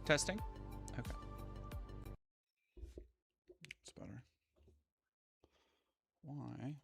Testing? Okay. It's better. Why?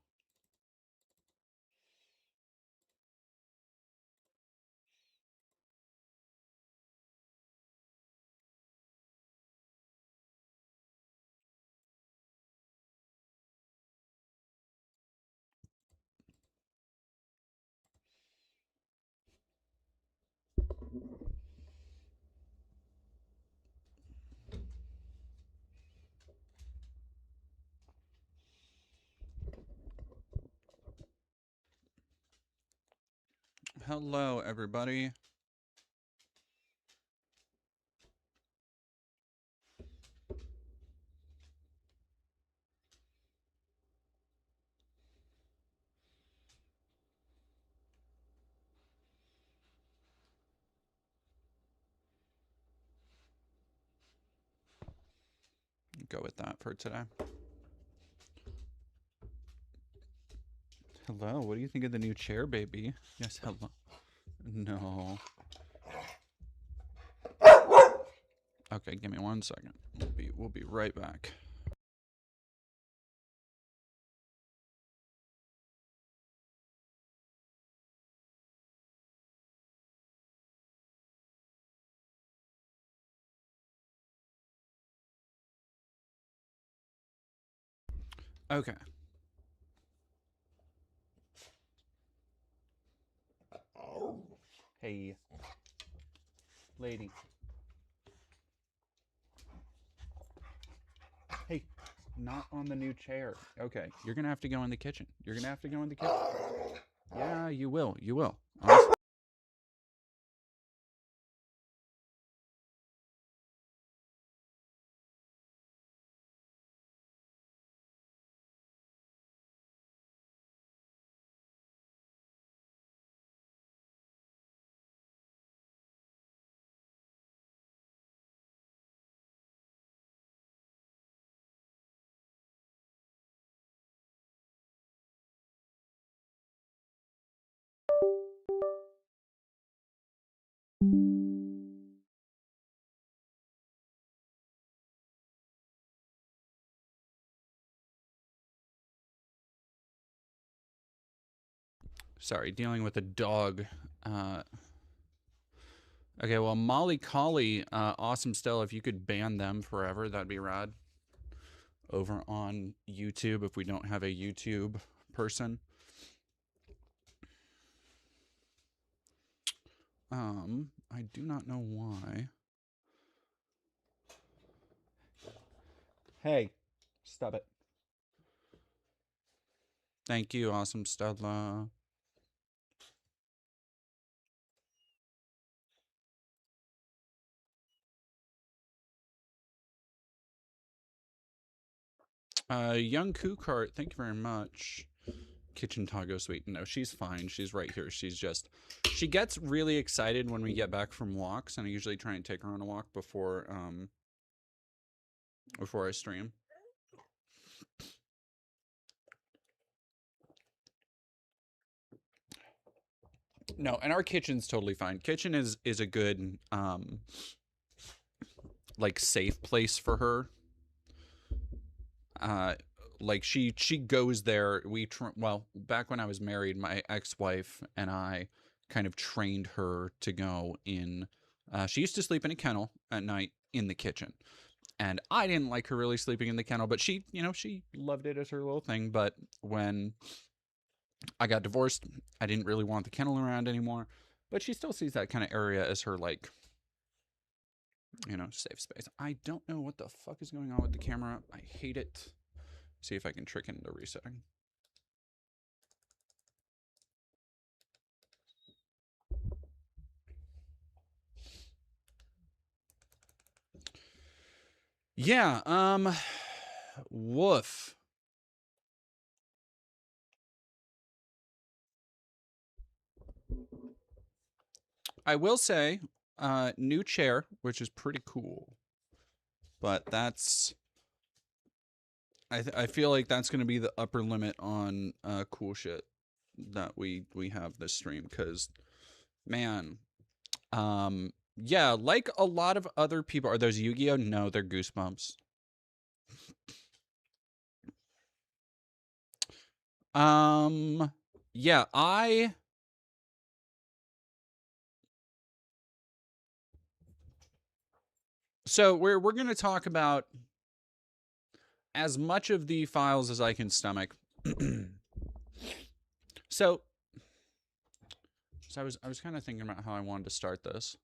Hello, everybody. Go with that for today. Hello, what do you think of the new chair, baby? Yes, hello. No. Okay, give me 1 second. We'll be right back. Okay. Hey, lady. Hey, not on the new chair. Okay, you're gonna have to go in the kitchen. You're gonna have to go in the kitchen. Yeah, you will. You will. Honestly. Sorry, dealing with a dog. Okay, well, Molly Collie, Awesome Stella, if you could ban them forever, that'd be rad. Over on YouTube, if we don't have a YouTube person. I do not know why. Hey, stop it. Thank you, Awesome Stella. Young Kookart, thank you very much. Kitchen Taco Sweet. No, she's fine. She's right here. She gets really excited when we get back from walks, and I usually try and take her on a walk before I stream. No, and our kitchen's totally fine. Kitchen is a good like safe place for her. Like she goes there. Well, back when I was married, my ex-wife and I kind of trained her to go in. She used to sleep in a kennel at night in the kitchen, and I didn't like her really sleeping in the kennel, but she loved it as her little thing. But when I got divorced, I didn't really want the kennel around anymore. But she still sees that kind of area as her, like, safe space. I don't know what the fuck is going on with the camera. I hate it. See if I can trick it into resetting. Yeah, woof. I will say, new chair, which is pretty cool. But that's I feel like that's going to be the upper limit on cool shit that we have this stream, cuz man, Yeah, like a lot of other people. Are those Yu-Gi-Oh? No, they're Goosebumps. Um, yeah, so we're gonna talk about as much of the files as I can stomach. so I was kind of thinking about how I wanted to start this.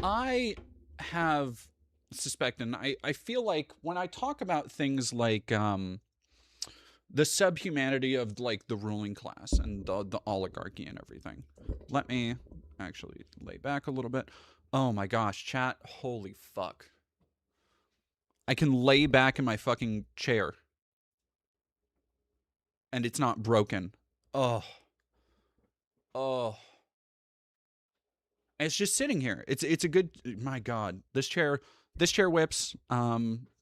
I have suspected, and I feel like when I talk about things like the subhumanity of like the ruling class and the oligarchy and everything. Let me actually lay back a little bit. Oh my gosh, chat, holy fuck. I can lay back in my fucking chair and it's not broken. Oh. Oh. And it's just sitting here. It's a good, my god. This chair whips.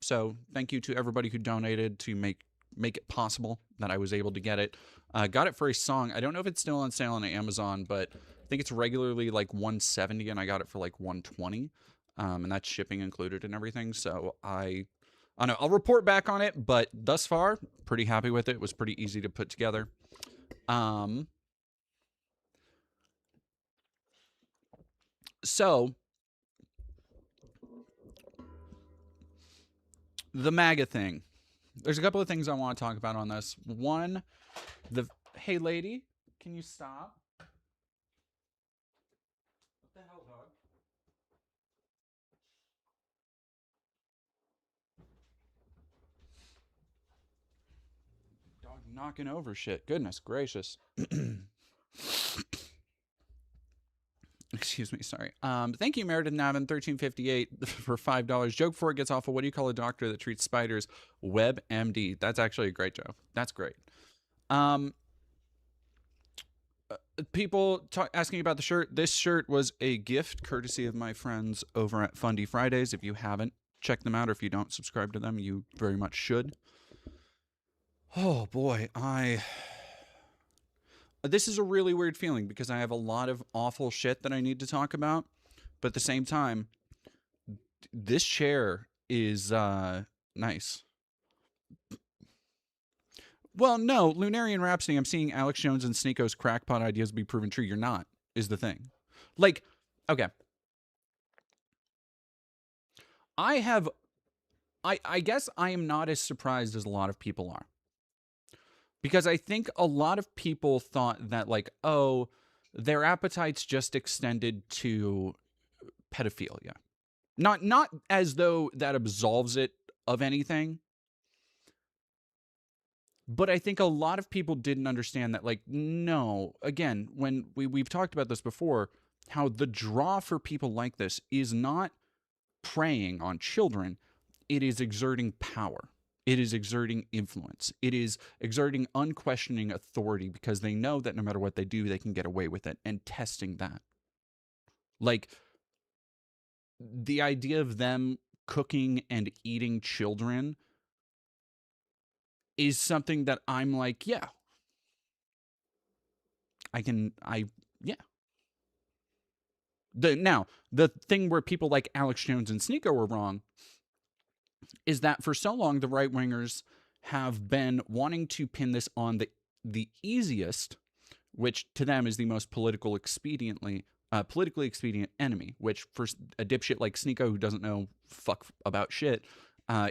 So thank you to everybody who donated to make it possible that I was able to get it. Got it for a song. I don't know if it's still on sale on Amazon, but I think it's regularly like $170 and I got it for like $120. And that's shipping included and everything. So I don't know. I'll report back on it, but thus far, pretty happy with it. It was pretty easy to put together. So the MAGA thing. There's a couple of things I want to talk about on this. One, hey lady, can you stop? What the hell, dog? Dog knocking over shit. Goodness gracious. Excuse me, sorry. Thank you, Meredith Navin, 1358 for $5. Joke before it gets awful. What do you call a doctor that treats spiders? WebMD. That's actually a great joke. That's great. People asking about the shirt. This shirt was a gift courtesy of my friends over at Fundy Fridays. If you haven't checked them out, or if you don't subscribe to them, you very much should. Oh boy, this is a really weird feeling because I have a lot of awful shit that I need to talk about, but at the same time, this chair is nice. Well, no, Lunarian Rhapsody, I'm seeing Alex Jones and Sneako's crackpot ideas be proven true. You're not, is the thing. Like, okay. I guess I am not as surprised as a lot of people are. Because I think a lot of people thought that, like, oh, their appetites just extended to pedophilia. Not as though that absolves it of anything. But I think a lot of people didn't understand that, like, no, again, when we've talked about this before, how the draw for people like this is not preying on children, it is exerting power. It is exerting influence. It is exerting unquestioning authority because they know that no matter what they do, they can get away with it, and testing that. Like, the idea of them cooking and eating children is something that I'm like, yeah. Yeah. Now, the thing where people like Alex Jones and Sneako were wrong is that for so long, the right wingers have been wanting to pin this on the easiest, which to them is the most politically expedient enemy, which for a dipshit like Sneako who doesn't know fuck about shit,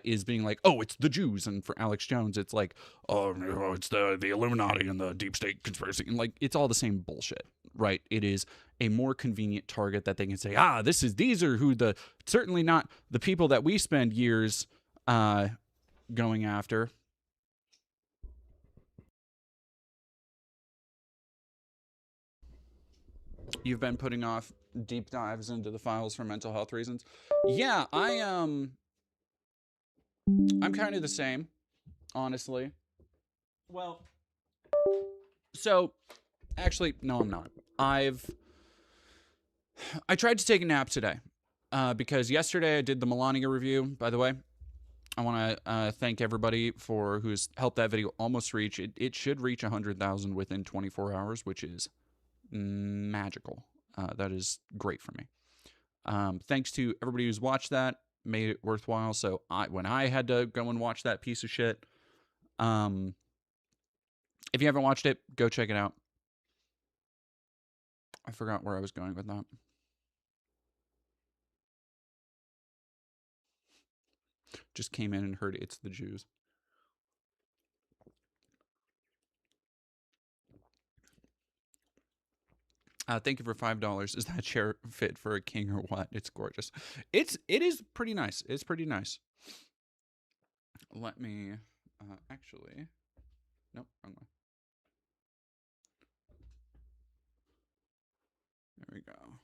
is being like, oh, it's the Jews. And for Alex Jones, it's like, oh, it's the Illuminati and the deep state conspiracy. And like, it's all the same bullshit, right? It is a more convenient target that they can say, these are who certainly not the people that we spend years going after. You've been putting off deep dives into the files for mental health reasons. Yeah, I'm kind of the same, honestly. Well, so actually, no, I'm not. I tried to take a nap today because yesterday I did the Melania review. By the way, I want to thank everybody for who's helped that video almost reach. It should reach 100,000 within 24 hours, which is magical. That is great for me. Thanks to everybody who's watched that, made it worthwhile. So when I had to go and watch that piece of shit, if you haven't watched it, go check it out. I forgot where I was going with that. Just came in and heard It's the Jews. Thank you for $5. Is that chair fit for a king or what? It's gorgeous. It is pretty nice. It's pretty nice. Let me actually. Nope, wrong one. There we go.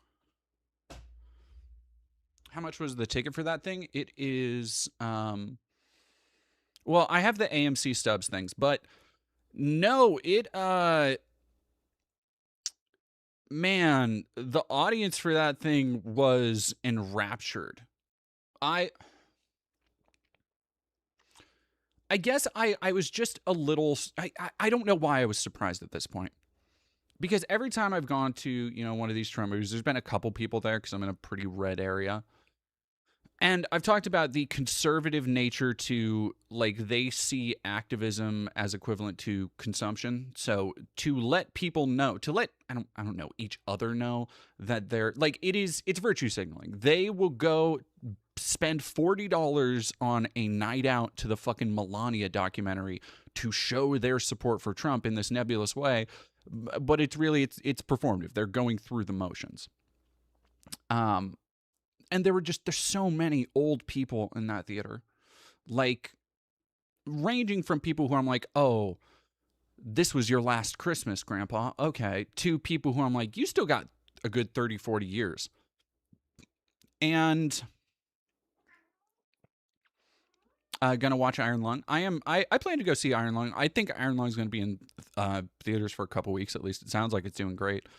How much was the ticket for that thing? It is well, I have the AMC Stubs things, but no, it man, the audience for that thing was enraptured. I guess I was just a little I don't know why I was surprised at this point. Because every time I've gone to, one of these Trump movies, there's been a couple people there because I'm in a pretty red area. And I've talked about the conservative nature to, like, they see activism as equivalent to consumption. So to let people know, I don't know, each other know that they're, like, it's virtue signaling. They will go spend $40 on a night out to the fucking Melania documentary to show their support for Trump in this nebulous way. But it's performative. They're going through the motions. And there's so many old people in that theater, like, ranging from people who I'm like, oh, this was your last Christmas, Grandpa, okay, to people who I'm like, you still got a good 30, 40 years. And gonna watch Iron Lung. I plan to go see Iron Lung. I think Iron Lung is gonna be in theaters for a couple weeks at least. It sounds like it's doing great.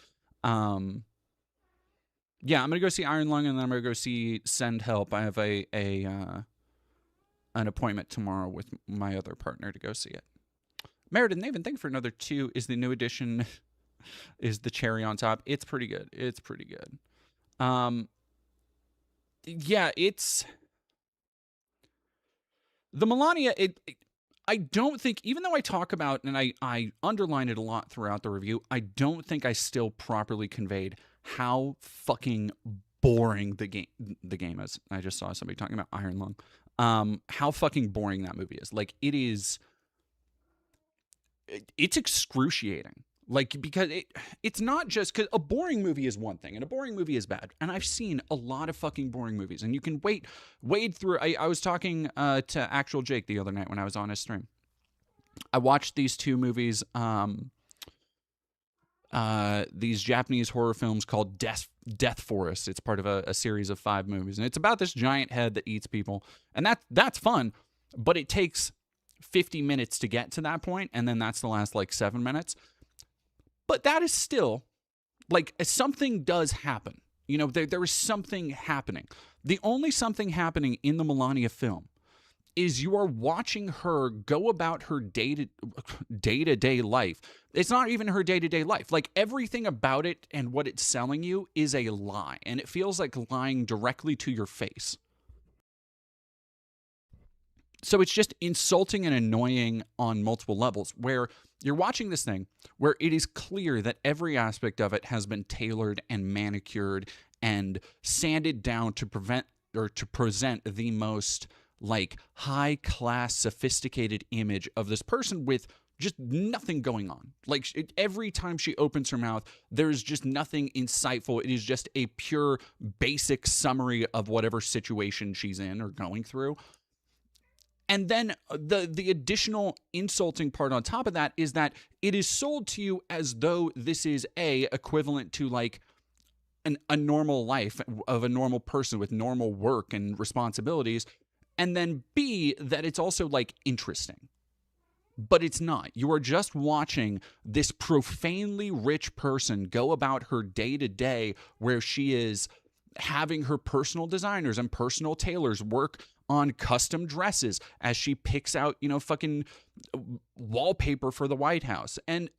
Yeah, I'm gonna go see Iron Lung, and then I'm gonna go see Send Help. I have an appointment tomorrow with my other partner to go see it. Meriden Nathan, thank you for another 2. Is the new edition is the cherry on top? It's pretty good. It's pretty good. Yeah, it's the Melania. I don't think, even though I talk about, and I underline it a lot throughout the review, I don't think I still properly conveyed how fucking boring the game is. I just saw somebody talking about Iron Lung. How fucking boring that movie is. Like, it's excruciating. Like, because it's not just, because a boring movie is one thing, and a boring movie is bad. And I've seen a lot of fucking boring movies, and you can wade through. I was talking to Actual Jake the other night when I was on his stream. I watched these 2 movies, these Japanese horror films called Death Forest. It's part of a series of 5 movies, and it's about this giant head that eats people, and that's fun, but it takes 50 minutes to get to that point, and then that's the last, like, 7 minutes. But that is still, like, something does happen. There is something happening. The only something happening in the Melania film is you are watching her go about her day-to-day life. It's not even her day-to-day life. Like, everything about it and what it's selling you is a lie, and it feels like lying directly to your face. So it's just insulting and annoying on multiple levels, where you're watching this thing where it is clear that every aspect of it has been tailored and manicured and sanded down to present the most, like, high-class, sophisticated image of this person with just nothing going on. Like, every time she opens her mouth, there's just nothing insightful. It is just a pure, basic summary of whatever situation she's in or going through. And then the additional insulting part on top of that is that it is sold to you as though this is equivalent to, like, a normal life of a normal person with normal work and responsibilities, and then B, that it's also, like, interesting. But it's not. You are just watching this profanely rich person go about her day-to-day, where she is having her personal designers and personal tailors work on custom dresses as she picks out, fucking wallpaper for the White House. And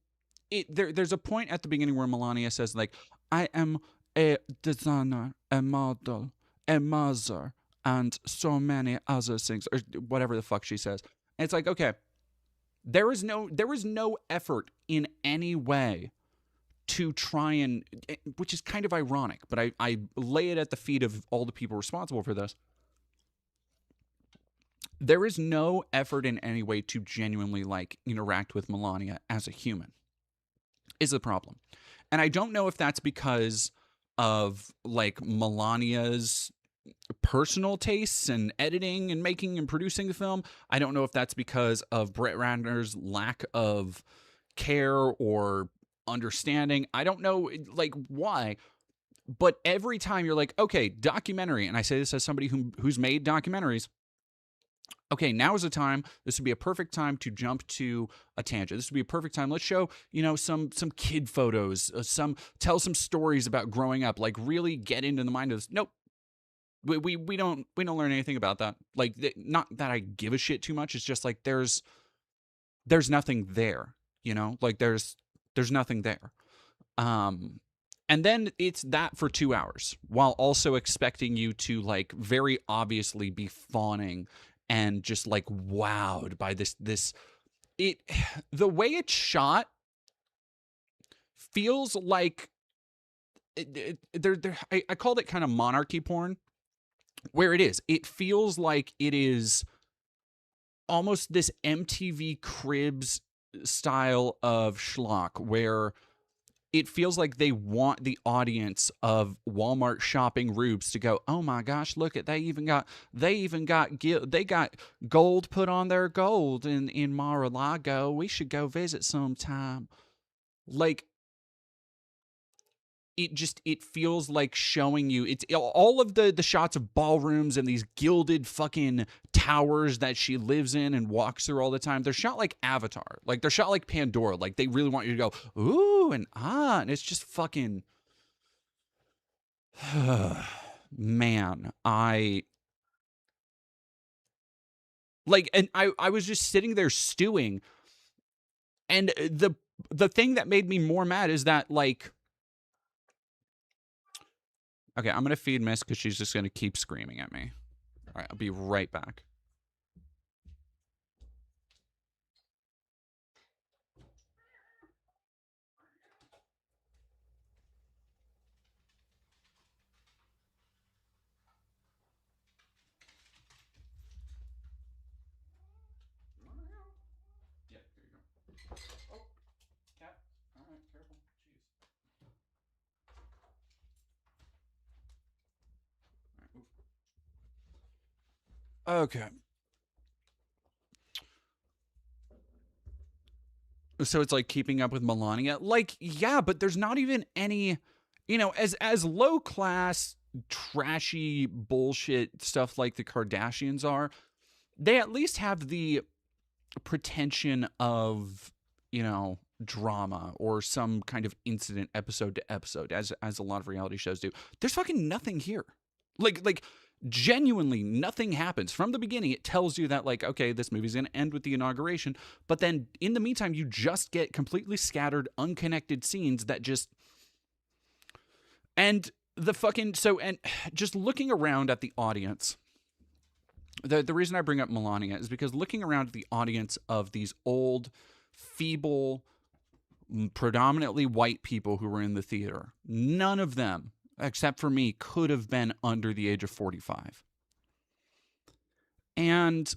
there's a point at the beginning where Melania says like, I am a designer, a model, a mother, and so many other things, or whatever the fuck she says. And it's like, okay, there is no effort in any way to try and, which is kind of ironic, but I lay it at the feet of all the people responsible for this. There is no effort in any way to genuinely like interact with Melania as a human, is the problem. And I don't know if that's because of like Melania's personal tastes and editing and making and producing the film. I don't know if that's because of Brett Ratner's lack of care or understanding. I don't know like why. But every time you're like, okay, documentary, and I say this as somebody who's made documentaries. Okay, now is the time. This would be a perfect time to jump to a tangent. This would be a perfect time. Let's show, some kid photos, tell some stories about growing up, like really get into the mind of this. Nope. We don't learn anything about that. Like, not that I give a shit too much. It's just like there's nothing there, like there's nothing there. And then it's that for 2 hours while also expecting you to like very obviously be fawning and just like wowed by this the way it's shot feels like I called it kind of monarchy porn, where it feels like it is almost this MTV Cribs style of schlock, where it feels like they want the audience of Walmart shopping rubes to go, oh my gosh, look at they got gold put on their gold in Mar-a-Lago. We should go visit sometime. Like, it feels like showing you it's all of the shots of ballrooms and these gilded fucking towers that she lives in and walks through all the time. They're shot like Avatar. Like they're shot like Pandora. Like they really want you to go, ooh, and and it's just fucking man, I like, and I was just sitting there stewing, and the thing that made me more mad is that like, okay, I'm going to feed Miss because she's just going to keep screaming at me. All right, I'll be right back. Yeah, here you go. Oh, cat. All right, careful. Jeez. All right, okay. So it's like keeping up with Melania. Like, yeah, but there's not even any, as low class, trashy bullshit stuff like the Kardashians are, they at least have the pretension of, drama or some kind of incident episode to episode, as a lot of reality shows do. There's fucking nothing here. Like genuinely nothing happens from the beginning. It tells you that like, okay, this movie's gonna end with the inauguration, but then in the meantime you just get completely scattered, unconnected scenes that just, and the fucking, so, and just looking around at the audience, the reason I bring up Melania is because looking around at the audience of these old, feeble, predominantly white people who were in the theater, none of them except for me could have been under the age of 45. And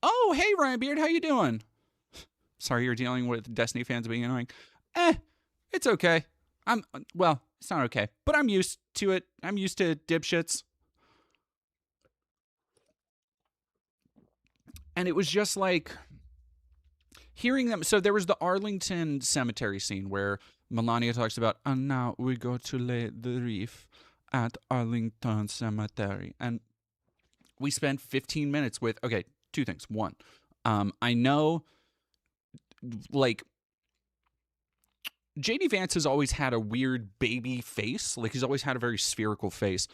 oh, hey Ryan Beard, how you doing? Sorry you're dealing with Destiny fans being annoying. It's okay. It's not okay, but I'm used to it. I'm used to dipshits. And it was just like hearing them. So there was the Arlington Cemetery scene where Melania talks about, and now we go to lay the wreath at Arlington Cemetery. And we spent 15 minutes with, okay, two things. One, I know, like, JD Vance has always had a weird baby face. Like, he's always had a very spherical face.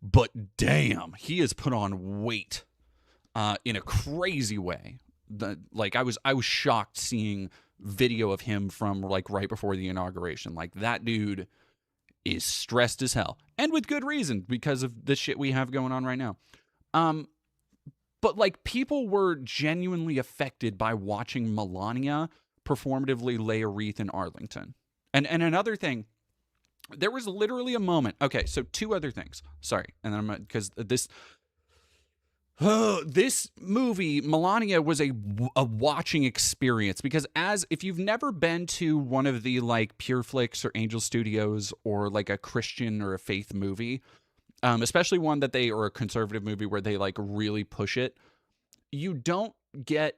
But damn, he has put on weight in a crazy way. I was shocked seeing video of him from like right before the inauguration. Like that dude is stressed as hell, and with good reason because of the shit we have going on right now. But like people were genuinely affected by watching Melania performatively lay a wreath in Arlington. And another thing, there was literally a moment. Okay, so two other things. Sorry, and then because this movie Melania was a watching experience, because if you've never been to one of the like Pure Flix or Angel Studios or like a Christian or a faith movie, especially one that or a conservative movie where they like really push it, you don't get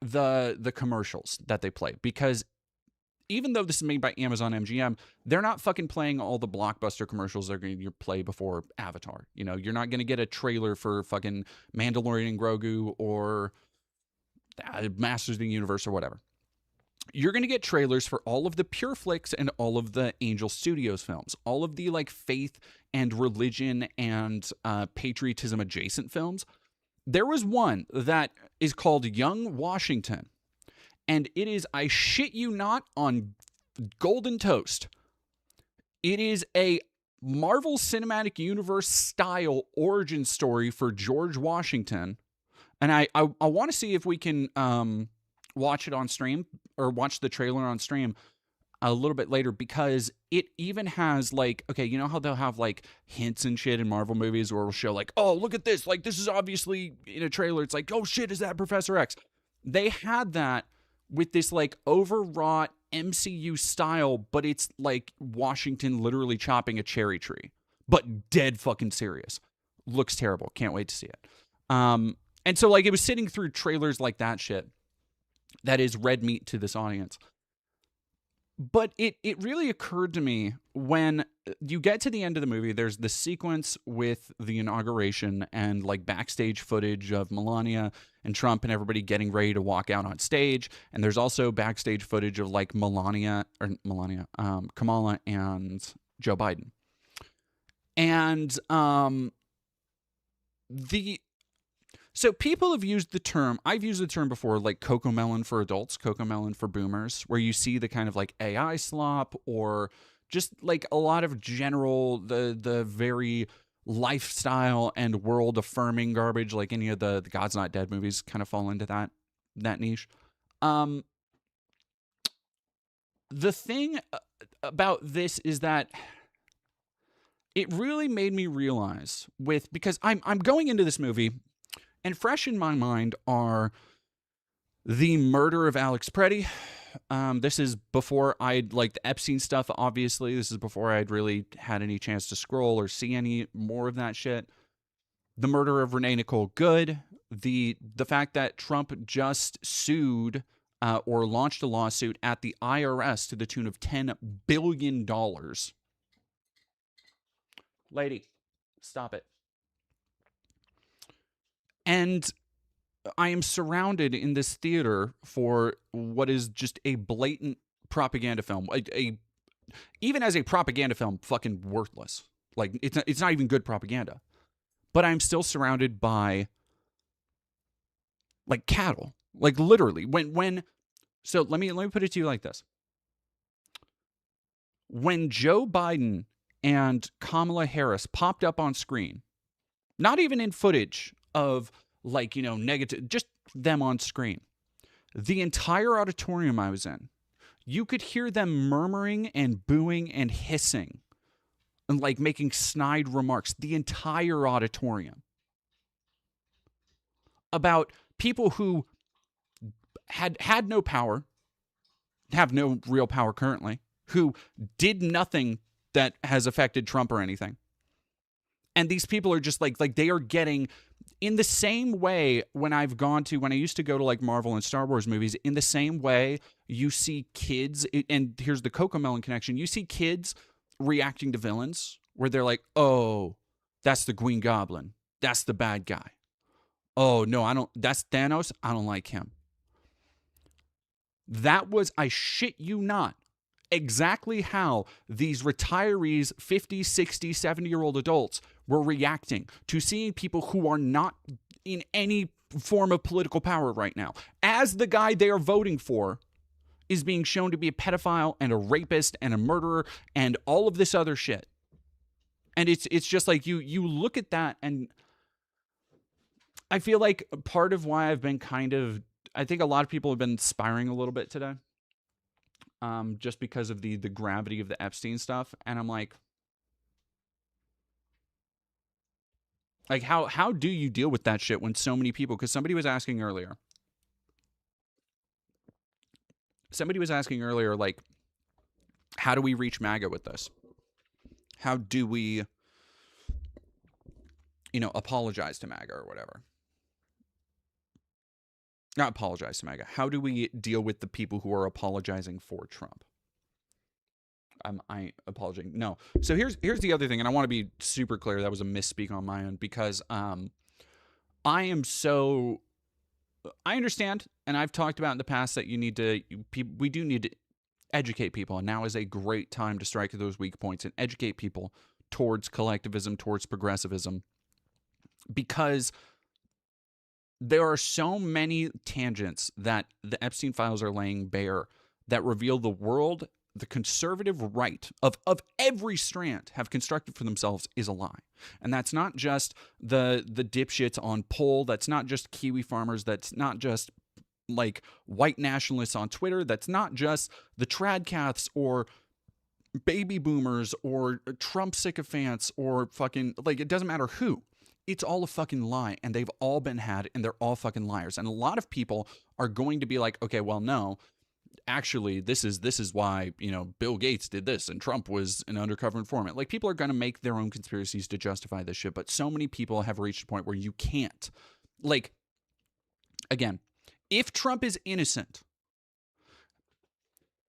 the commercials that they play, because even though this is made by Amazon MGM, they're not fucking playing all the blockbuster commercials they're going to play before Avatar. You know, you're not going to get a trailer for fucking Mandalorian and Grogu or Masters of the Universe or whatever. You're going to get trailers for all of the Pure Flix and all of the Angel Studios films, all of the like faith and religion and patriotism adjacent films. There was one that is called Young Washington, and it is, I shit you not, on golden toast. It is a Marvel Cinematic Universe style origin story for George Washington. And I want to see if we can watch it on stream, or watch the trailer on stream a little bit later, because it even has like, okay, you know how they'll have like hints and shit in Marvel movies where it'll show like, oh, look at this, like this is obviously in a trailer. It's like, oh shit, is that Professor X? They had that with this like overwrought MCU style, but it's like Washington literally chopping a cherry tree, but dead fucking serious. Looks terrible. Can't wait to see it. And so like it was sitting through trailers like that shit that is red meat to this audience. But it really occurred to me when you get to the end of the movie, there's the sequence with the inauguration and like backstage footage of Melania and Trump and everybody getting ready to walk out on stage. And there's also backstage footage of like Kamala and Joe Biden. And so people have used the term, I've used the term before, like Cocomelon for adults, Cocomelon for boomers, where you see the kind of like AI slop, or just like a lot of general, the very lifestyle and world affirming garbage, like any of the God's Not Dead movies kind of fall into that niche. The thing about this is that it really made me realize because I'm going into this movie, and fresh in my mind are the murder of Alex Preddy. This is before I'd like the Epstein stuff, obviously. This is before I'd really had any chance to scroll or see any more of that shit. The murder of Renee Nicole Good. The fact that Trump just sued or launched a lawsuit at the IRS to the tune of $10 billion. Lady, stop it. And I am surrounded in this theater for what is just a blatant propaganda film. Even as a propaganda film, fucking worthless. Like it's not even good propaganda. But I'm still surrounded by like cattle. Like literally. So let me put it to you like this. When Joe Biden and Kamala Harris popped up on screen, not even in footage of like, you know, negative, just them on screen, the entire auditorium I was in, you could hear them murmuring and booing and hissing and like making snide remarks, the entire auditorium, about people who had no power, have no real power currently, who did nothing that has affected Trump or anything. And these people are just like they are getting, in the same way when I used to go to like Marvel and Star Wars movies, in the same way you see kids, and here's the Cocomelon connection, you see kids reacting to villains where they're like, oh, that's the Green Goblin. That's the bad guy. Oh, no, that's Thanos. I don't like him. That was, I shit you not, exactly how these retirees, 50, 60, 70-year-old adults were reacting to seeing people who are not in any form of political power right now, as the guy they are voting for is being shown to be a pedophile and a rapist and a murderer and all of this other shit. And it's just like you look at that, and I feel like part of why I've been I think a lot of people have been spiraling a little bit today, just because of the gravity of the Epstein stuff. And I'm like how do you deal with that shit when so many people? Because somebody was asking earlier, like, how do we reach MAGA with this? How do we, apologize to MAGA or whatever? Not apologize to MAGA. How do we deal with the people who are apologizing for Trump? I apologizing. No. So here's the other thing, and I want to be super clear. That was a misspeak on my end, because I understand, and I've talked about in the past that we do need to educate people, and now is a great time to strike those weak points and educate people towards collectivism, towards progressivism, because there are so many tangents that the Epstein files are laying bare that reveal the conservative right of every strand have constructed for themselves is a lie. And that's not just the dipshits on poll. That's not just Kiwi farmers. That's not just like white nationalists on Twitter. That's not just the tradcaths or baby boomers or Trump sycophants or fucking, like, it doesn't matter who. It's all a fucking lie, and they've all been had, and they're all fucking liars. And a lot of people are going to be like, okay, well, no, actually, this is why, Bill Gates did this and Trump was an undercover informant. Like, people are going to make their own conspiracies to justify this shit, but so many people have reached a point where you can't. Like, again, if Trump is innocent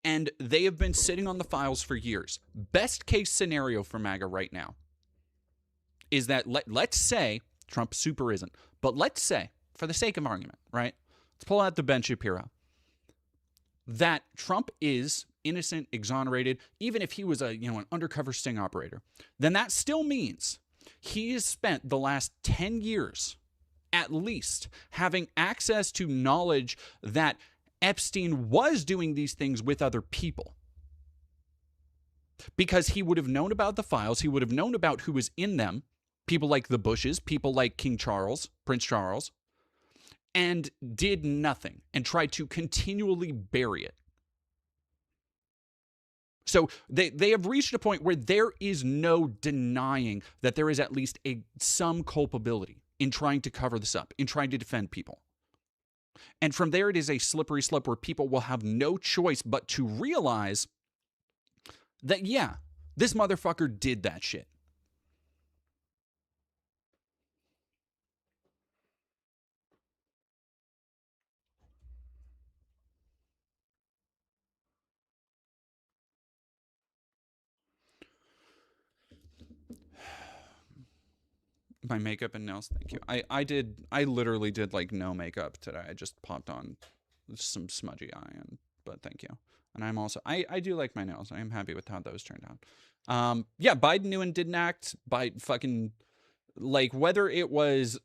and they have been sitting on the files for years, best case scenario for MAGA right now is that let's say Trump super isn't, but let's say, for the sake of argument, right? Let's pull out the Ben Shapiro, that Trump is innocent, exonerated, even if he was an undercover sting operator. Then that still means he has spent the last 10 years at least having access to knowledge that Epstein was doing these things with other people. Because he would have known about the files, he would have known about who was in them, people like the Bushes, people like King Charles, Prince Charles, and did nothing and tried to continually bury it. So they have reached a point where there is no denying that there is at least some culpability in trying to cover this up, in trying to defend people. And from there, it is a slippery slope where people will have no choice but to realize that, yeah, this motherfucker did that shit. My makeup and nails, thank you. I literally did like no makeup today. I just popped on some smudgy eye, but thank you. And I'm also, I do like my nails. I am happy with how those turned out. Yeah, Biden knew and didn't act by fucking, like, whether it was,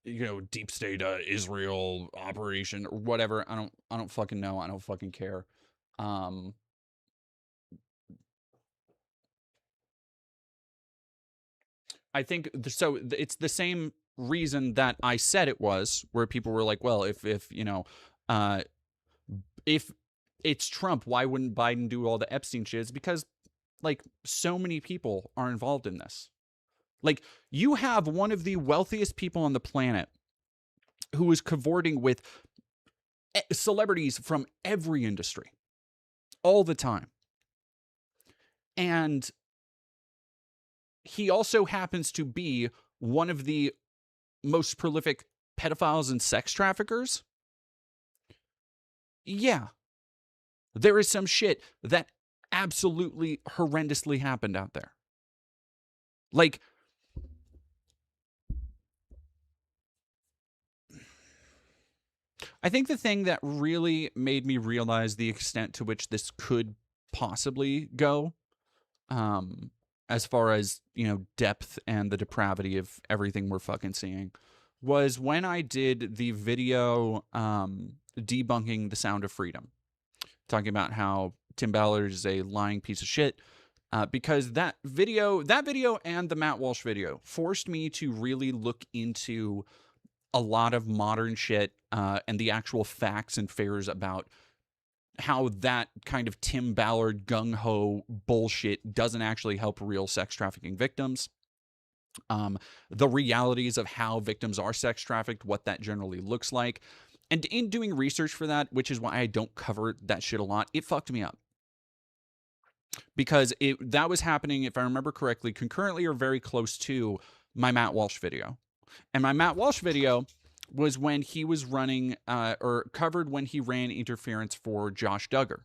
deep state Israel operation or whatever. I don't fucking know. I don't fucking care. I think so. It's the same reason that I said it was, where people were like, well, if it's Trump, why wouldn't Biden do all the Epstein shit? It's because, like, so many people are involved in this. Like, you have one of the wealthiest people on the planet who is cavorting with celebrities from every industry all the time. And he also happens to be one of the most prolific pedophiles and sex traffickers. Yeah, there is some shit that absolutely horrendously happened out there. Like, I think the thing that really made me realize the extent to which this could possibly go, as far as, depth and the depravity of everything we're fucking seeing, was when I did the video debunking the Sound of Freedom. talking about how Tim Ballard is a lying piece of shit. Because that video and the Matt Walsh video forced me to really look into a lot of modern shit and the actual facts and figures about how that kind of Tim Ballard gung-ho bullshit doesn't actually help real sex trafficking victims. The realities of how victims are sex trafficked, what that generally looks like. And in doing research for that, which is why I don't cover that shit a lot, it fucked me up. Because that was happening, if I remember correctly, concurrently or very close to my Matt Walsh video. And my Matt Walsh video was when he was running or covered when he ran interference for Josh Duggar,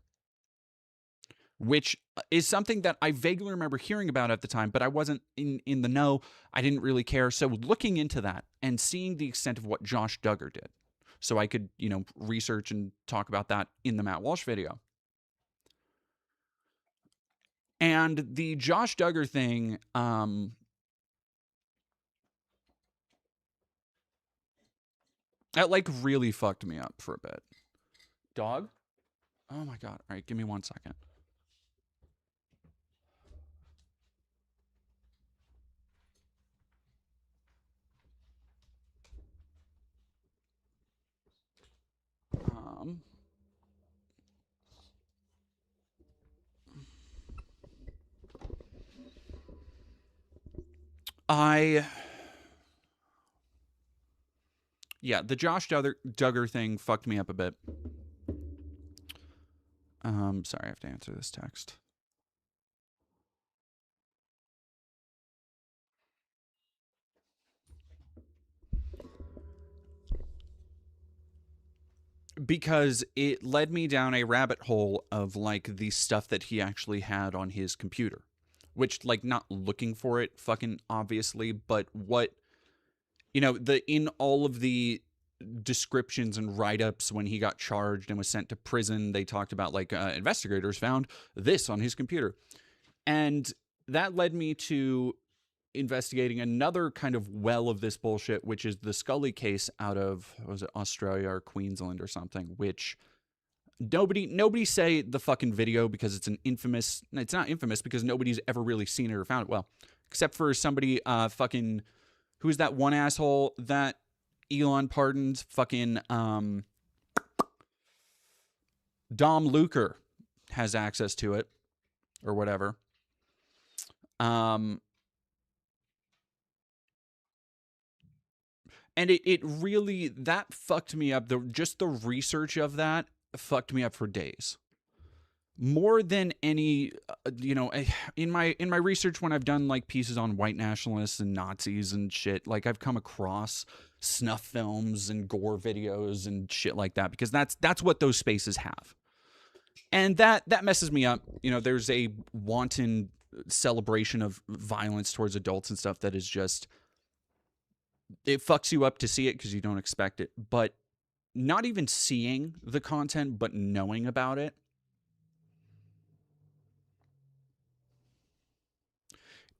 which is something that I vaguely remember hearing about at the time, but I wasn't in the know. I didn't really care. So looking into that and seeing the extent of what Josh Duggar did, so I could, research and talk about that in the Matt Walsh video. And the Josh Duggar thing, that like really fucked me up for a bit. Dog? Oh my God. All right, give me 1 second. Yeah, the Josh Duggar thing fucked me up a bit. Sorry, I have to answer this text. Because it led me down a rabbit hole of like the stuff that he actually had on his computer, which like not looking for it fucking obviously, but what in all of the descriptions and write-ups when he got charged and was sent to prison, they talked about like investigators found this on his computer. And that led me to investigating another kind of well of this bullshit, which is the Scully case out of, was it Australia or Queensland or something, which nobody say the fucking video because it's not infamous because nobody's ever really seen it or found it. Well, except for somebody fucking, who's that one asshole that Elon pardoned, fucking Dom Luker has access to it or whatever. And it really, that fucked me up. Just the research of that fucked me up for days. More than any, in my research when I've done like pieces on white nationalists and Nazis and shit, like I've come across snuff films and gore videos and shit like that because that's what those spaces have. And that messes me up. There's a wanton celebration of violence towards adults and stuff that is just, it fucks you up to see it because you don't expect it. But not even seeing the content, but knowing about it,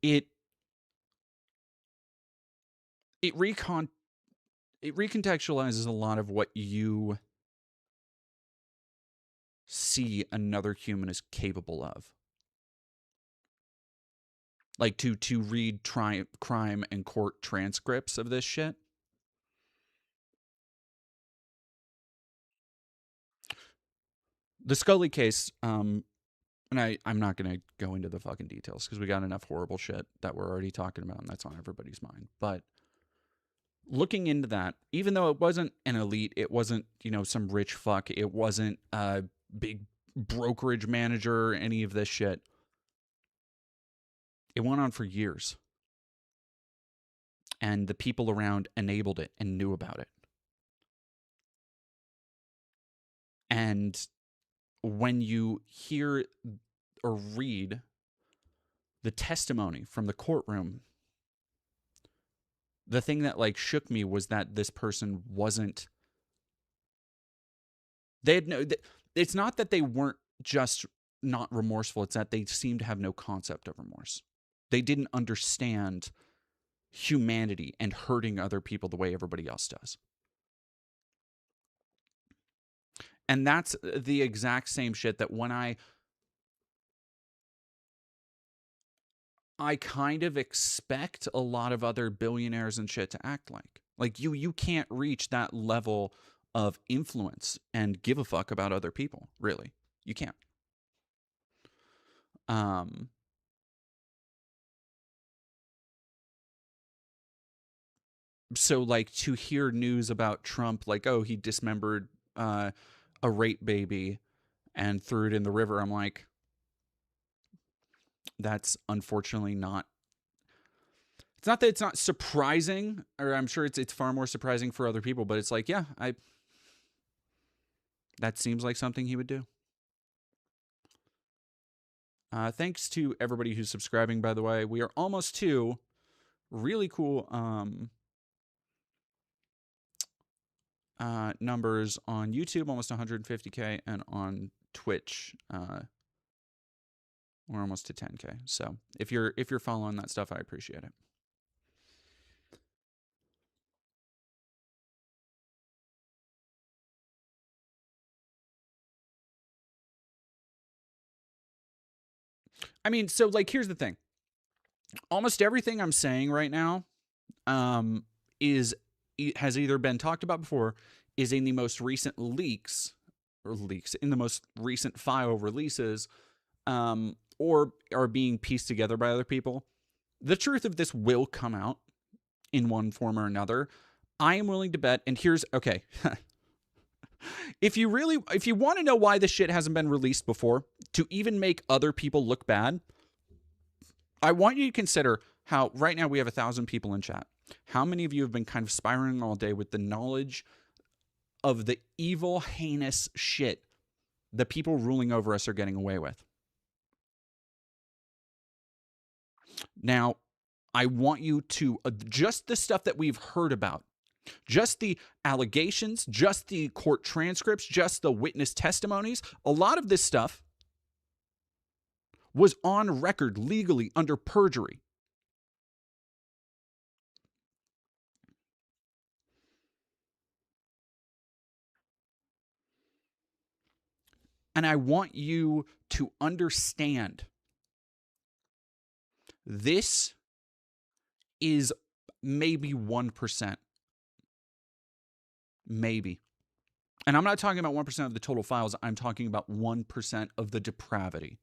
it recontextualizes a lot of what you see another human is capable of. Like to read crime and court transcripts of this shit. The Scully case, and I'm not going to go into the fucking details because we got enough horrible shit that we're already talking about, and that's on everybody's mind. But looking into that, even though it wasn't an elite, it wasn't, some rich fuck, it wasn't a big brokerage manager or any of this shit. It went on for years. And the people around enabled it and knew about it. And when you hear or read the testimony from the courtroom, the thing that like shook me was that this person wasn't, it's not that they weren't just not remorseful, it's that they seemed to have no concept of remorse. They didn't understand humanity and hurting other people the way everybody else does. And that's the exact same shit that when I kind of expect a lot of other billionaires and shit to act like. Like you can't reach that level of influence and give a fuck about other people, really. You can't. Um so like to hear news about Trump like, oh, he dismembered a rape baby and threw it in the river, I'm like, that's unfortunately not, it's not that it's not surprising, or I'm sure it's far more surprising for other people, but it's like, yeah, I that seems like something he would do. Thanks to everybody who's subscribing, by the way. We are almost to really cool numbers on YouTube, almost 150K, and on Twitch, we're almost to 10K. So if you're following that stuff, I appreciate it. I mean, so like here's the thing. Almost everything I'm saying right now is has either been talked about before, is in the most recent leaks in the most recent file releases, or are being pieced together by other people. The truth of this will come out in one form or another. I am willing to bet, and here's okay. If you want to know why this shit hasn't been released before, to even make other people look bad, I want you to consider how right now we have 1,000 people in chat. How many of you have been kind of spiraling all day with the knowledge of the evil, heinous shit the people ruling over us are getting away with? Now, I want you to, just the stuff that we've heard about, just the allegations, just the court transcripts, just the witness testimonies, a lot of this stuff was on record legally under perjury. And I want you to understand this is maybe 1%. Maybe. And I'm not talking about 1% of the total files. I'm talking about 1% of the depravity.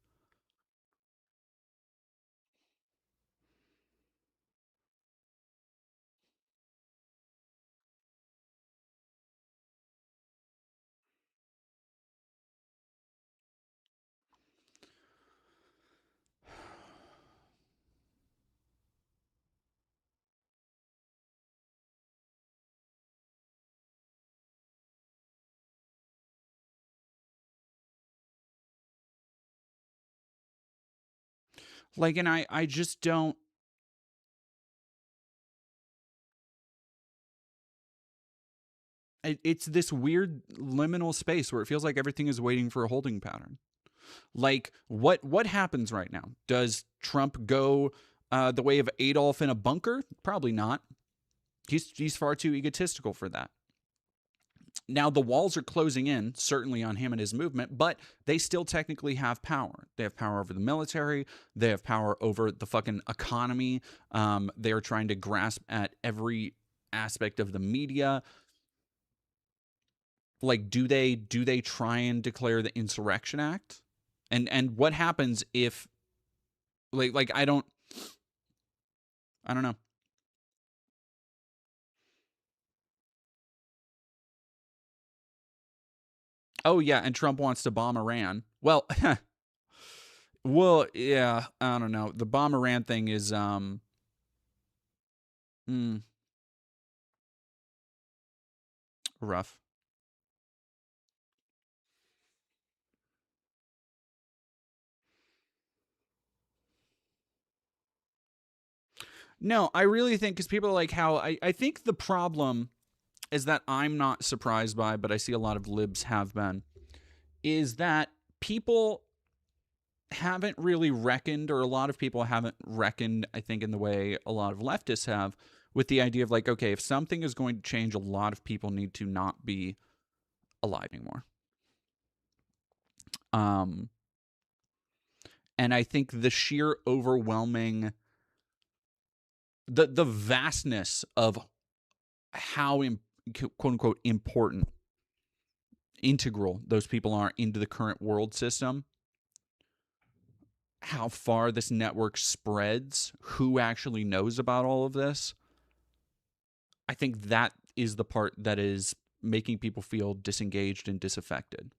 Like, and I just don't. It's this weird liminal space where it feels like everything is waiting for a holding pattern. Like, what happens right now? Does Trump go the way of Adolf in a bunker? Probably not. He's far too egotistical for that. Now, the walls are closing in, certainly on him and his movement, but they still technically have power. They have power over the military. They have power over the fucking economy. They are trying to grasp at every aspect of the media. Like, do they try and declare the Insurrection Act? And what happens if, like I don't know. Oh yeah, and Trump wants to bomb Iran. Well, well, yeah, I don't know. The bomb Iran thing is rough. No, I really think, because people are like how I think the problem is that I'm not surprised by, but I see a lot of libs have been, is that people haven't really reckoned, or a lot of people haven't reckoned, I think, in the way a lot of leftists have, with the idea of like, okay, if something is going to change, a lot of people need to not be alive anymore. Um, and I think the sheer overwhelming, the vastness of how quote unquote important, integral those people are into the current world system, how far this network spreads, who actually knows about all of this. I think that is the part that is making people feel disengaged and disaffected.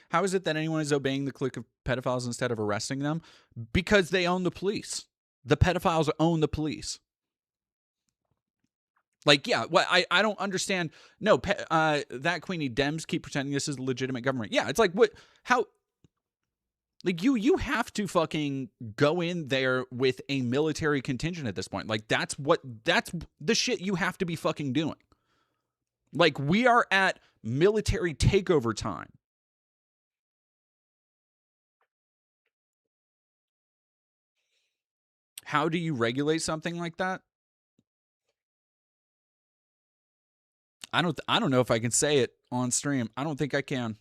How is it that anyone is obeying the clique of pedophiles instead of arresting them? Because they own the police. The pedophiles own the police. Like, yeah, well, I don't understand. No, that Queenie Dems keep pretending this is a legitimate government. Yeah, it's like, what? How? Like, you have to fucking go in there with a military contingent at this point. Like, that's the shit you have to be fucking doing. Like, we are at military takeover time. How do you regulate something like that? I don't know if I can say it on stream. I don't think I can.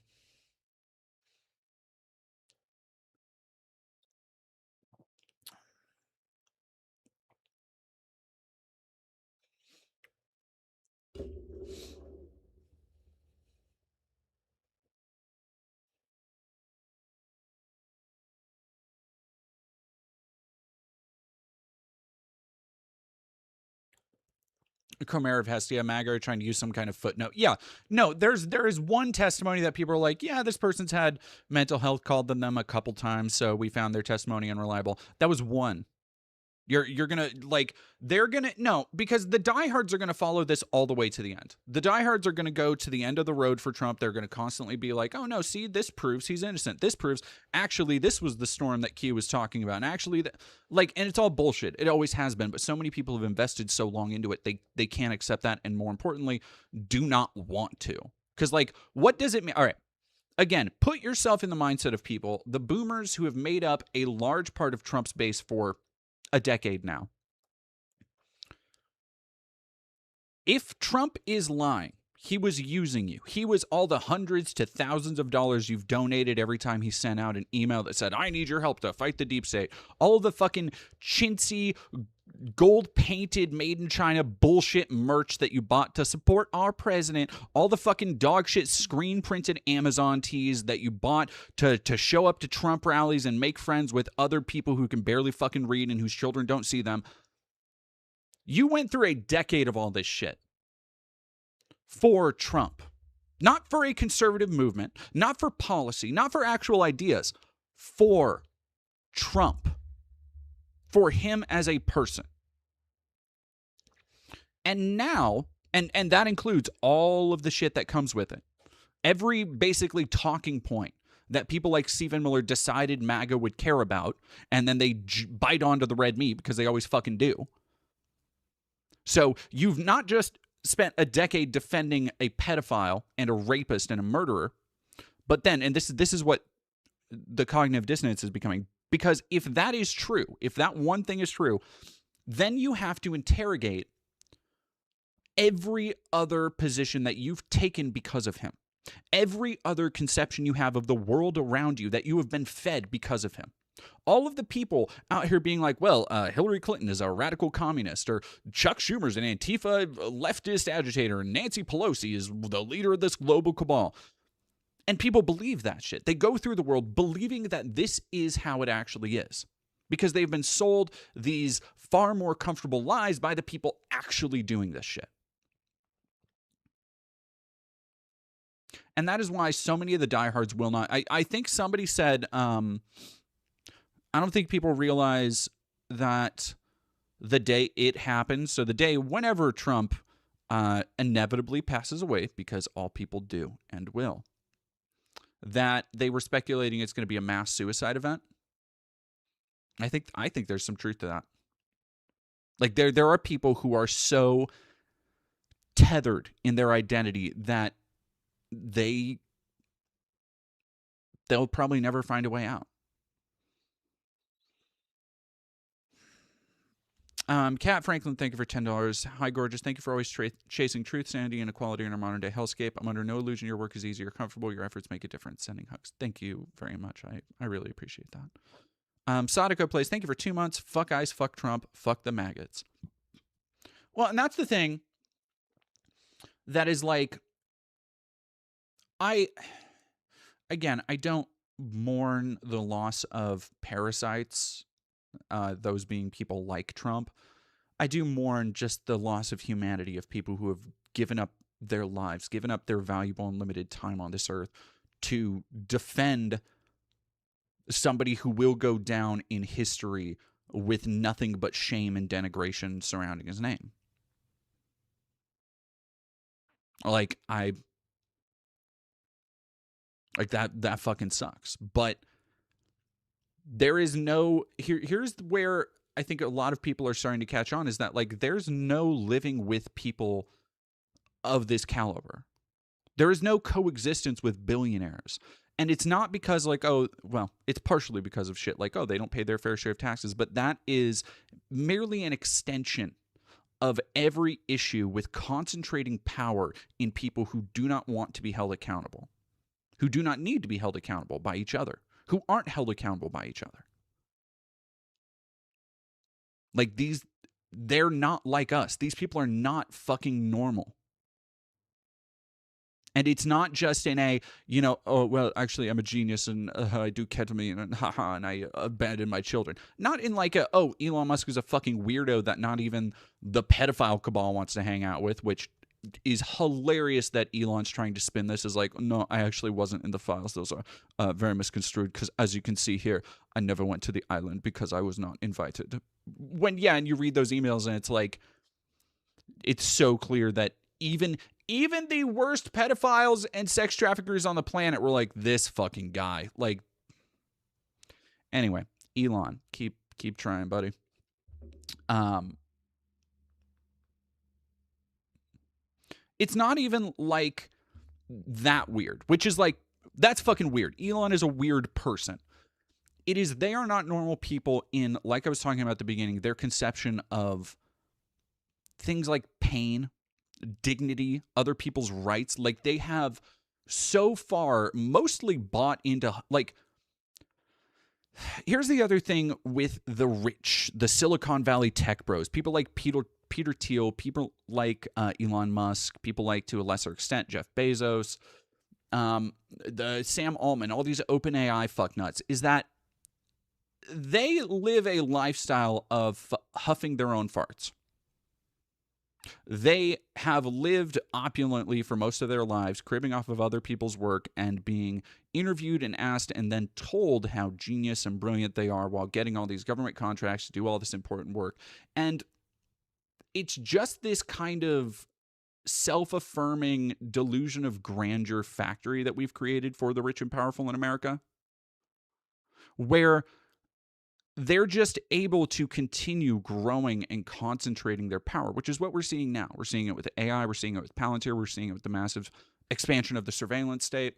Comer of Hestia, MAGA are trying to use some kind of footnote. Yeah, no, there is one testimony that people are like, yeah, this person's had mental health called on them a couple times, so we found their testimony unreliable. That was one. You're gonna, like, they're gonna, no, because the diehards are gonna follow this all the way to the end. The diehards are gonna go to the end of the road for Trump. They're gonna constantly be like, oh no, see, this proves he's innocent. This proves actually this was the storm that Q was talking about. And actually, like, and it's all bullshit. It always has been. But so many people have invested so long into it, they can't accept that, and more importantly, do not want to. Because, like, what does it mean? All right. Again, put yourself in the mindset of people, the boomers who have made up a large part of Trump's base for a decade now. If Trump is lying, he was using you. He was all the hundreds to thousands of dollars you've donated every time he sent out an email that said, I need your help to fight the deep state. All the fucking chintzy, gold painted, made in China bullshit merch that you bought to support our president. All the fucking dog shit screen printed Amazon tees that you bought to show up to Trump rallies and make friends with other people who can barely fucking read and whose children don't see them. You went through a decade of all this shit for Trump. Not for a conservative movement, not for policy, not for actual ideas, for Trump. For him as a person. And now, and that includes all of the shit that comes with it. Every basically talking point that people like Stephen Miller decided MAGA would care about, and then they bite onto the red meat because they always fucking do. So you've not just spent a decade defending a pedophile and a rapist and a murderer, but then, and this is what the cognitive dissonance is becoming, because if that is true, if that one thing is true, then you have to interrogate every other position that you've taken because of him. Every other conception you have of the world around you that you have been fed because of him. All of the people out here being like, well, Hillary Clinton is a radical communist, or Chuck Schumer's an Antifa leftist agitator, and Nancy Pelosi is the leader of this global cabal. And people believe that shit. They go through the world believing that this is how it actually is, because they've been sold these far more comfortable lies by the people actually doing this shit. And that is why so many of the diehards will not. I think somebody said, I don't think people realize that the day it happens, so the day whenever Trump inevitably passes away, because all people do and will, that they were speculating it's going to be a mass suicide event. I think there's some truth to that. Like, there are people who are so tethered in their identity that they they'll probably never find a way out. Kat Franklin, thank you for $10. Hi, gorgeous. Thank you for always chasing truth, sanity, and equality in our modern day hellscape. I'm under no illusion your work is easy or comfortable. Your efforts make a difference. Sending hugs. Thank you very much. I really appreciate that. Sadako plays, thank you for 2 months. Fuck ICE, fuck Trump, fuck the maggots. Well, and that's the thing that is like, I don't mourn the loss of parasites, those being people like Trump. I do mourn just the loss of humanity, of people who have given up their lives, given up their valuable and limited time on this earth to defend somebody who will go down in history with nothing but shame and denigration surrounding his name. Like that fucking sucks. But there is no here's where I think a lot of people are starting to catch on, is that like there's no living with people of this caliber. There is no coexistence with billionaires. And it's not because like, oh, well, it's partially because of shit like, oh, they don't pay their fair share of taxes, but that is merely an extension of every issue with concentrating power in people who do not want to be held accountable, who do not need to be held accountable by each other, who aren't held accountable by each other. Like they're not like us. These people are not fucking normal. And it's not just in a, oh, well, actually, I'm a genius and I do ketamine and haha, and I abandon my children. Not in like oh, Elon Musk is a fucking weirdo that not even the pedophile cabal wants to hang out with, which is hilarious that Elon's trying to spin this as like, no, I actually wasn't in the files. Those are very misconstrued because, as you can see here, I never went to the island because I was not invited. When, yeah, and you read those emails and it's like, it's so clear that even the worst pedophiles and sex traffickers on the planet were like, this fucking guy. Like, anyway, Elon, keep trying, buddy. It's not even like that weird, which is like, that's fucking weird. Elon is a weird person. It is, they are not normal people in, like I was talking about at the beginning, their conception of things like pain, dignity, other people's rights. Like, they have so far mostly bought into, like, here's the other thing with the rich, the Silicon Valley tech bros, people like Peter Thiel, people like Elon Musk, people like, to a lesser extent, Jeff Bezos, the Sam Altman, all these OpenAI fucknuts, is that they live a lifestyle of huffing their own farts. They have lived opulently for most of their lives, cribbing off of other people's work and being interviewed and asked and then told how genius and brilliant they are while getting all these government contracts to do all this important work. And it's just this kind of self-affirming delusion of grandeur factory that we've created for the rich and powerful in America, where they're just able to continue growing and concentrating their power, which is what we're seeing now. We're seeing it with AI. We're seeing it with Palantir. We're seeing it with the massive expansion of the surveillance state.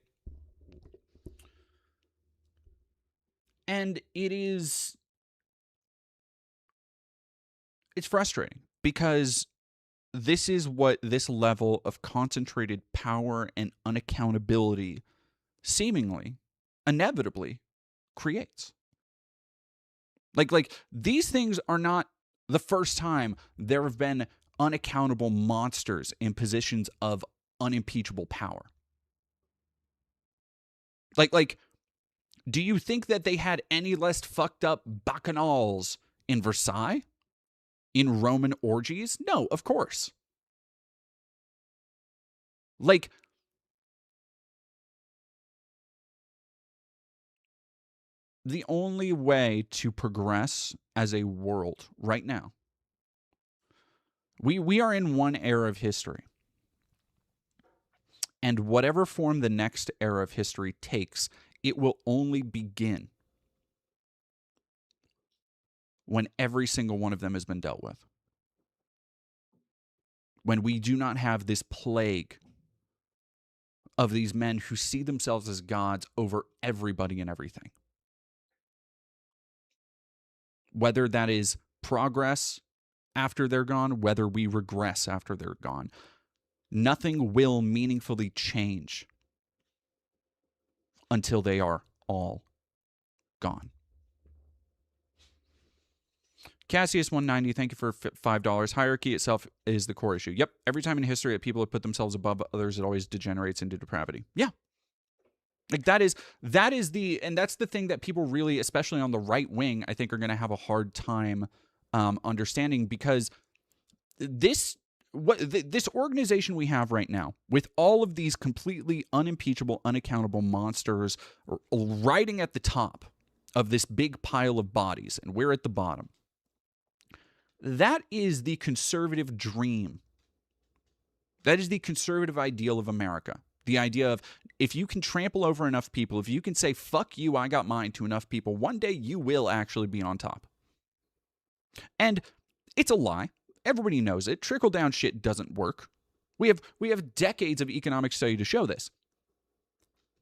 And it's frustrating because this is what this level of concentrated power and unaccountability seemingly, inevitably creates. Like these things are not the first time there have been unaccountable monsters in positions of unimpeachable power. Like, do you think that they had any less fucked up bacchanals in Versailles? In Roman orgies? No, of course. Like, the only way to progress as a world right now, we are in one era of history. And whatever form the next era of history takes, it will only begin when every single one of them has been dealt with. When we do not have this plague of these men who see themselves as gods over everybody and everything. Whether that is progress after they're gone, whether we regress after they're gone, nothing will meaningfully change until they are all gone. Cassius190, thank you for $5. Hierarchy itself is the core issue. Yep, every time in history that people have put themselves above others, it always degenerates into depravity. Yeah. Like that's the thing that people really, especially on the right wing, I think are going to have a hard time understanding, because this organization we have right now, with all of these completely unimpeachable, unaccountable monsters riding at the top of this big pile of bodies, and we're at the bottom. That is the conservative dream. That is the conservative ideal of America. The idea of, if you can trample over enough people, if you can say, fuck you, I got mine, to enough people, one day you will actually be on top. And it's a lie. Everybody knows it. Trickle-down shit doesn't work. We have decades of economic study to show this.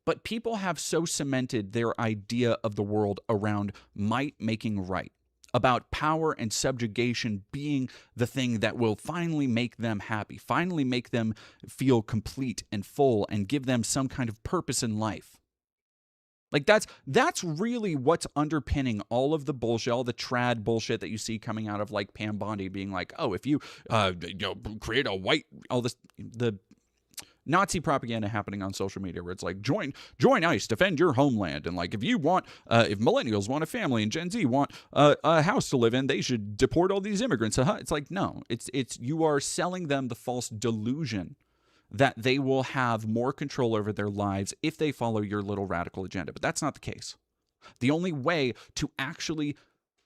But people have so cemented their idea of the world around might making right, about power and subjugation being the thing that will finally make them happy, finally make them feel complete and full, and give them some kind of purpose in life. Like that's really what's underpinning all of the bullshit, all the trad bullshit that you see coming out of like Pam Bondi being like, oh, if you create a white, all this, the Nazi propaganda happening on social media where it's like, join ICE, defend your homeland, and like if you want, if millennials want a family and Gen Z want a house to live in, they should deport all these immigrants. It's like, no, it's you are selling them the false delusion that they will have more control over their lives if they follow your little radical agenda. But that's not the case. The only way to actually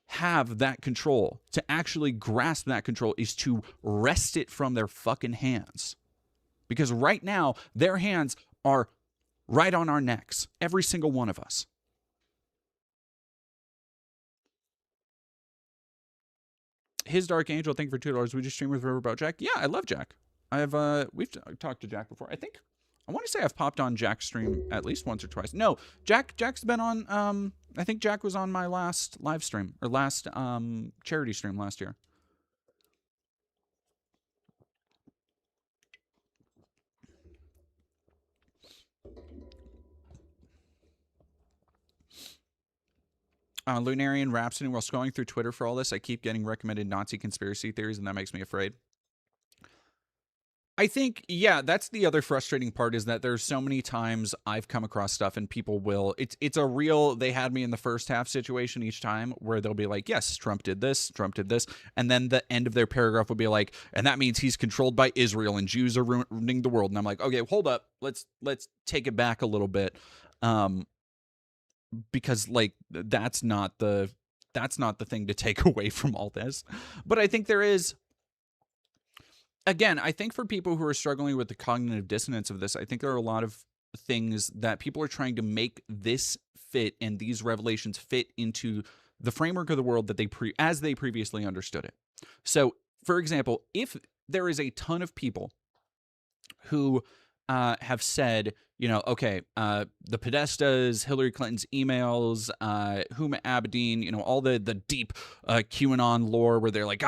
have that control, to actually grasp that control, is to wrest it from their fucking hands. Because right now, their hands are right on our necks, every single one of us. His Dark Angel, thank you for $2. We just streamed with Riverboat Jack. Yeah, I love Jack. We've talked to Jack before. I want to say I've popped on Jack's stream at least once or twice. No, Jack's been on. I think Jack was on my last live stream, or last charity stream last year. Lunarian Rhapsody, while scrolling through Twitter for all this, I keep getting recommended Nazi conspiracy theories, and that makes me afraid. I think, yeah, that's the other frustrating part, is that there's so many times I've come across stuff and people will, it's a real, they had me in the first half situation each time, where they'll be like, yes, Trump did this, and then the end of their paragraph will be like, and that means he's controlled by Israel and Jews are ruining the world. And I'm like, okay, hold up, let's take it back a little bit, because like that's not the thing to take away from all this. But I think there is, again, I think for people who are struggling with the cognitive dissonance of this, I think there are a lot of things that people are trying to make this fit, and these revelations fit into the framework of the world that as they previously understood it. So, for example, if there is a ton of people who have said, okay, the Podestas, Hillary Clinton's emails, Huma Abedin, all the deep QAnon lore where they're like,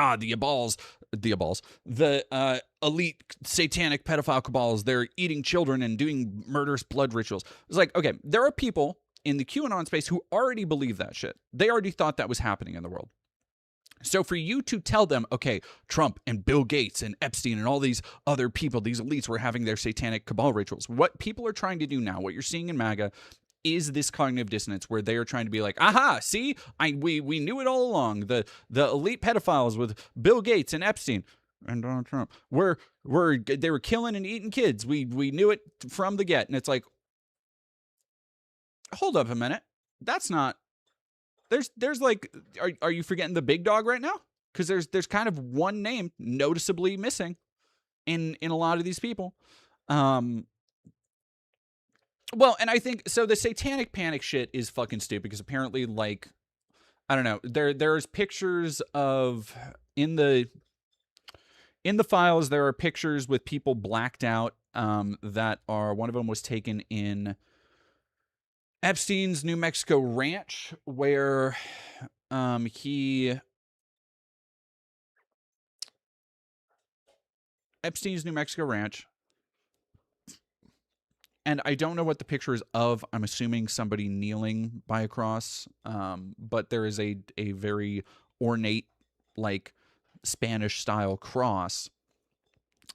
the elite satanic pedophile cabals, they're eating children and doing murderous blood rituals. It's like, okay, there are people in the QAnon space who already believe that shit. They already thought that was happening in the world. So for you to tell them, okay, Trump and Bill Gates and Epstein and all these other people, these elites were having their satanic cabal rituals. What people are trying to do now, what you're seeing in MAGA, is this cognitive dissonance where they are trying to be like, aha, see, we knew it all along. The elite pedophiles with Bill Gates and Epstein and Donald Trump they were killing and eating kids. We knew it from the get. And it's like, hold up a minute. That's not. There's like, are you forgetting the big dog right now? Because there's kind of one name noticeably missing in a lot of these people. Well, and I think so. The satanic panic shit is fucking stupid, because apparently, like, I don't know. There's pictures of in the In the files, there are pictures with people blacked out that are, one of them was taken in Epstein's New Mexico ranch, where Epstein's New Mexico ranch, and I don't know what the picture is of. I'm assuming somebody kneeling by a cross, but there is a very ornate, like, Spanish-style cross,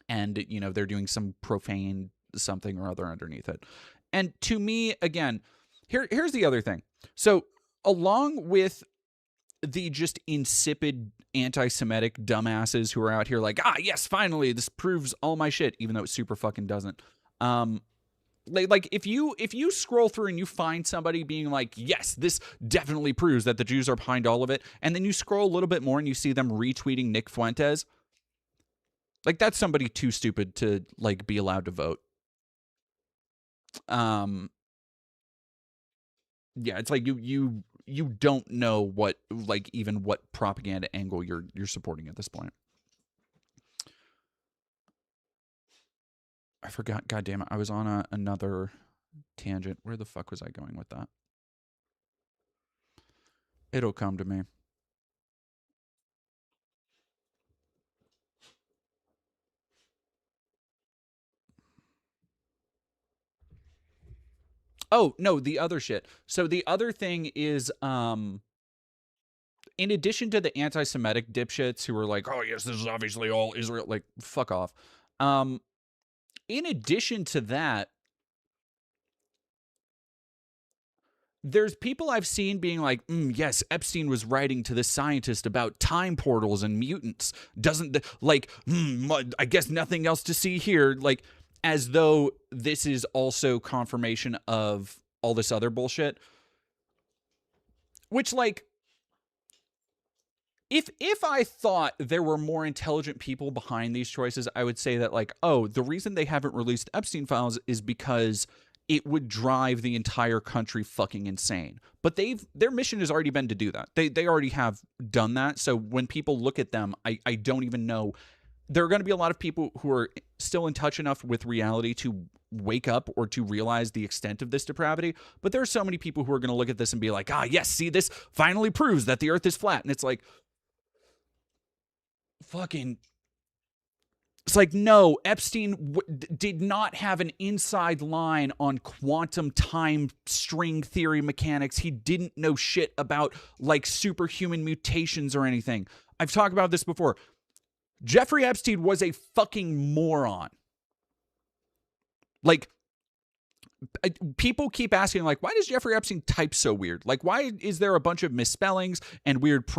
and, you know, they're doing some profane something or other underneath it. And to me, again, here's the other thing. So, along with the just insipid anti-Semitic dumbasses who are out here like, yes, finally, this proves all my shit, even though it super fucking doesn't. Like if you scroll through and you find somebody being like, yes, this definitely proves that the Jews are behind all of it, and then you scroll a little bit more and you see them retweeting Nick Fuentes, like, that's somebody too stupid to, like, be allowed to vote. Yeah, it's like you don't know what, like, even what propaganda angle you're supporting at this point. I forgot. God damn it! I was on another tangent. Where the fuck was I going with that? It'll come to me. Oh, no, the other shit. So the other thing is, in addition to the anti-Semitic dipshits who are like, oh, yes, this is obviously all Israel, like, fuck off. In addition to that, there's people I've seen being like, yes, Epstein was writing to this scientist about time portals and mutants. Doesn't, like, I guess nothing else to see here. Like, as though this is also confirmation of all this other bullshit. Which, like, if I thought there were more intelligent people behind these choices, I would say that, like, oh, the reason they haven't released Epstein files is because it would drive the entire country fucking insane. But their mission has already been to do that. They already have done that. So when people look at them, I don't even know. There are going to be a lot of people who are still in touch enough with reality to wake up or to realize the extent of this depravity. But there are so many people who are going to look at this and be like, yes, see, this finally proves that the earth is flat. And it's like, fucking, it's like, no, Epstein did not have an inside line on quantum time string theory mechanics. He didn't know shit about, like, superhuman mutations or anything. I've talked about this before. Jeffrey Epstein was a fucking moron. Like, people keep asking, like, why does Jeffrey Epstein type so weird? Like, why is there a bunch of misspellings and weird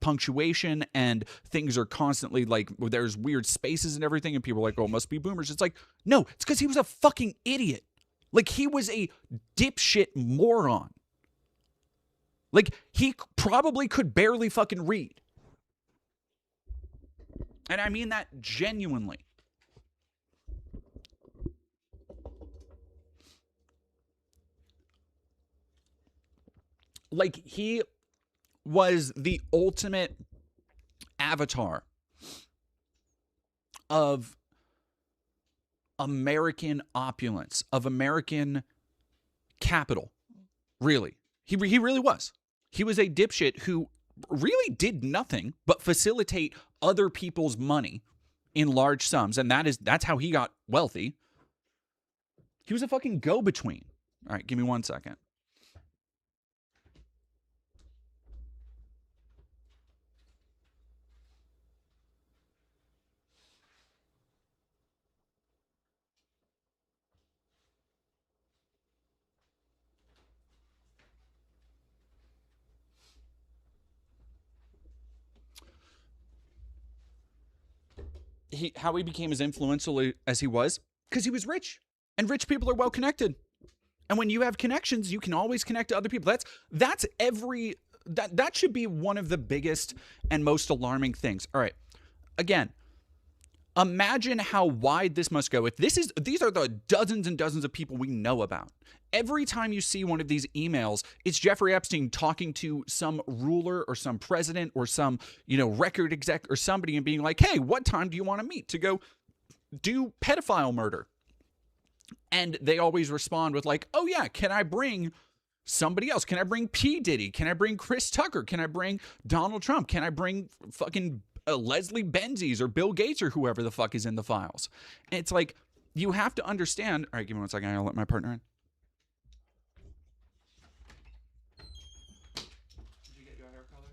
punctuation, and things are constantly, like, there's weird spaces and everything, and people are like, oh, it must be boomers. It's like, no, it's because he was a fucking idiot. Like, he was a dipshit moron. Like, he probably could barely fucking read. And I mean that genuinely. Like, he was the ultimate avatar of American opulence, of American capital. Really. He really was. He was a dipshit who really did nothing but facilitate other people's money in large sums, and that's how he got wealthy. He was a fucking go-between. All right, give me 1 second. How he became as influential as he was, because he was rich, and rich people are well connected, and when you have connections, you can always connect to other people. That should be one of the biggest and most alarming things. All right, again, Imagine how wide this must go. If these are the dozens and dozens of people we know about. Every time you see one of these emails, it's Jeffrey Epstein talking to some ruler or some president or some, record exec or somebody and being like, hey, what time do you want to meet to go do pedophile murder? And they always respond with like, oh yeah, can I bring somebody else? Can I bring P. Diddy? Can I bring Chris Tucker? Can I bring Donald Trump? Can I bring fucking Leslie Benzies or Bill Gates or whoever the fuck is in the files? And it's like, you have to understand. All right, give me 1 second. I'll let my partner in. Did you get your hair color?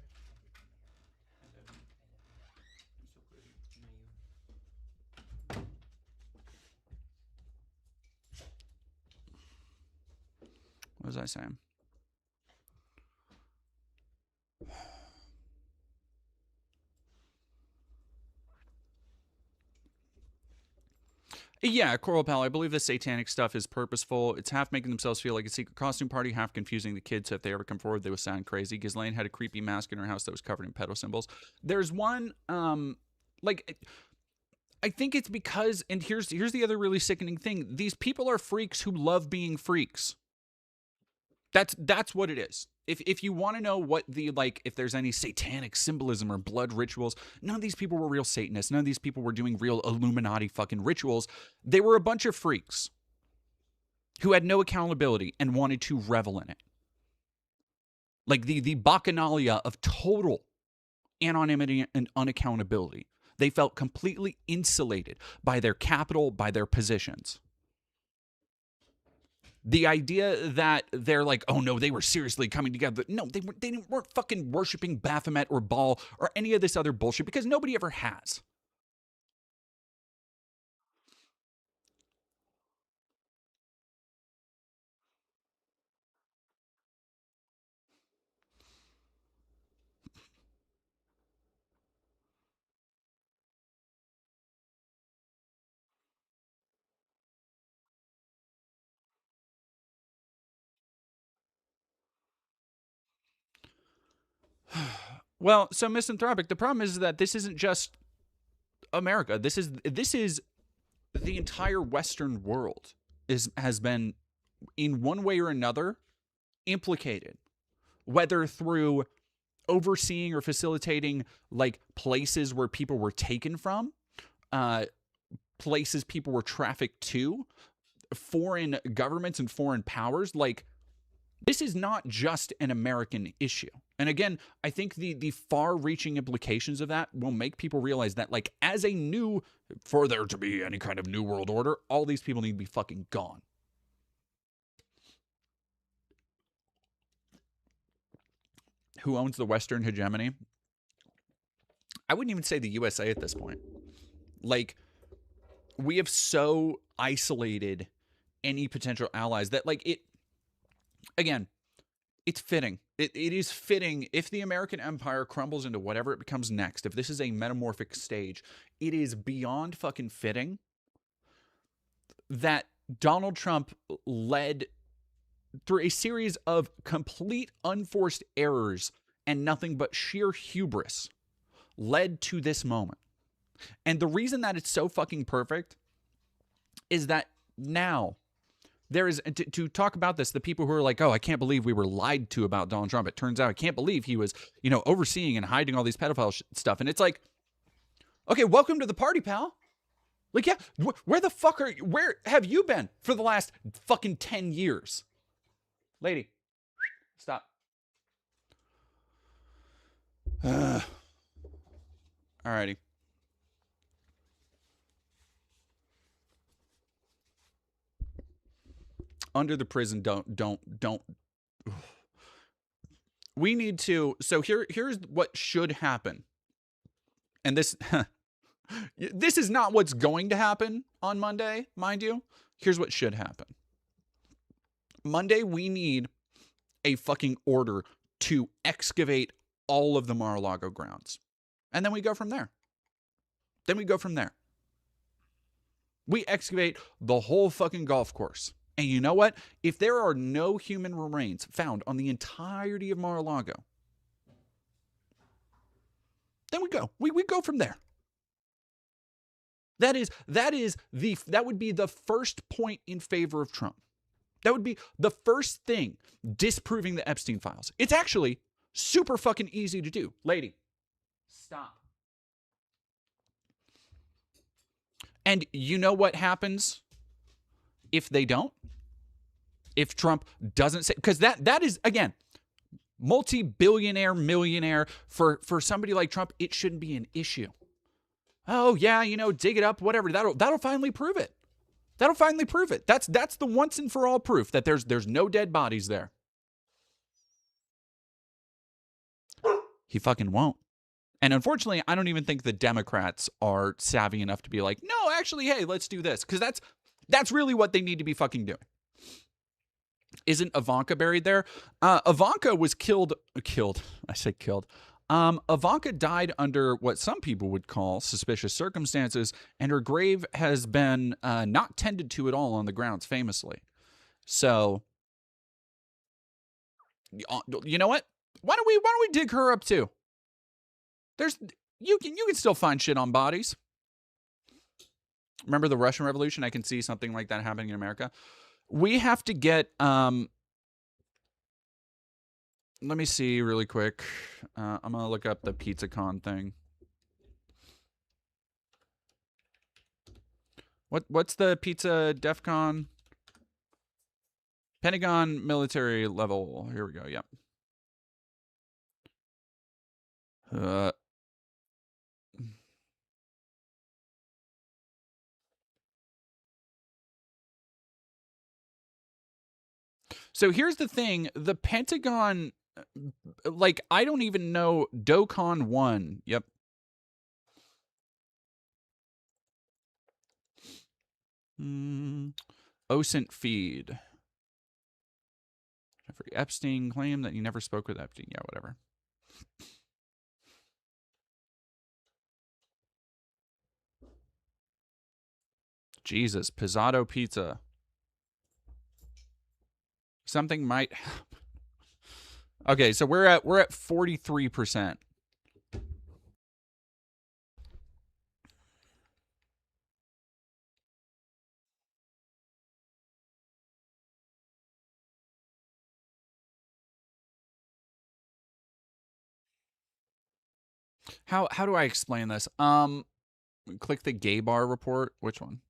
What was I saying? Yeah, Coral Pal, I believe the satanic stuff is purposeful. It's half making themselves feel like a secret costume party, half confusing the kids so if they ever come forward, they will sound crazy. Ghislaine had a creepy mask in her house that was covered in pedo symbols. There's one, I think it's because, and here's the other really sickening thing. These people are freaks who love being freaks. That's what it is. If you want to know what if there's any satanic symbolism or blood rituals, none of these people were real Satanists. None of these people were doing real Illuminati fucking rituals. They were a bunch of freaks who had no accountability and wanted to revel in it. Like the bacchanalia of total anonymity and unaccountability. They felt completely insulated by their capital, by their positions. The idea that they're like, oh no, they were seriously coming together. No, they weren't fucking worshiping Baphomet or Baal or any of this other bullshit because nobody ever has. Well, so misanthropic. The problem is that this isn't just America. This is the entire Western world has been in one way or another implicated, whether through overseeing or facilitating like places where people were taken from, places people were trafficked to, foreign governments and foreign powers. Like, this is not just an American issue. And again, I think the far-reaching implications of that will make people realize that, like, for there to be any kind of new world order, all these people need to be fucking gone. Who owns the Western hegemony? I wouldn't even say the USA at this point. Like, we have so isolated any potential allies that, like, again, it's fitting. It is fitting if the American empire crumbles into whatever it becomes next. If this is a metamorphic stage, it is beyond fucking fitting that Donald Trump led through a series of complete unforced errors and nothing but sheer hubris led to this moment. And the reason that it's so fucking perfect is that now there is, to talk about this, the people who are like, oh, I can't believe we were lied to about Donald Trump. It turns out I can't believe he was, overseeing and hiding all these pedophile stuff. And it's like, okay, welcome to the party, pal. Like, yeah, where the fuck where have you been for the last fucking 10 years? Lady, stop. Alrighty. Under the prison, don't. We need to. So here's what should happen. And this is not what's going to happen on Monday, mind you. Here's what should happen. Monday, we need a fucking order to excavate all of the Mar-a-Lago grounds. And then we go from there. We excavate the whole fucking golf course. And you know what? If there are no human remains found on the entirety of Mar-a-Lago, then we go. We go from there. That would be the first point in favor of Trump. That would be the first thing disproving the Epstein files. It's actually super fucking easy to do. Lady, stop. And you know what happens if they don't? If Trump doesn't say, because that is, again, multi-billionaire, millionaire, for somebody like Trump, it shouldn't be an issue. Oh yeah, dig it up, whatever. That'll finally prove it. That'll finally prove it. That's the once and for all proof that there's no dead bodies there. He fucking won't. And unfortunately, I don't even think the Democrats are savvy enough to be like, no, actually, hey, let's do this. Because that's really what they need to be fucking doing. Isn't Ivanka buried there? Ivanka was killed. I said killed. Ivanka died under what some people would call suspicious circumstances, and her grave has been not tended to at all on the grounds, famously. So, you know what? Why don't we dig her up too? You can still find shit on bodies. Remember the Russian Revolution? I can see something like that happening in America. We have to get let me see really quick. I'm going to look up the PizzaCon thing. What's the Pizza DEF CON? Pentagon military level. Here we go. Yep. So here's the thing. The Pentagon, like, I don't even know. DOCON 1. Yep. OSINT feed. Jeffrey Epstein claimed that he never spoke with Epstein. Yeah, whatever. Jesus, Pizzato Pizza. Something might happen. Okay, so we're at 43%. How do I explain this? Click the gay bar report. Which one?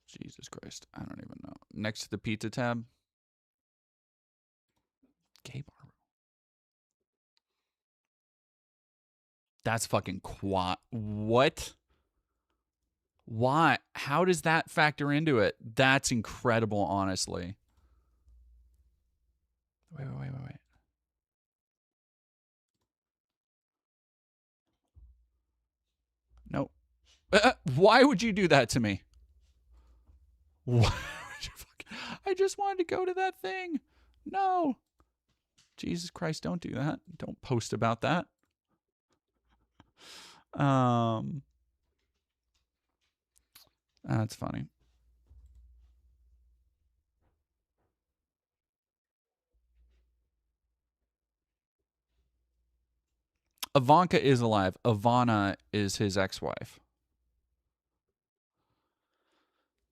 Jesus Christ. I don't even know. Next to the pizza tab. Gay bar. That's fucking what? Why? How does that factor into it? That's incredible, honestly. Wait. Nope. Why would you do that to me? Why would you I just wanted to go to that thing. No. Jesus Christ, don't do that. Don't post about that. That's funny. Ivanka is alive. Ivana is his ex-wife.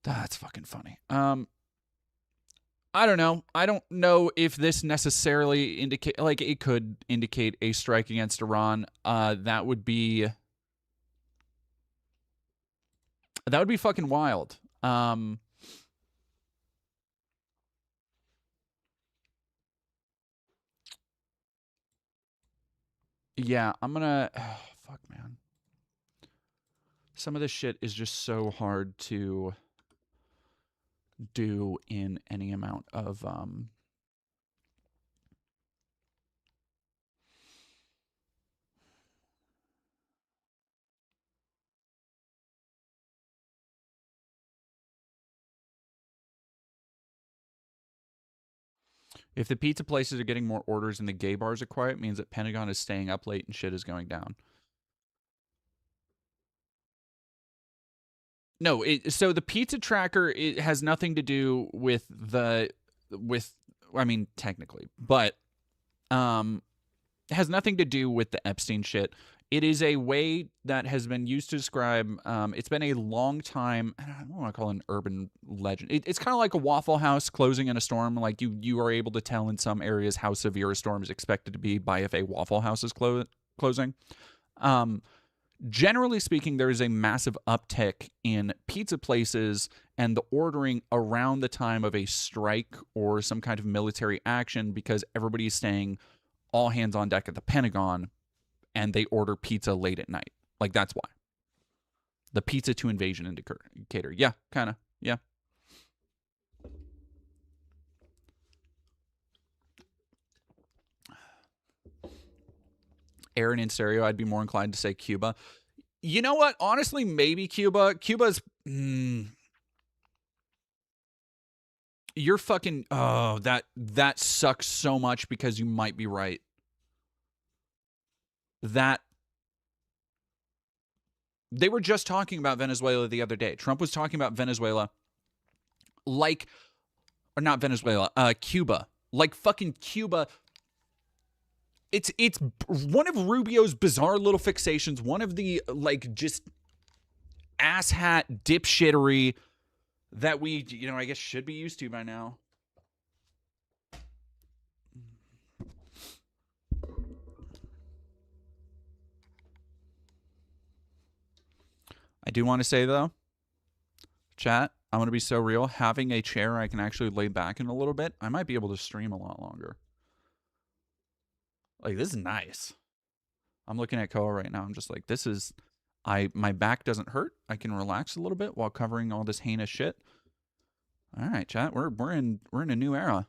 That's fucking funny. I don't know. I don't know if this necessarily indicate, like, it could indicate a strike against Iran. That would be fucking wild. Yeah, I'm gonna fuck, man. Some of this shit is just so hard to do in any amount of If the pizza places are getting more orders and the gay bars are quiet, it means that Pentagon is staying up late and shit is going down. No, so the pizza tracker, it has nothing to do with I mean, technically, but has nothing to do with the Epstein shit. It is a way that has been used to describe. It's been a long time. I don't want to call it an urban legend. It's kind of like a Waffle House closing in a storm. Like you are able to tell in some areas how severe a storm is expected to be by if a Waffle House is closing. Um, Generally speaking, there is a massive uptick in pizza places and the ordering around the time of a strike or some kind of military action because everybody is staying all hands on deck at the Pentagon and they order pizza late at night. Like, that's why. The pizza to invasion indicator. Yeah, kind of. Yeah. Aaron in stereo, I'd be more inclined to say Cuba. You know what? Honestly, maybe Cuba. Cuba's. You're fucking. Oh, that sucks so much because you might be right. That. They were just talking about Venezuela the other day. Trump was talking about Venezuela like. Or not Venezuela, Cuba. Like fucking Cuba. It's one of Rubio's bizarre little fixations. One of the, like, just asshat dipshittery that we, I guess should be used to by now. I do want to say, though, chat, I'm going to be so real. Having a chair I can actually lay back in a little bit, I might be able to stream a lot longer. Like, this is nice. I'm looking at Koa right now. I'm just like, this is... my back doesn't hurt. I can relax a little bit while covering all this heinous shit. All right, chat. We're in a new era.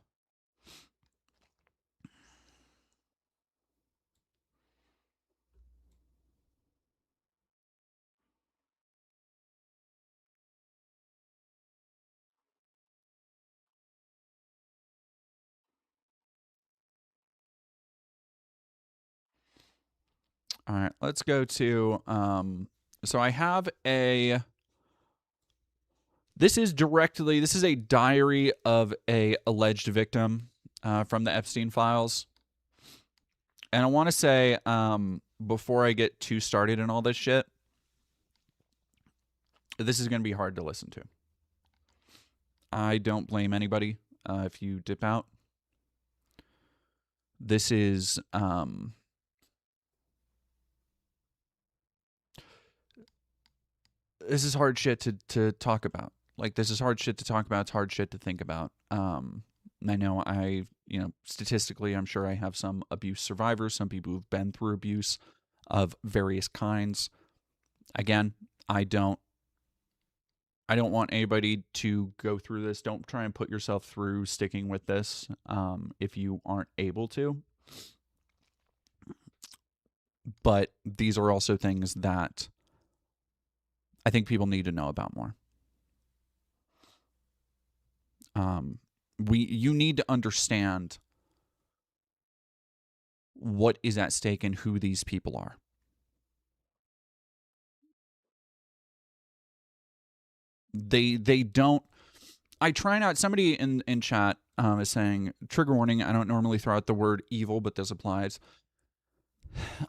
All right, let's go to so I have a this is a diary of a alleged victim from the Epstein files. And I want to say before I get too started in all this shit, this is going to be hard to listen to. I don't blame anybody if you dip out. This is hard shit to talk about. Like, this is hard shit to talk about. It's hard shit to think about. I know statistically, I'm sure I have some abuse survivors, some people who've been through abuse of various kinds. Again, I don't want anybody to go through this. Don't try and put yourself through sticking with this if you aren't able to. But these are also things that I think people need to know about more. You need to understand what is at stake and who these people are. They don't. I try not. Somebody in chat is saying, trigger warning, I don't normally throw out the word evil, but this applies.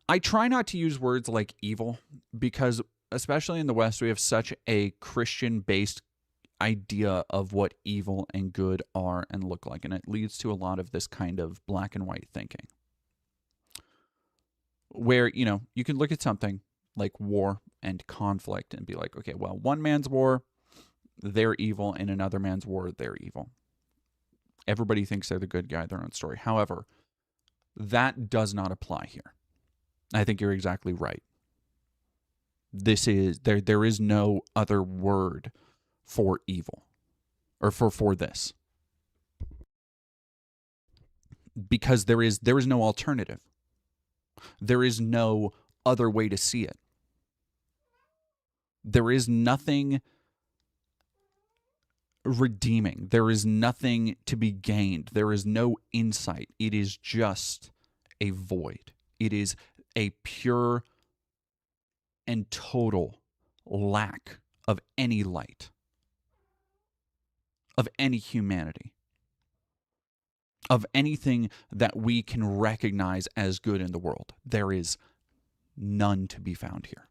I try not to use words like evil because, especially in the West, we have such a Christian-based idea of what evil and good are and look like, and it leads to a lot of this kind of black and white thinking where you can look at something like war and conflict and be like, okay, well, one man's war, they're evil, and another man's war, they're evil. Everybody thinks they're the good guy, their own story. However, that does not apply here. I think you're exactly right. This is there is no other word for evil or for this, because there is no alternative. There is no other way to see it. There is nothing redeeming. There is nothing to be gained. There is no insight. It is just a void. It is a pure and total lack of any light, of any humanity. of anything that we can recognize as good in the world. There is none to be found here.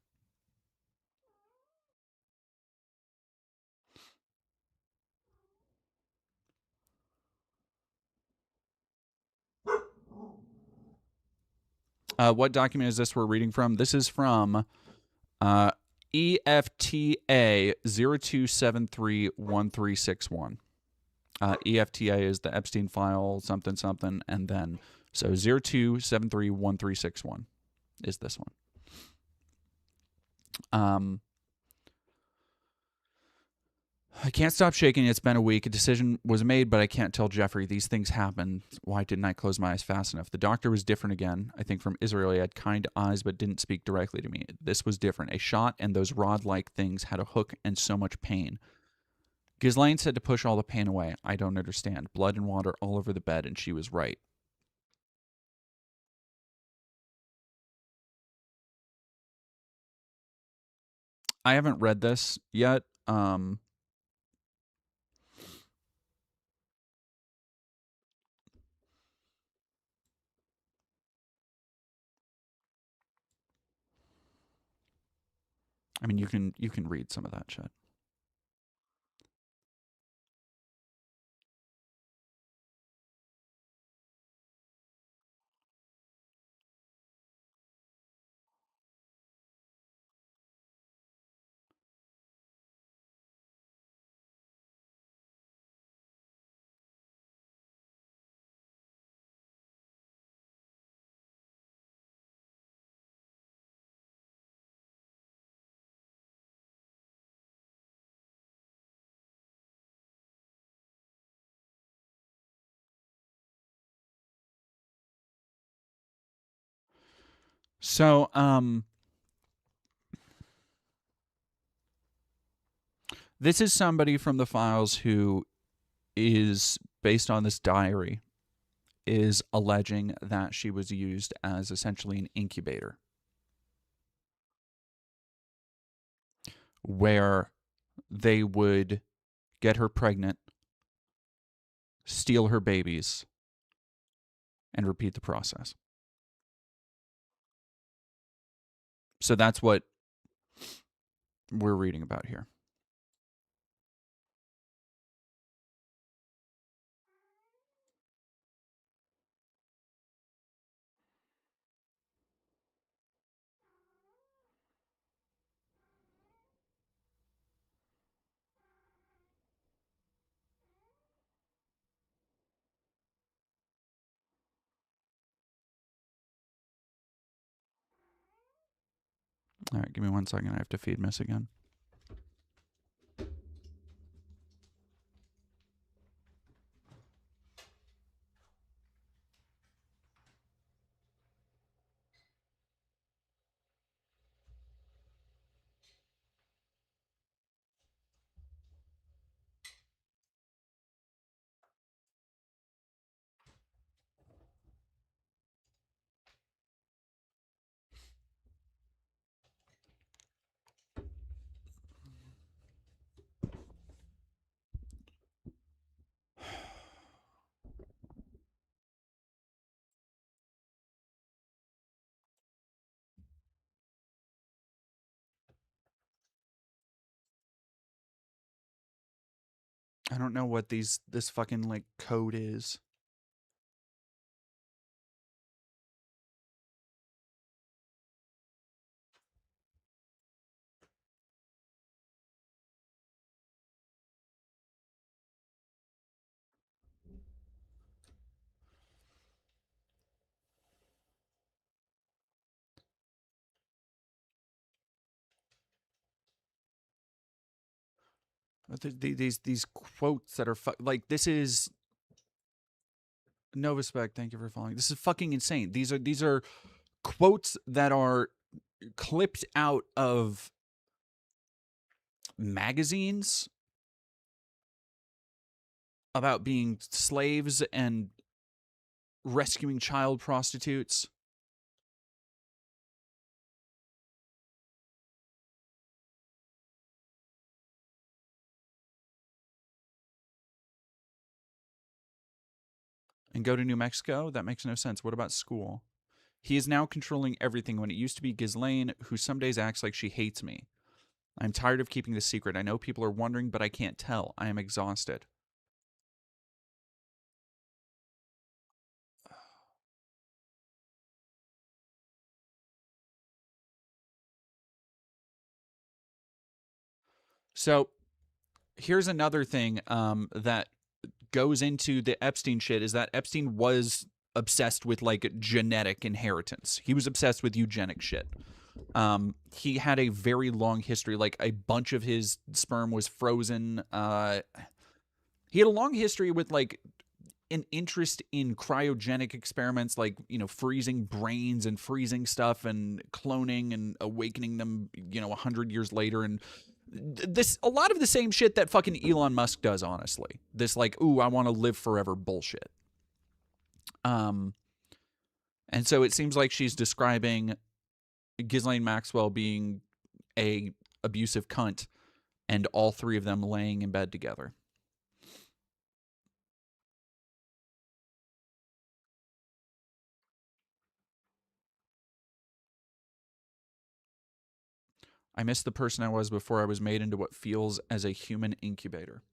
What document is this we're reading from? This is from EFTA 02731361. EFTA is the Epstein file, something, something, and then, so 02731361 is this one. I can't stop shaking. It's been a week. A decision was made, but I can't tell Jeffrey. These things happen. Why didn't I close my eyes fast enough? The doctor was different again. I think from Israel, he had kind eyes, but didn't speak directly to me. This was different. A shot and those rod-like things had a hook and so much pain. Ghislaine said to push all the pain away. I don't understand. Blood and water all over the bed, and she was right. I haven't read this yet. I mean, you can read some of that shit. So, this is somebody from the files who is, based on this diary, is alleging that she was used as essentially an incubator, where they would get her pregnant, steal her babies, and repeat the process. So that's what we're reading about here. All right, give me 1 second. I have to feed Miss again. I don't know what this fucking like code is. These quotes that are like, this is Novaspec. Thank you for following. This is fucking insane. These are quotes that are clipped out of magazines about being slaves and rescuing child prostitutes. and go to New Mexico? That makes no sense. What about school? He is now controlling everything when it used to be Ghislaine, who some days acts like she hates me. I'm tired of keeping this secret. I know people are wondering, but I can't tell. I am exhausted. So here's another thing that goes into the Epstein shit is that Epstein was obsessed with like genetic inheritance. He was obsessed with eugenic shit. He had a very long history. Like a bunch of his sperm was frozen. He had a long history with like an interest in cryogenic experiments, like freezing brains and freezing stuff and cloning and awakening them 100 years later, and this a lot of the same shit that fucking Elon Musk does, honestly. This like, ooh, I want to live forever bullshit. um and so it seems like she's describing Ghislaine Maxwell being a abusive cunt, and all three of them laying in bed together. I miss the person I was before I was made into what feels as a human incubator.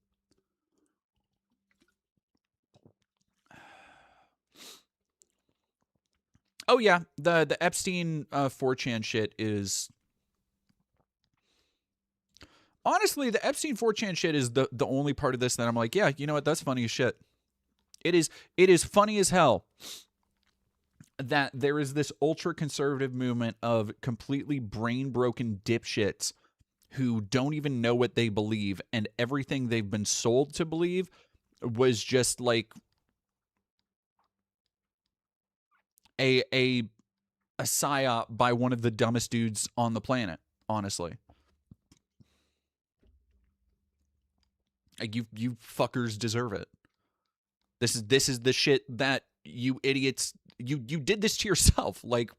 Oh yeah, the Epstein 4chan shit is honestly, the Epstein 4chan shit is the only part of this that I'm like, yeah, you know what, that's funny as shit. It is funny as hell that there is this ultra conservative movement of completely brain broken dipshits who don't even know what they believe, and everything they've been sold to believe was just like a a psyop by one of the dumbest dudes on the planet, honestly. Like, you fuckers deserve it. This is the shit that you idiots, you did this to yourself. Like,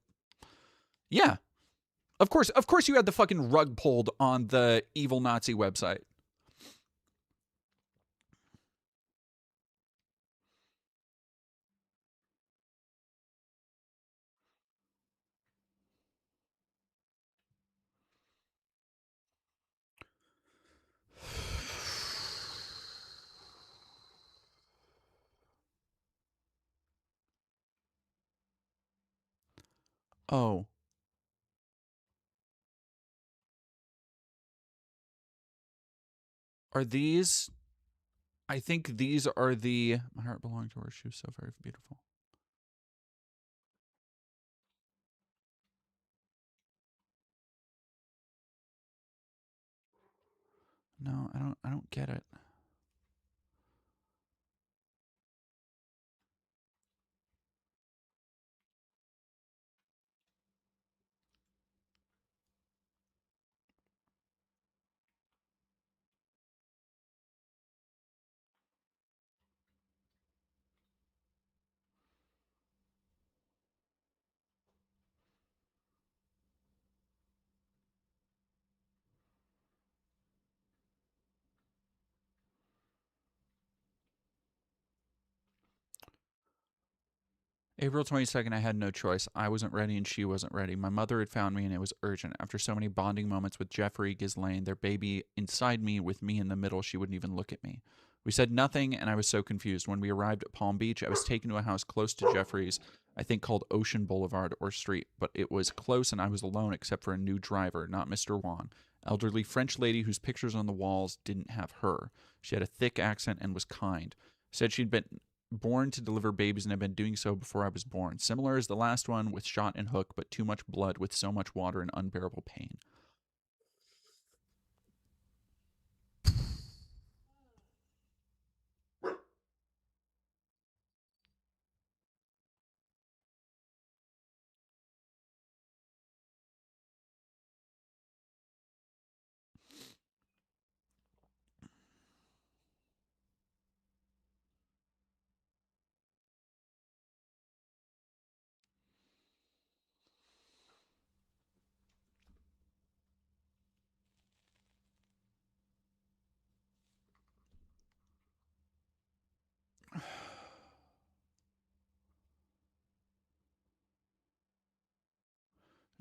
yeah. Of course you had the fucking rug pulled on the evil Nazi website. Oh, are these I think these are the my heart belonged to her. She was so very beautiful. No, I don't get it. April 22nd, I had no choice. I wasn't ready and she wasn't ready. My mother had found me and it was urgent. After so many bonding moments with Jeffrey, Ghislaine, their baby inside me with me in the middle, she wouldn't even look at me. We said nothing and I was so confused. When we arrived at Palm Beach, I was taken to a house close to Jeffrey's, I think called Ocean Boulevard or Street, but it was close and I was alone except for a new driver, not Mr. Wong. Elderly French lady whose pictures on the walls didn't have her. She had a thick accent and was kind. Said she'd been born to deliver babies and had been doing so before I was born. Similar as the last one with shot and hook, but too much blood with so much water and unbearable pain.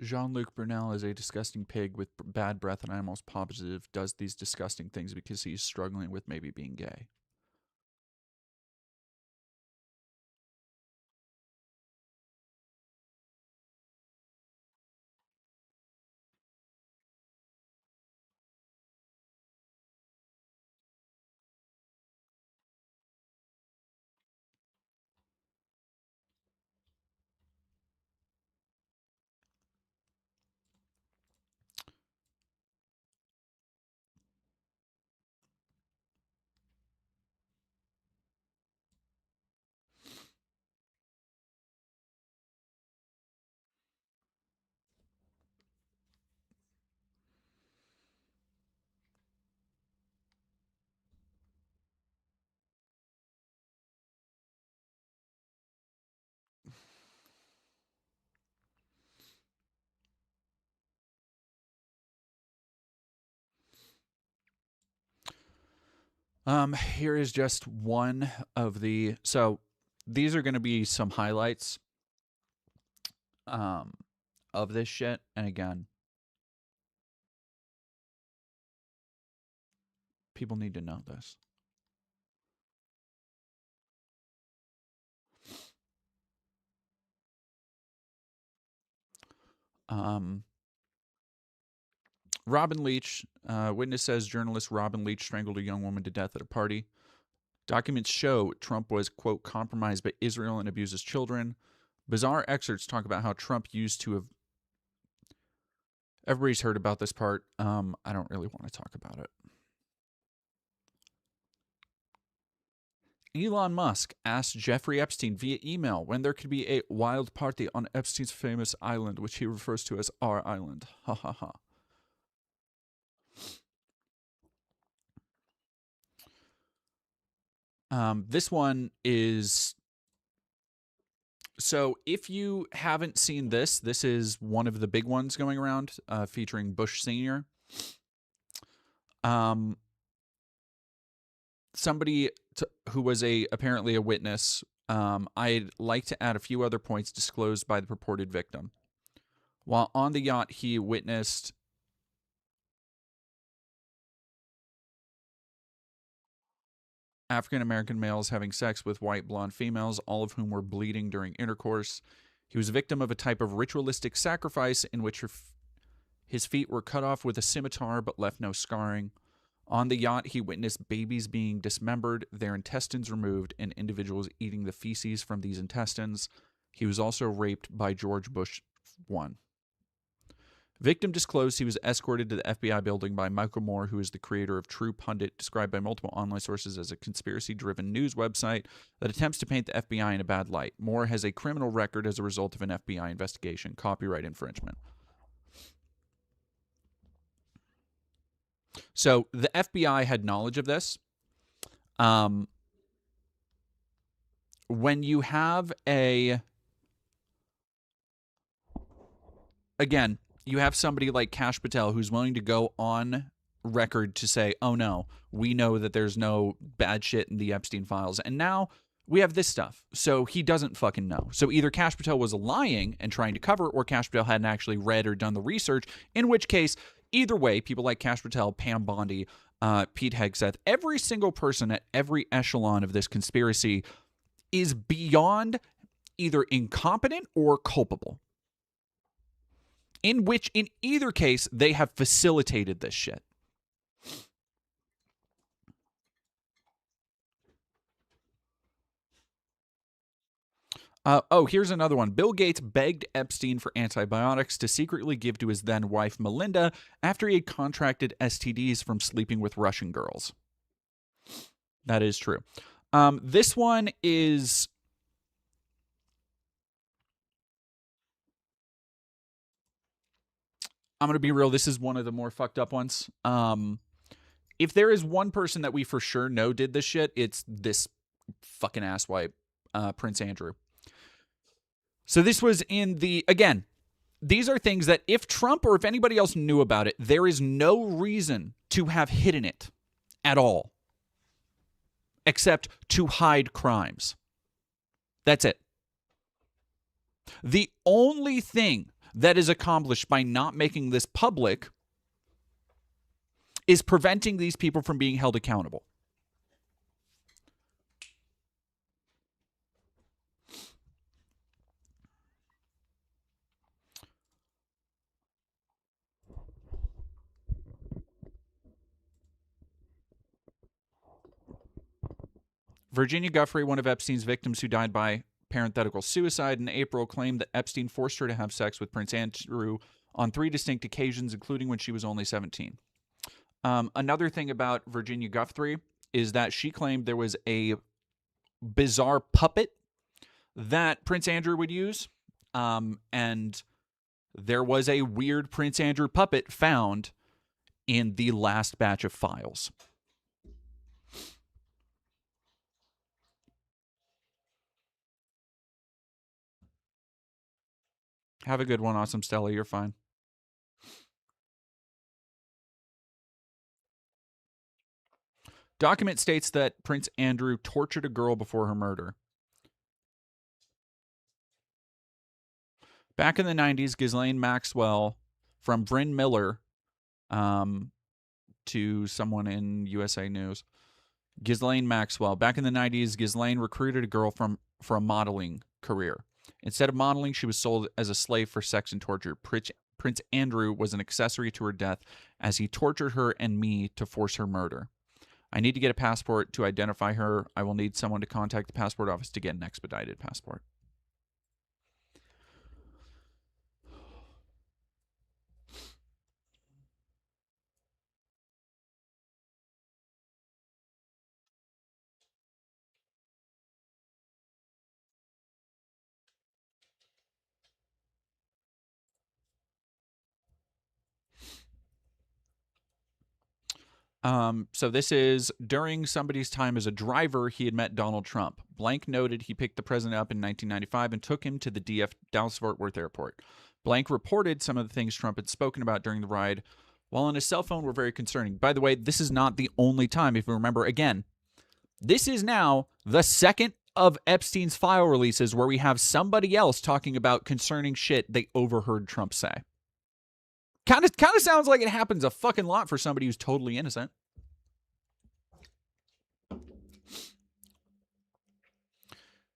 Jean-Luc Brunel is a disgusting pig with bad breath and I'm almost positive does these disgusting things because he's struggling with maybe being gay. Here is just one of the, so these are going to be some highlights of this shit. And again, people need to know this. Robin Leach, witness says journalist Robin Leach strangled a young woman to death at a party. Documents show Trump was, quote, compromised by Israel and abuses children. Bizarre excerpts talk about how Trump used to have. Everybody's heard about this part. I don't really want to talk about it. Elon Musk asked Jeffrey Epstein via email when there could be a wild party on Epstein's famous island, which he refers to as our island. Ha ha ha. This one is, so if you haven't seen this, this is one of the big ones going around, featuring Bush Sr. Somebody who was apparently a witness. I'd like to add a few other points disclosed by the purported victim. While on the yacht, he witnessed African-American males having sex with white blonde females, all of whom were bleeding during intercourse. He was a victim of a type of ritualistic sacrifice in which his feet were cut off with a scimitar but left no scarring. On the yacht, he witnessed babies being dismembered, their intestines removed, and individuals eating the feces from these intestines. He was also raped by George Bush I. Victim disclosed he was escorted to the FBI building by Michael Moore, who is the creator of True Pundit, described by multiple online sources as a conspiracy-driven news website that attempts to paint the FBI in a bad light. Moore has a criminal record as a result of an FBI investigation, copyright infringement. So the FBI had knowledge of this. When you have again, you have somebody like Kash Patel who's willing to go on record to say, oh no, we know that there's no bad shit in the Epstein files. And now we have this stuff. So he doesn't fucking know. So either Kash Patel was lying and trying to cover, or Kash Patel hadn't actually read or done the research, in which case, either way, people like Kash Patel, Pam Bondi, Pete Hegseth, every single person at every echelon of this conspiracy is beyond either incompetent or culpable. In which, in either case, they have facilitated this shit. Here's another one. Bill Gates begged Epstein for antibiotics to secretly give to his then wife Melinda after he had contracted STDs from sleeping with Russian girls. That is true. This one is... I'm going to be real. This is one of the more fucked up ones. If there is one person that we for sure know did this shit, it's this fucking asswipe, Prince Andrew. So this was in the, again, these are things that if Trump or if anybody else knew about it, there is no reason to have hidden it at all, except to hide crimes. That's it. The only thing that is accomplished by not making this public is preventing these people from being held accountable. Virginia Giuffre, one of Epstein's victims who died by parenthetical suicide in April, claimed that Epstein forced her to have sex with Prince Andrew on 3 distinct occasions, including when she was only 17. Another thing about Virginia Giuffre is that she claimed there was a bizarre puppet that Prince Andrew would use, and there was a weird Prince Andrew puppet found in the last batch of files. Have a good one, Awesome Stella. You're fine. Document states that Prince Andrew tortured a girl before her murder. Back in the 90s, Ghislaine Maxwell, from Bryn Miller to someone in USA News. Ghislaine Maxwell. Back in the 90s, Ghislaine recruited a girl for a modeling career. Instead of modeling, she was sold as a slave for sex and torture. Prince Andrew was an accessory to her death as he tortured her and me to force her murder. I need to get a passport to identify her. I will need someone to contact the passport office to get an expedited passport. So this is during somebody's time as a driver, he had met Donald Trump. Blank noted he picked the president up in 1995 and took him to the DF Dallas-Fort Worth airport. Blank reported some of the things Trump had spoken about during the ride while on his cell phone were very concerning. By the way, this is not the only time. If you remember, again, this is now the second of Epstein's file releases where we have somebody else talking about concerning shit they overheard Trump say. Kind of sounds like it happens a fucking lot for somebody who's totally innocent.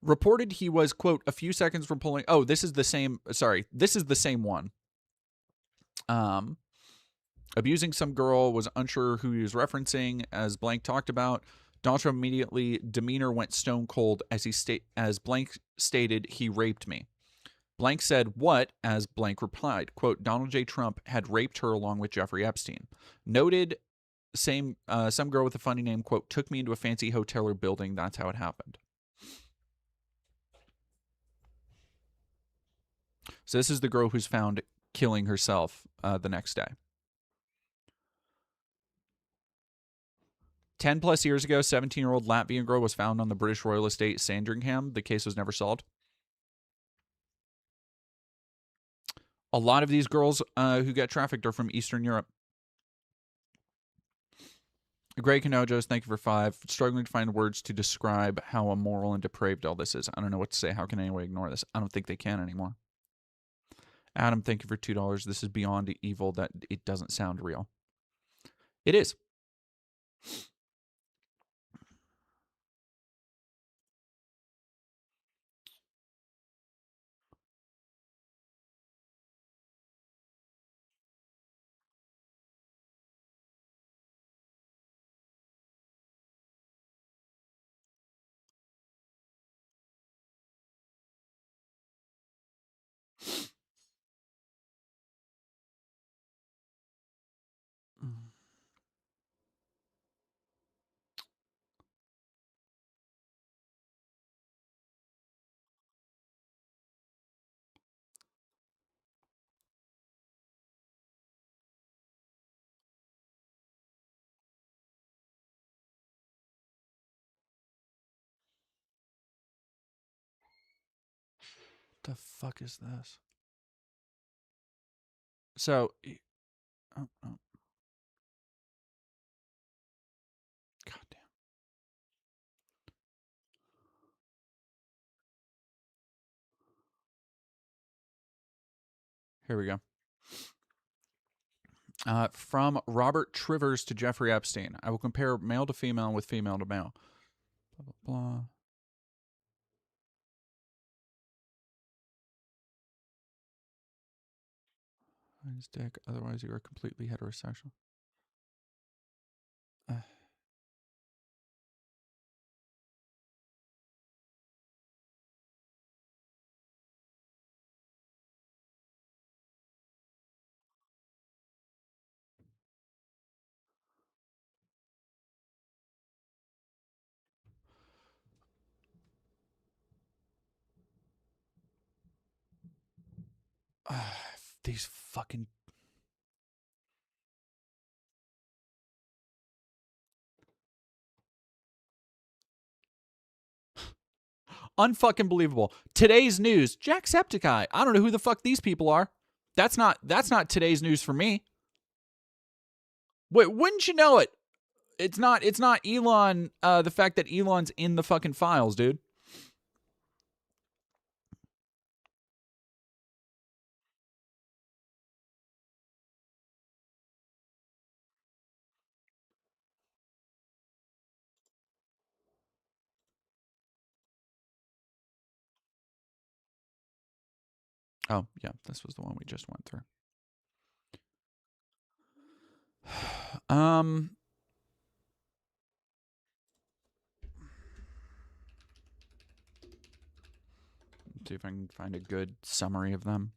Reported he was, quote, a few seconds from pulling. Oh, this is the same. Sorry, this is the same one. Abusing some girl, was unsure who he was referencing. As Blank talked about, Donald Trump immediately demeanor went stone cold as Blank stated, he raped me. Blank said, what? As Blank replied, quote, Donald J. Trump had raped her along with Jeffrey Epstein. Noted some girl with a funny name, quote, took me into a fancy hotel or building. That's how it happened. So this is the girl who's found killing herself the next day. 10 plus years ago, 17-year-old Latvian girl was found on the British royal estate Sandringham. The case was never solved. A lot of these girls who get trafficked are from Eastern Europe. Greg Canojos, thank you for 5. Struggling to find words to describe how immoral and depraved all this is. I don't know what to say. How can anyone ignore this? I don't think they can anymore. Adam, thank you for $2. This is beyond evil that it doesn't sound real. It is. The fuck is this? So, oh. God damn. Here we go. From Robert Trivers to Jeffrey Epstein. I will compare male to female with female to male. Blah, blah, blah. His dick. Otherwise, you are completely heterosexual. These fucking... Unfucking believable. Today's news. Jacksepticeye. I don't know who the fuck these people are. That's not today's news for me. Wait, wouldn't you know it? It's not Elon, the fact that Elon's in the fucking files, dude. Oh, yeah, this was the one we just went through. See if I can find a good summary of them.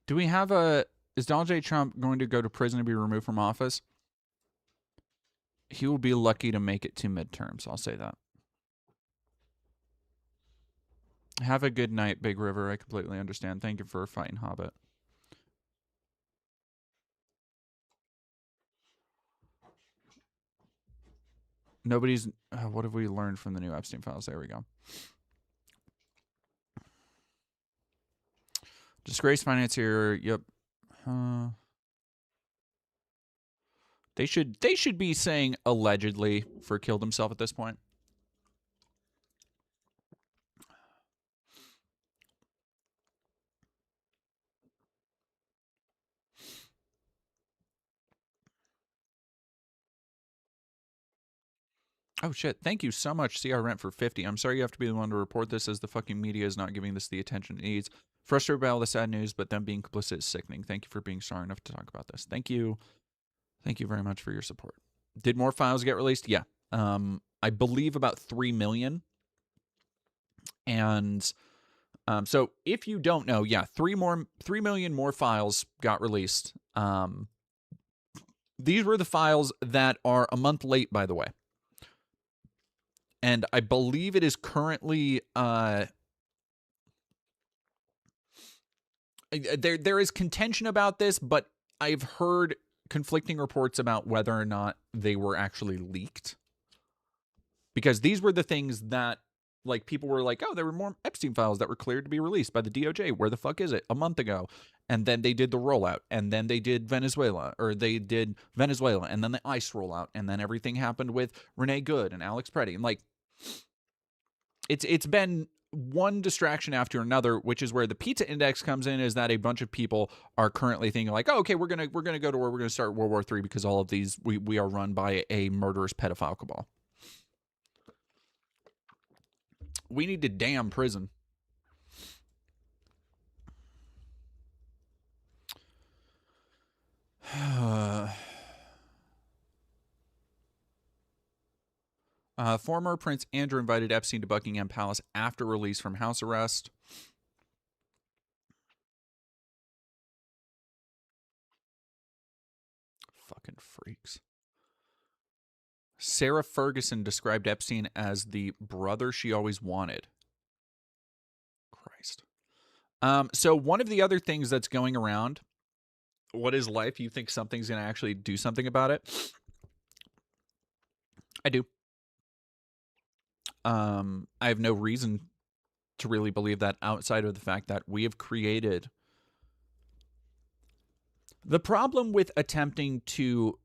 Do we have a... Is Donald J. Trump going to go to prison to be removed from office? He will be lucky to make it to midterms. I'll say that. Have a good night, Big River. I completely understand. Thank you for fighting Hobbit. Nobody's... what have we learned from the new Epstein files? There we go. Disgraced financier. Yep. They should be saying allegedly for killed himself at this point. Oh shit, thank you so much, CR Rent, for 50. I'm sorry you have to be the one to report this, as the fucking media is not giving this the attention it needs. Frustrated by all the sad news, but them being complicit is sickening. Thank you for being strong enough to talk about this. Thank you. Thank you very much for your support. Did more files get released? Yeah. I believe about 3 million. And so if you don't know, yeah, 3 million more files got released. These were the files that are a month late, by the way. And I believe it is currently there is contention about this, but I've heard conflicting reports about whether or not they were actually leaked. Because these were the things that, like, people were like, oh, there were more Epstein files that were cleared to be released by the DOJ. Where the fuck is it? A month ago. And then they did the rollout. And then they did Venezuela. And then the ICE rollout. And then everything happened with Renee Good and Alex Preddy. And, like, it's been one distraction after another, which is where the pizza index comes in, is that a bunch of people are currently thinking like, oh, okay, we're gonna go to war, we're gonna start World War III because all of these we are run by a murderous pedophile cabal. We need to damn prison. Former Prince Andrew invited Epstein to Buckingham Palace after release from house arrest. Fucking freaks. Sarah Ferguson described Epstein as the brother she always wanted. Christ. So one of the other things that's going around, what is life? You think something's going to actually do something about it? I do. I have no reason to really believe that outside of the fact that we have created the problem with attempting to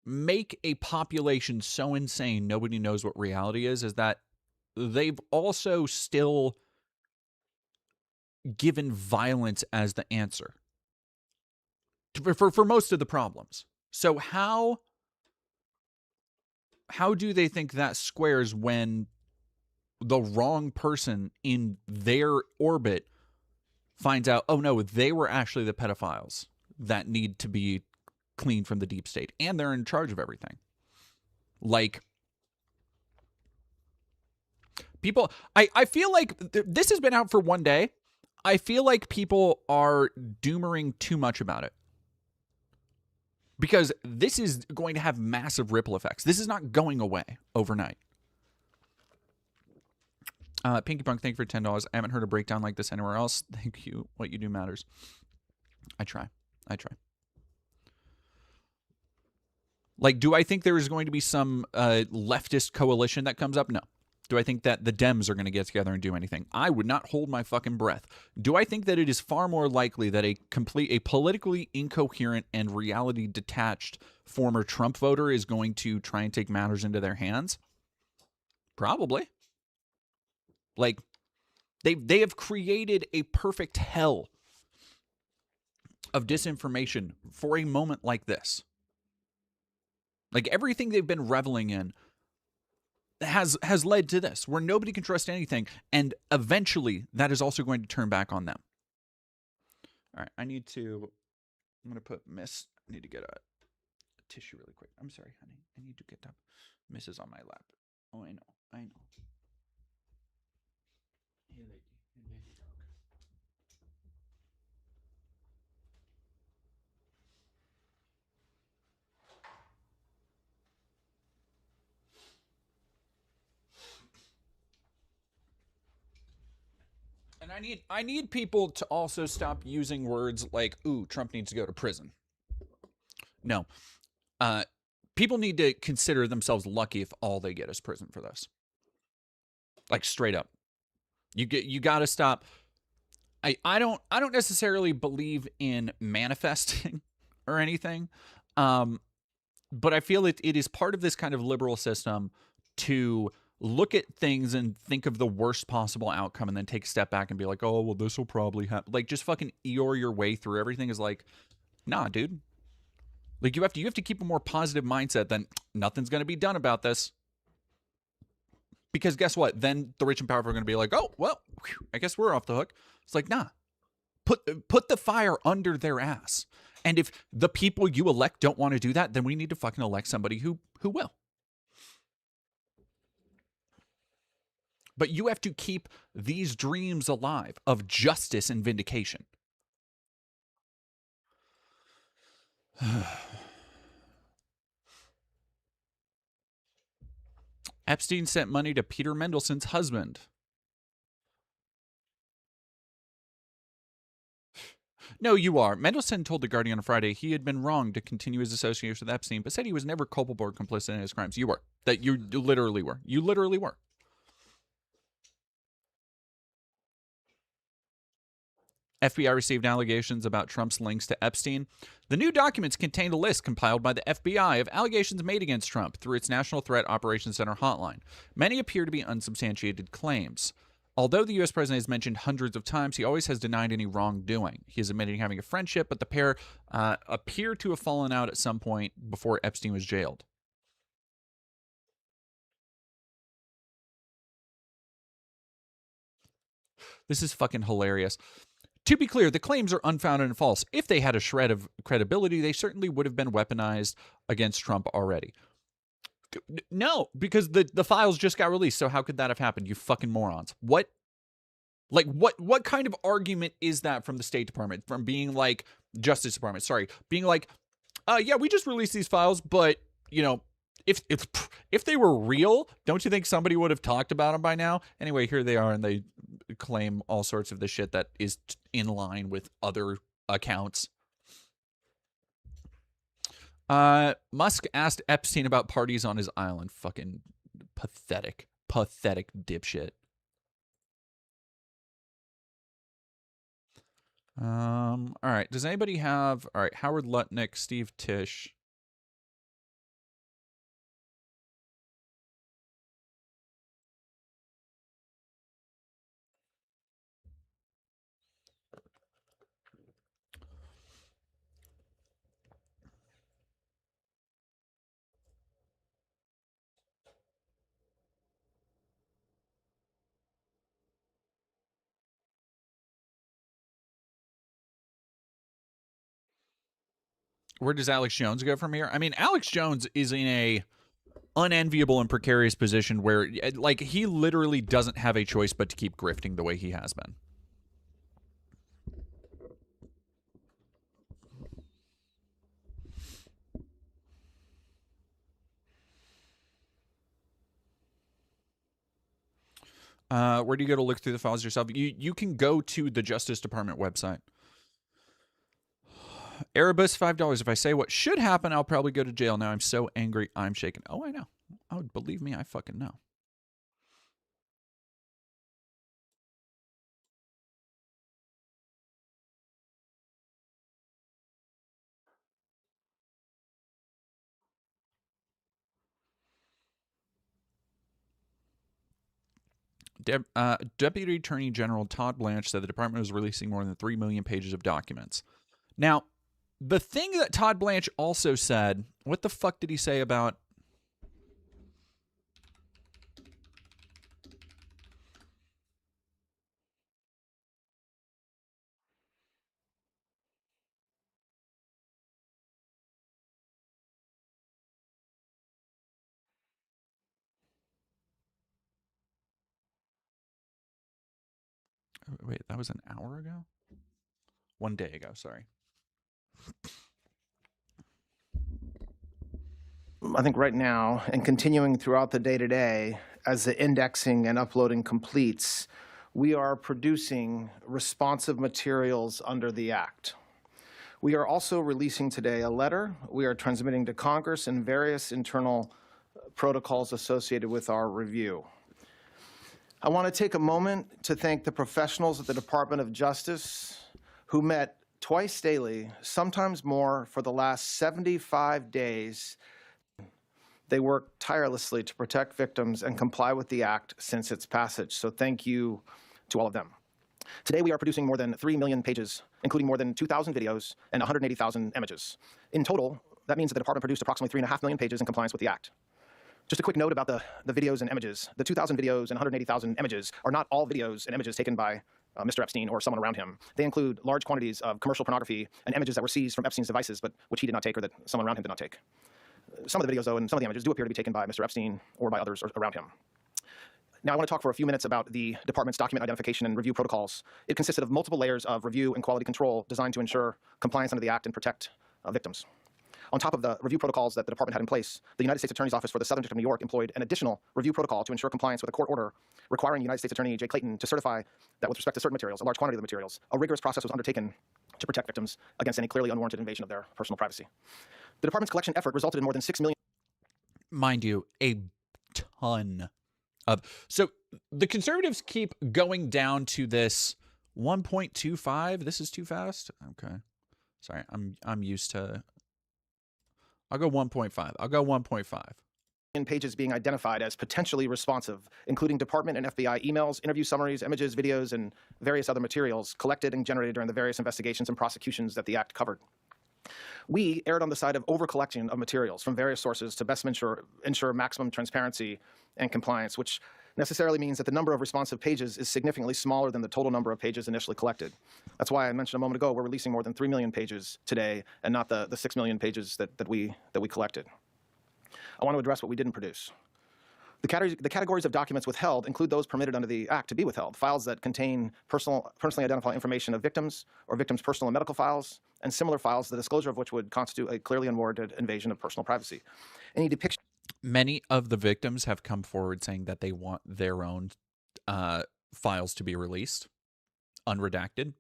make a population so insane nobody knows what reality is that they've also still given violence as the answer for most of the problems. So how do they think that squares when the wrong person in their orbit finds out, oh no, they were actually the pedophiles that need to be cleaned from the deep state, and they're in charge of everything? Like, people, I feel like this has been out for one day. I feel like people are doomering too much about it, because this is going to have massive ripple effects. This is not going away overnight. Pinky Punk, thank you for $10. I haven't heard a breakdown like this anywhere else. Thank you. What you do matters. I try. Like, do I think there is going to be some leftist coalition that comes up? No. Do I think that the Dems are going to get together and do anything? I would not hold my fucking breath. Do I think that it is far more likely that a politically incoherent and reality detached former Trump voter is going to try and take matters into their hands? Probably. Like, they have created a perfect hell of disinformation for a moment like this. Like, everything they've been reveling in has led to this, where nobody can trust anything, and eventually that is also going to turn back on them. All right, I'm going to put Miss, I need to get a tissue really quick. I'm sorry, honey. I need to get up. Miss is on my lap. Oh, I know. Hey, lady. Hey, baby dog. And I need people to also stop using words like, ooh, Trump needs to go to prison. No. People need to consider themselves lucky if all they get is prison for this. Like, straight up. You got to stop. I don't necessarily believe in manifesting or anything. But I feel it is part of this kind of liberal system to look at things and think of the worst possible outcome and then take a step back and be like, oh, well, this will probably happen. Like, just fucking Eeyore your way through everything is like, nah, dude. Like, you have to keep a more positive mindset than nothing's going to be done about this. Because guess what? Then the rich and powerful are going to be like, oh, well, I guess we're off the hook. It's like, nah. Put the fire under their ass. And if the people you elect don't want to do that, then we need to fucking elect somebody who will. But you have to keep these dreams alive of justice and vindication. Epstein sent money to Peter Mendelssohn's husband. No, you are. Mendelssohn told The Guardian on Friday he had been wrong to continue his association with Epstein, but said he was never culpable or complicit in his crimes. You were. That you literally were. You literally were. FBI received allegations about Trump's links to Epstein. The new documents contained a list compiled by the FBI of allegations made against Trump through its National Threat Operations Center hotline. Many appear to be unsubstantiated claims. Although the U.S. president is mentioned hundreds of times, he always has denied any wrongdoing. He is admitting having a friendship, but the pair appear to have fallen out at some point before Epstein was jailed. This is fucking hilarious. To be clear, the claims are unfounded and false. If they had a shred of credibility, they certainly would have been weaponized against Trump already. No, because the files just got released, so how could that have happened, you fucking morons? What kind of argument is that from the State Department, from being like, Justice Department, sorry, being like, yeah, we just released these files, but, you know, if they were real, don't you think somebody would have talked about them by now? Anyway, here they are, and they claim all sorts of the shit that is in line with other accounts. Musk asked Epstein about parties on his island. Fucking pathetic. Pathetic dipshit. All right. Does anybody have... All right, Howard Lutnick, Steve Tisch. Where does Alex Jones go from here? I mean, Alex Jones is in a unenviable and precarious position where, like, he literally doesn't have a choice but to keep grifting the way he has been. Where do you go to look through the files yourself? You can go to the Justice Department website. Erebus, $5. If I say what should happen, I'll probably go to jail. Now I'm so angry, I'm shaking. Oh, I know. Oh, believe me, I fucking know. Deputy Attorney General Todd Blanche said the department was releasing more than 3 million pages of documents. Now, the thing that Todd Blanche also said, what the fuck did he say about... Wait, that was an hour ago? 1 day ago, sorry. I think right now, and continuing throughout the day-to-day, as the indexing and uploading completes, we are producing responsive materials under the Act. We are also releasing today a letter we are transmitting to Congress and various internal protocols associated with our review. I want to take a moment to thank the professionals at the Department of Justice who met twice daily, sometimes more, for the last 75 days. They worked tirelessly to protect victims and comply with the Act since its passage, so thank you to all of them. Today we are producing more than 3 million pages, including more than 2,000 videos and 180,000 images. In total, that means that the department produced approximately 3.5 million pages in compliance with the Act. Just a quick note about the videos and images. The 2,000 videos and 180,000 images are not all videos and images taken by Mr. Epstein or someone around him. They include large quantities of commercial pornography and images that were seized from Epstein's devices, but which he did not take or that someone around him did not take. Some of the videos, though, and some of the images do appear to be taken by Mr. Epstein or by others around him. Now, I want to talk for a few minutes about the department's document identification and review protocols. It consisted of multiple layers of review and quality control designed to ensure compliance under the Act and protect victims. On top of the review protocols that the department had in place, the United States Attorney's Office for the Southern District of New York employed an additional review protocol to ensure compliance with a court order requiring United States Attorney Jay Clayton to certify that with respect to certain materials, a large quantity of the materials, a rigorous process was undertaken to protect victims against any clearly unwarranted invasion of their personal privacy. The department's collection effort resulted in more than 6 million... Mind you, a ton of... So the conservatives keep going down to this 1.25. This is too fast? Okay. Sorry, I'm used to... I'll go 1.5. I'll go 1.5. Pages being identified as potentially responsive, including department and FBI emails, interview summaries, images, videos, and various other materials collected and generated during the various investigations and prosecutions that the Act covered. We erred on the side of over-collection of materials from various sources to best ensure maximum transparency and compliance, which necessarily means that the number of responsive pages is significantly smaller than the total number of pages initially collected. That's why I mentioned a moment ago we're releasing more than 3 million pages today and not the 6 million pages that we collected. I want to address what we didn't produce. The categories of documents withheld include those permitted under the Act to be withheld: files that contain personally identifiable information of victims or victims' personal and medical files, and similar files, the disclosure of which would constitute a clearly unwarranted invasion of personal privacy. Any depiction... Many of the victims have come forward saying that they want their own files to be released, unredacted,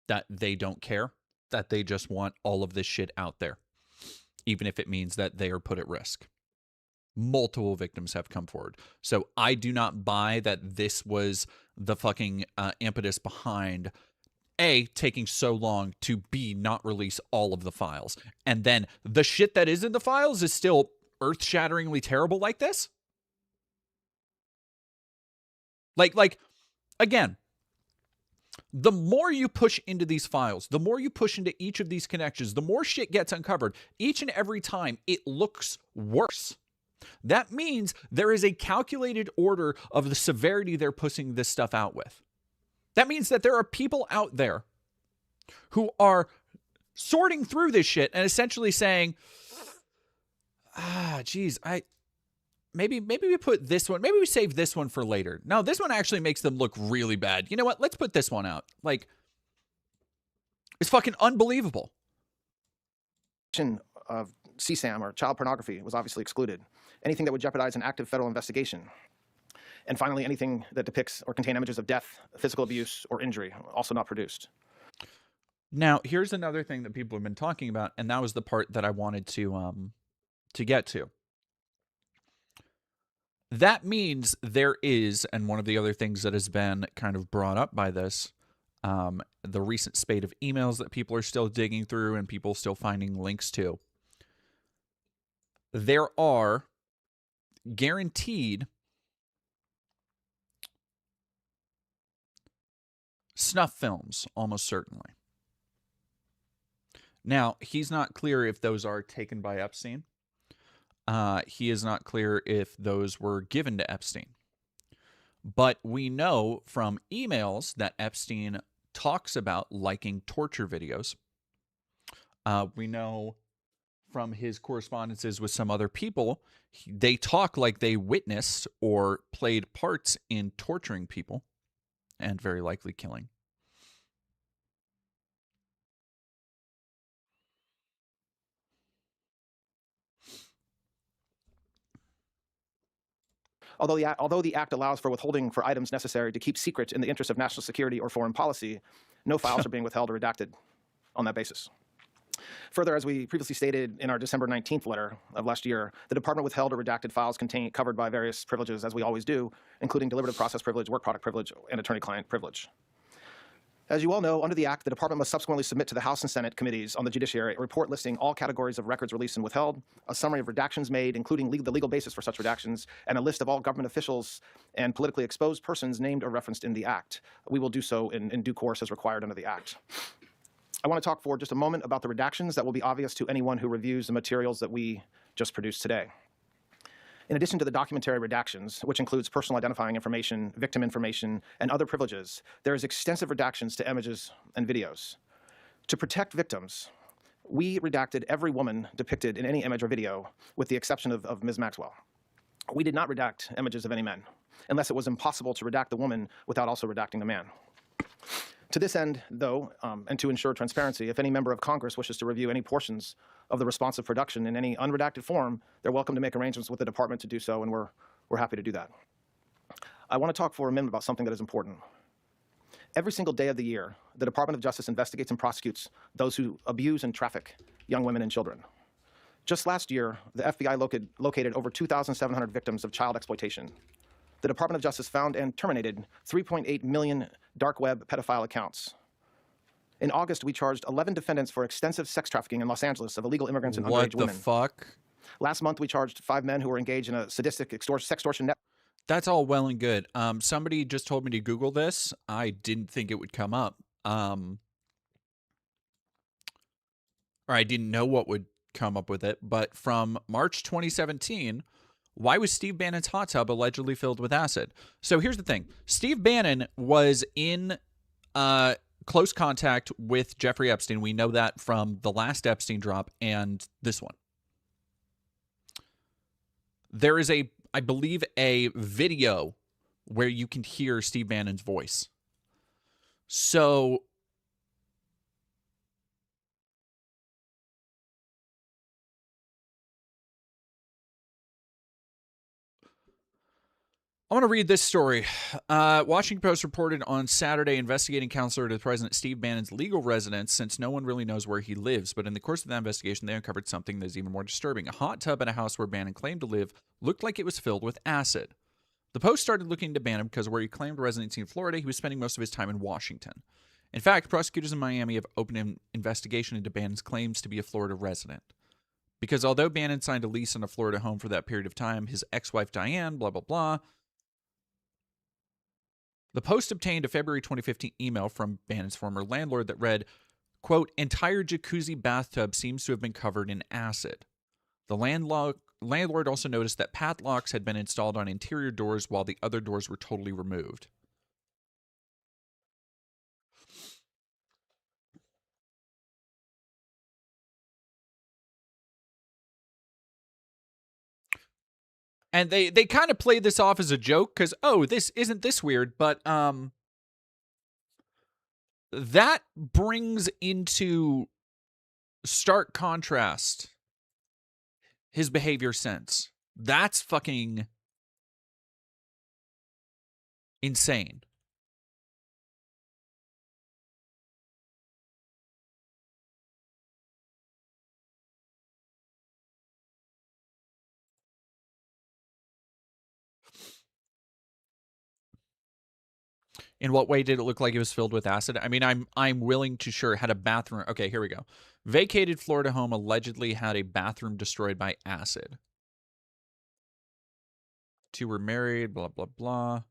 that they don't care, that they just want all of this shit out there. even if it means that they are put at risk. Multiple victims have come forward. So I do not buy that this was the fucking impetus behind A, taking so long to B, not release all of the files. And then the shit that is in the files is still earth-shatteringly terrible like this? Like again, the more you push into these files, the more you push into each of these connections, the more shit gets uncovered. Each and every time it looks worse. That means there is a calculated order of the severity they're pushing this stuff out with. That means that there are people out there who are sorting through this shit and essentially saying, geez, maybe we put this one, maybe we save this one for later. No, this one actually makes them look really bad. You know what? Let's put this one out. Like, it's fucking unbelievable. Of CSAM or child pornography was obviously excluded. Anything that would jeopardize an active federal investigation. And finally, anything that depicts or contain images of death, physical abuse, or injury, also not produced. Now, here's another thing that people have been talking about, and that was the part that I wanted to get to. That means there is, and one of the other things that has been kind of brought up by this, the recent spate of emails that people are still digging through and people still finding links to. There are guaranteed snuff films, almost certainly. Now, he's not clear if those are taken by Epstein. He is not clear if those were given to Epstein. But we know from emails that Epstein talks about liking torture videos. We know from his correspondences with some other people, they talk like they witnessed or played parts in torturing people and very likely killing. Although the act allows for withholding for items necessary to keep secret in the interest of national security or foreign policy, no files are being withheld or redacted on that basis. Further, as we previously stated in our December 19th letter of last year, the department withheld or redacted files covered by various privileges, as we always do, including deliberative process privilege, work product privilege, and attorney-client privilege. As you all know, under the Act, the Department must subsequently submit to the House and Senate committees on the judiciary a report listing all categories of records released and withheld, a summary of redactions made, including the legal basis for such redactions, and a list of all government officials and politically exposed persons named or referenced in the Act. We will do so in due course as required under the Act. I want to talk for just a moment about the redactions that will be obvious to anyone who reviews the materials that we just produced today. In addition to the documentary redactions, which includes personal identifying information, victim information, and other privileges, there is extensive redactions to images and videos. To protect victims, we redacted every woman depicted in any image or video, with the exception of Ms. Maxwell. We did not redact images of any men, unless it was impossible to redact the woman without also redacting the man. To this end, though, and to ensure transparency, if any member of Congress wishes to review any portions of the responsive production in any unredacted form, they're welcome to make arrangements with the department to do so, and we're happy to do that. I want to talk for a minute about something that is important. Every single day of the year, the Department of Justice investigates and prosecutes those who abuse and traffic young women and children. Just last year, the FBI located over 2,700 victims of child exploitation. The Department of Justice found and terminated 3.8 million dark web pedophile accounts. In August, we charged 11 defendants for extensive sex trafficking in Los Angeles of illegal immigrants and underage women. What the fuck? Last month, we charged 5 men who were engaged in a sadistic sextortion network. That's all well and good. Somebody just told me to Google this. I didn't think it would come up. Or I didn't know what would come up with it. But from March 2017, why was Steve Bannon's hot tub allegedly filled with acid? So here's the thing. Steve Bannon was in close contact with Jeffrey Epstein. We know that from the last Epstein drop and this one. There is I believe, a video where you can hear Steve Bannon's voice. So I want to read this story. Washington Post reported on Saturday investigating counselor to President Steve Bannon's legal residence since no one really knows where he lives. But in the course of that investigation, they uncovered something that is even more disturbing. A hot tub at a house where Bannon claimed to live looked like it was filled with acid. The Post started looking into Bannon because where he claimed residency in Florida, he was spending most of his time in Washington. In fact, prosecutors in Miami have opened an investigation into Bannon's claims to be a Florida resident. Because although Bannon signed a lease on a Florida home for that period of time, his ex-wife Diane, blah, blah, blah. The Post obtained a February 2015 email from Bannon's former landlord that read, quote, entire jacuzzi bathtub seems to have been covered in acid. The landlord also noticed that padlocks had been installed on interior doors while the other doors were totally removed. And they kind of played this off as a joke because, oh, this isn't this weird, but that brings into stark contrast his behavior since. That's fucking insane. In what way did it look like it was filled with acid? I mean, I'm willing to sure had a bathroom. Okay, here we go. Vacated Florida home allegedly had a bathroom destroyed by acid. Two were married, blah, blah, blah.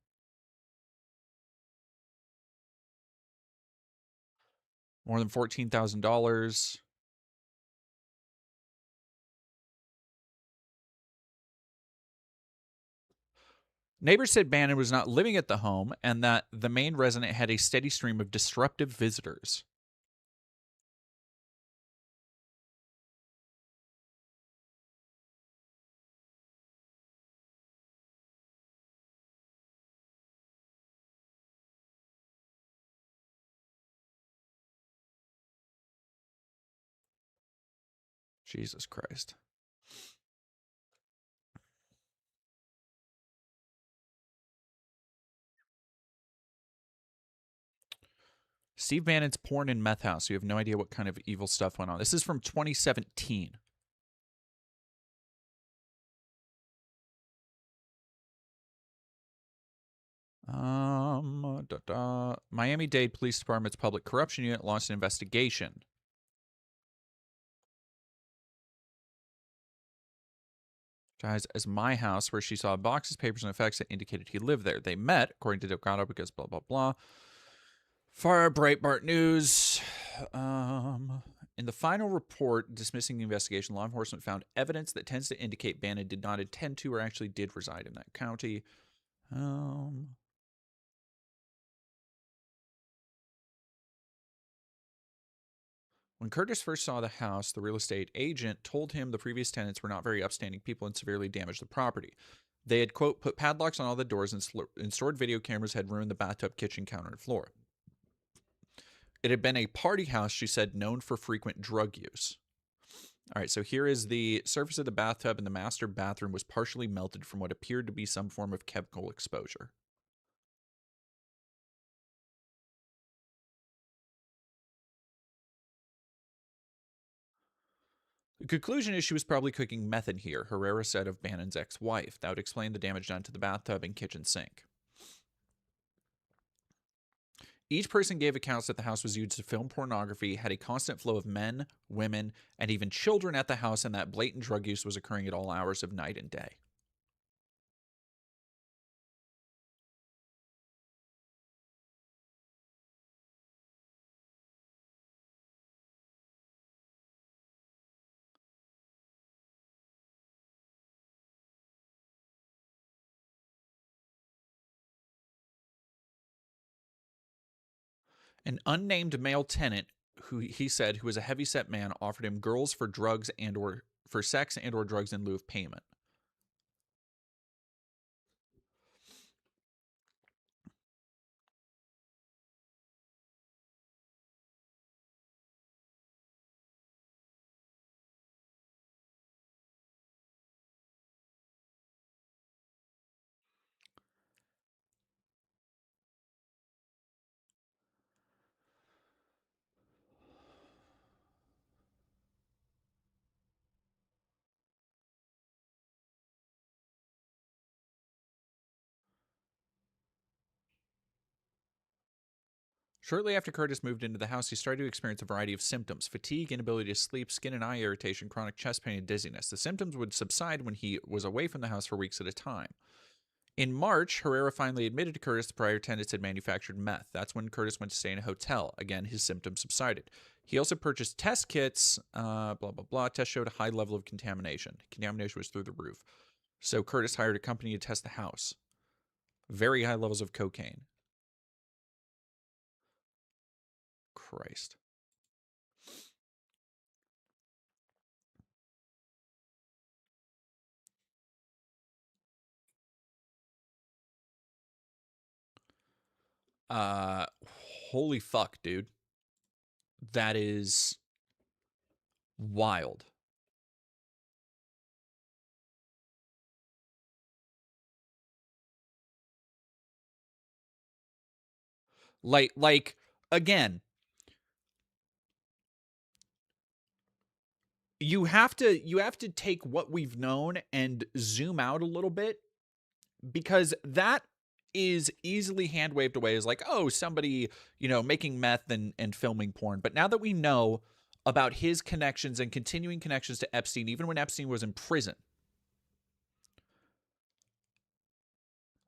More than $14,000. Neighbors said Bannon was not living at the home and that the main resident had a steady stream of disruptive visitors. Jesus Christ. Steve Bannon's porn and meth house. You have no idea what kind of evil stuff went on. This is from 2017. Miami-Dade Police Department's Public Corruption Unit launched an investigation. As my house, where she saw boxes, papers, and effects that indicated he lived there. They met, according to Delgado, because blah, blah, blah. Far Breitbart News. In the final report dismissing the investigation, law enforcement found evidence that tends to indicate Bannon did not intend to or actually did reside in that county. When Curtis first saw the house, the real estate agent told him the previous tenants were not very upstanding people and severely damaged the property. They had, quote, put padlocks on all the doors and stored video cameras had ruined the bathtub, kitchen, counter, and floor. It had been a party house, she said, known for frequent drug use. All right, so here is the surface of the bathtub, and the master bathroom was partially melted from what appeared to be some form of chemical exposure. The conclusion is she was probably cooking meth in here, Herrera said of Bannon's ex-wife. That would explain the damage done to the bathtub and kitchen sink. Each person gave accounts that the house was used to film pornography, had a constant flow of men, women, and even children at the house, and that blatant drug use was occurring at all hours of night and day. An unnamed male tenant who he said who was a heavyset man offered him girls for drugs and or for sex and or drugs in lieu of payment. Shortly after Curtis moved into the house, he started to experience a variety of symptoms: fatigue, inability to sleep, skin and eye irritation, chronic chest pain, and dizziness. The symptoms would subside when he was away from the house for weeks at a time. In March, Herrera finally admitted to Curtis the prior tenants had manufactured meth. That's when Curtis went to stay in a hotel. Again, his symptoms subsided. He also purchased test kits, blah, blah, blah. Tests showed a high level of contamination. Contamination was through the roof. So Curtis hired a company to test the house. Very high levels of cocaine. Christ. Uh, Holy fuck, dude. That is wild. Like again, you have to take what we've known and zoom out a little bit, because that is easily hand waved away as like, oh, somebody, making meth and filming porn. But now that we know about his connections and continuing connections to Epstein, even when Epstein was in prison,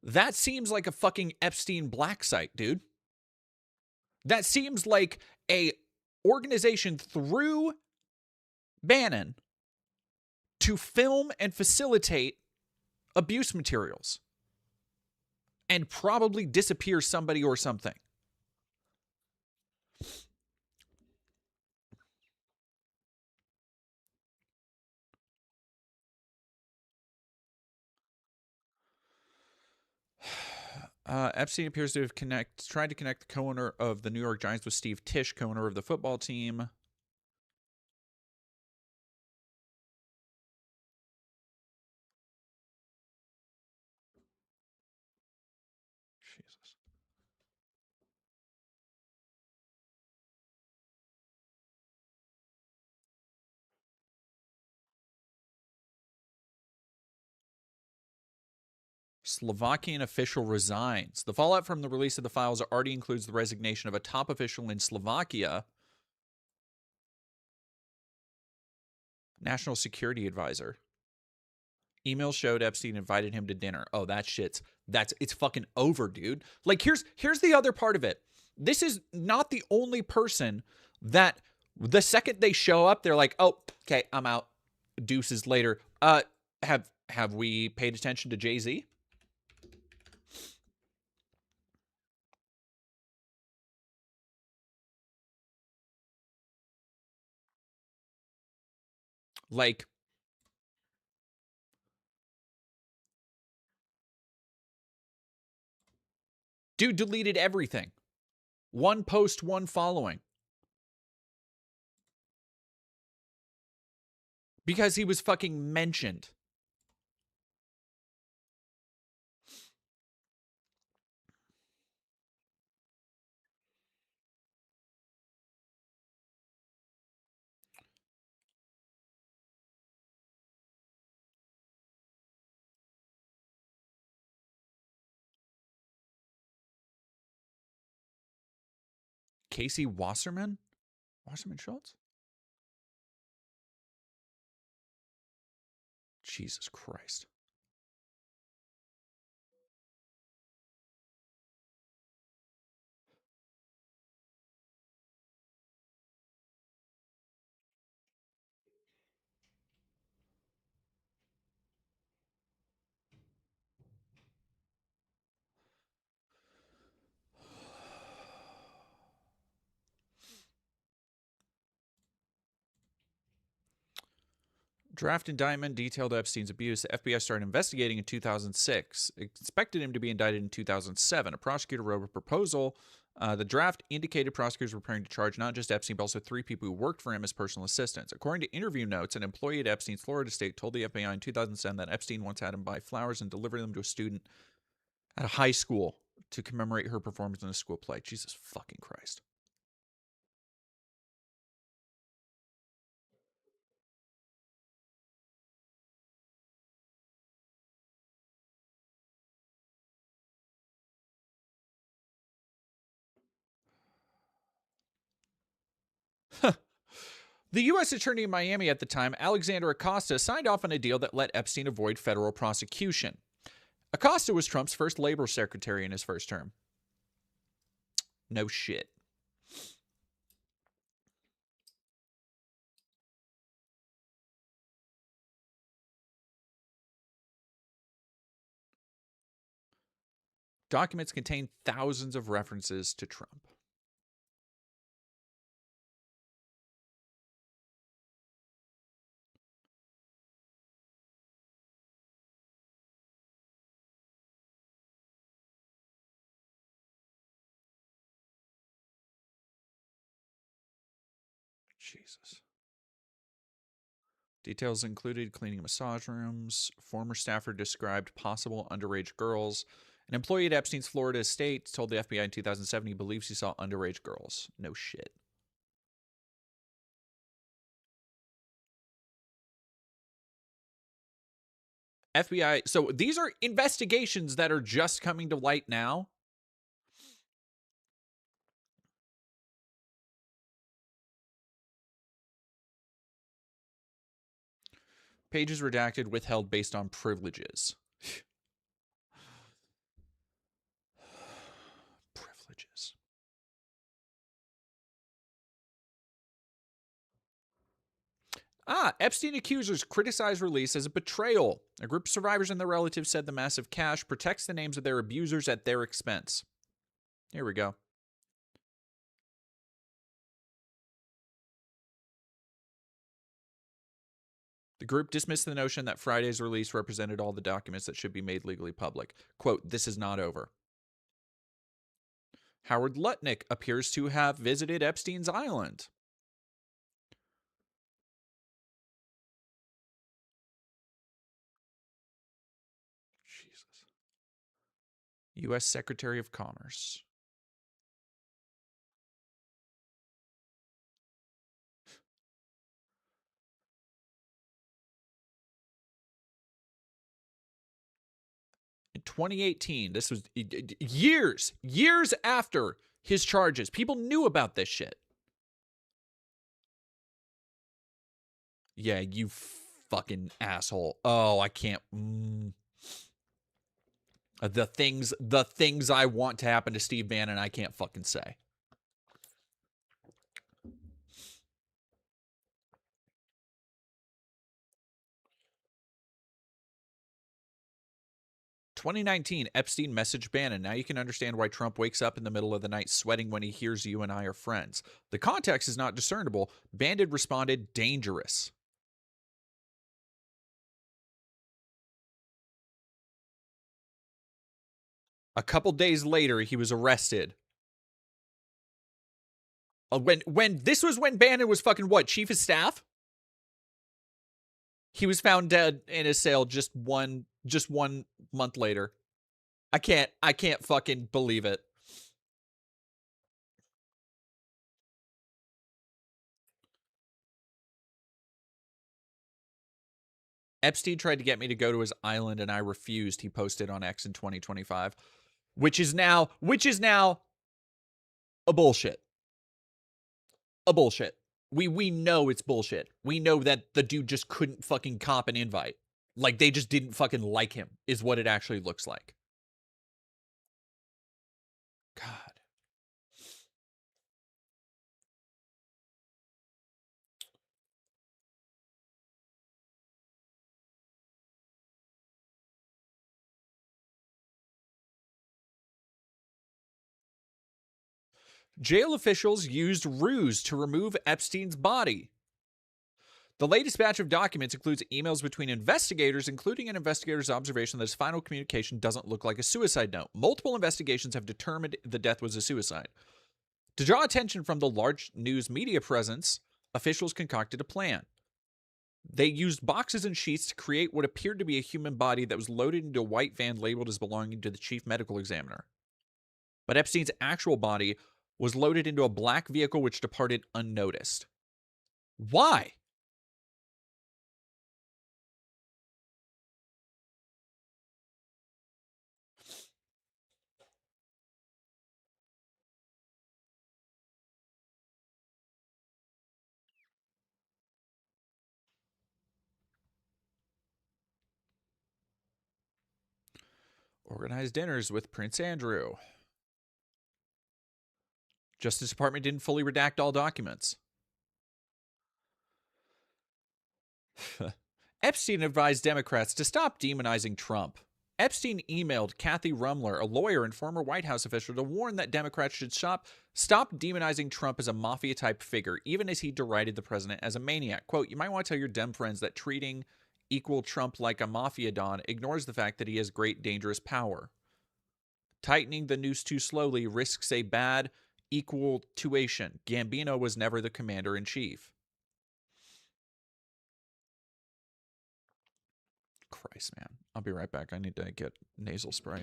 that seems like a fucking Epstein black site, dude. That seems like a organization through Bannon to film and facilitate abuse materials and probably disappear somebody or something. Epstein appears to have tried to connect the co-owner of the New York Giants with Steve Tisch, co-owner of the football team. Jesus. Slovakian official resigns. The fallout from the release of the files already includes the resignation of a top official in Slovakia, national security advisor. Email showed Epstein invited him to dinner. Oh, it's fucking over, dude. Like, here's the other part of it. This is not the only person that the second they show up, they're like, oh, okay, I'm out. Deuces later. Have we paid attention to Jay-Z? Like, dude deleted everything. One post, one following. Because he was fucking mentioned. Casey Wasserman? Wasserman Schultz? Jesus Christ. Draft indictment detailed Epstein's abuse. The FBI started investigating in 2006. Expected him to be indicted in 2007. A prosecutor wrote a proposal. The draft indicated prosecutors were preparing to charge not just Epstein, but also 3 people who worked for him as personal assistants. According to interview notes, an employee at Epstein's Florida estate told the FBI in 2007 that Epstein once had him buy flowers and deliver them to a student at a high school to commemorate her performance in a school play. Jesus fucking Christ. The U.S. Attorney in Miami at the time, Alexander Acosta, signed off on a deal that let Epstein avoid federal prosecution. Acosta was Trump's first labor secretary in his first term. No shit. Documents contain thousands of references to Trump. Jesus. Details included cleaning massage rooms. Former staffer described possible underage girls. An employee at Epstein's Florida estate told the FBI in 2007 he believes he saw underage girls. No shit. FBI. So these are investigations that are just coming to light now. Pages redacted, withheld based on privileges. Privileges. Epstein accusers criticize release as a betrayal. A group of survivors and their relatives said the massive cash protects the names of their abusers at their expense. Here we go. The group dismissed the notion that Friday's release represented all the documents that should be made legally public. Quote, this is not over. Howard Lutnick appears to have visited Epstein's Island. Jesus. U.S. Secretary of Commerce. In 2018, this was years after his charges. People knew about this shit. Yeah, you fucking asshole. Oh, I can't. The things I want to happen to Steve Bannon, I can't fucking say. "2019, Epstein messaged Bannon. Now you can understand why Trump wakes up in the middle of the night sweating when he hears you and I are friends. The context is not discernible. Bannon responded, dangerous. A couple days later, he was arrested. When this was when Bannon was fucking what, chief of staff? He was found dead in his cell just one month later. I can't fucking believe it. Epstein tried to get me to go to his island and I refused, he posted on X in 2025, which is now a bullshit. A bullshit. We know it's bullshit. We know that the dude just couldn't fucking cop an invite. Like, they just didn't fucking like him, is what it actually looks like. God. Jail officials used ruse to remove Epstein's body. The latest batch of documents includes emails between investigators, including an investigator's observation that his final communication doesn't look like a suicide note. Multiple investigations have determined the death was a suicide. To draw attention from the large news media presence, officials concocted a plan. They used boxes and sheets to create what appeared to be a human body that was loaded into a white van labeled as belonging to the chief medical examiner. But Epstein's actual body was loaded into a black vehicle which departed unnoticed. Why? Organize dinners with Prince Andrew. Justice Department didn't fully redact all documents. Epstein advised Democrats to stop demonizing Trump. Epstein emailed Kathy Rumler, a lawyer and former White House official, to warn that Democrats should stop demonizing Trump as a mafia-type figure, even as he derided the president as a maniac. Quote, you might want to tell your Dem friends that treating equal Trump like a mafia don ignores the fact that he has great dangerous power. Tightening the noose too slowly risks a bad equal tuation. Gambino was never the commander-in-chief. Christ, man. I'll be right back. I need to get nasal spray.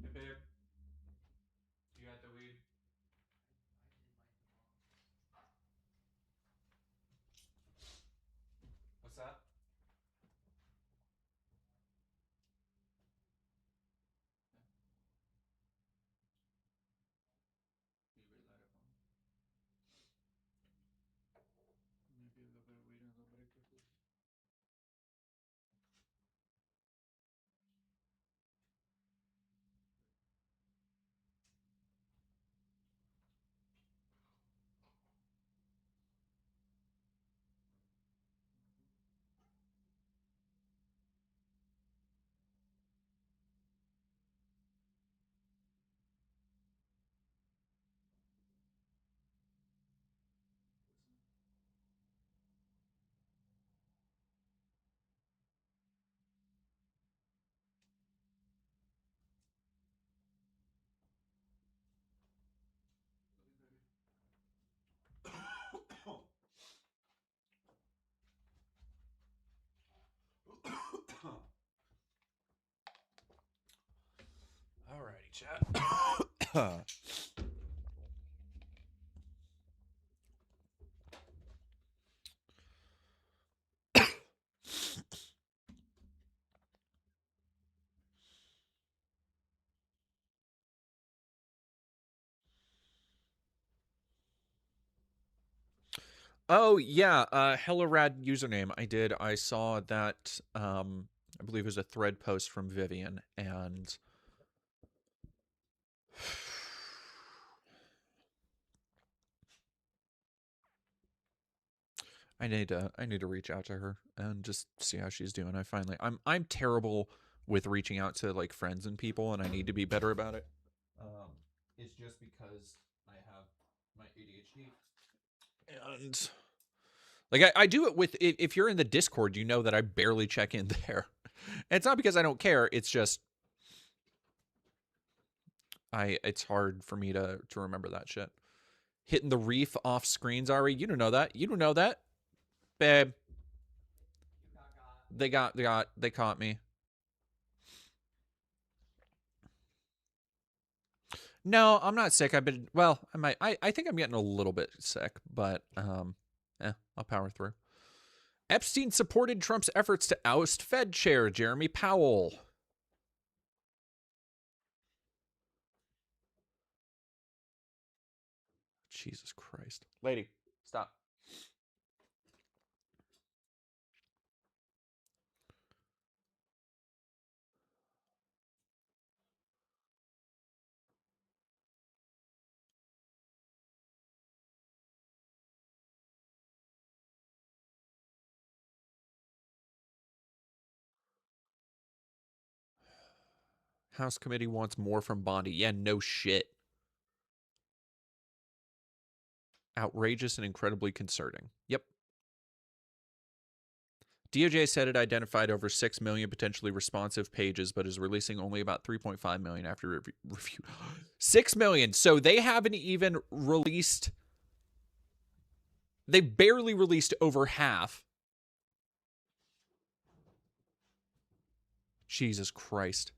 Hey, babe. You got the weed? What's that? Can you relight it for me? Maybe a little bit of weed and a little bit of kiffy. Alrighty, chat. Oh, yeah, hella rad username. I saw that, I believe it was a thread post from Vivian, and I need to reach out to her and just see how she's doing. I'm terrible with reaching out to like friends and people, and I need to be better about it. It's just because I have my ADHD. And like I do it with, if you're in the Discord, you know that I barely check in there. And it's not because I don't care, it's just it's hard for me to remember that shit. Hitting the reef off screens, Ari. You don't know that. You don't know that. Babe. They caught me. No, I'm not sick. I've been, well, I think I'm getting a little bit sick, but I'll power through. Epstein supported Trump's efforts to oust Fed chair Jeremy Powell. Jesus Christ. Lady, stop. House committee wants more from Bondi. Yeah, no shit. Outrageous and incredibly concerning. Yep. DOJ said it identified over 6 million potentially responsive pages, but is releasing only about 3.5 million after review. 6 million. So they haven't even released. They barely released over half. Jesus Christ.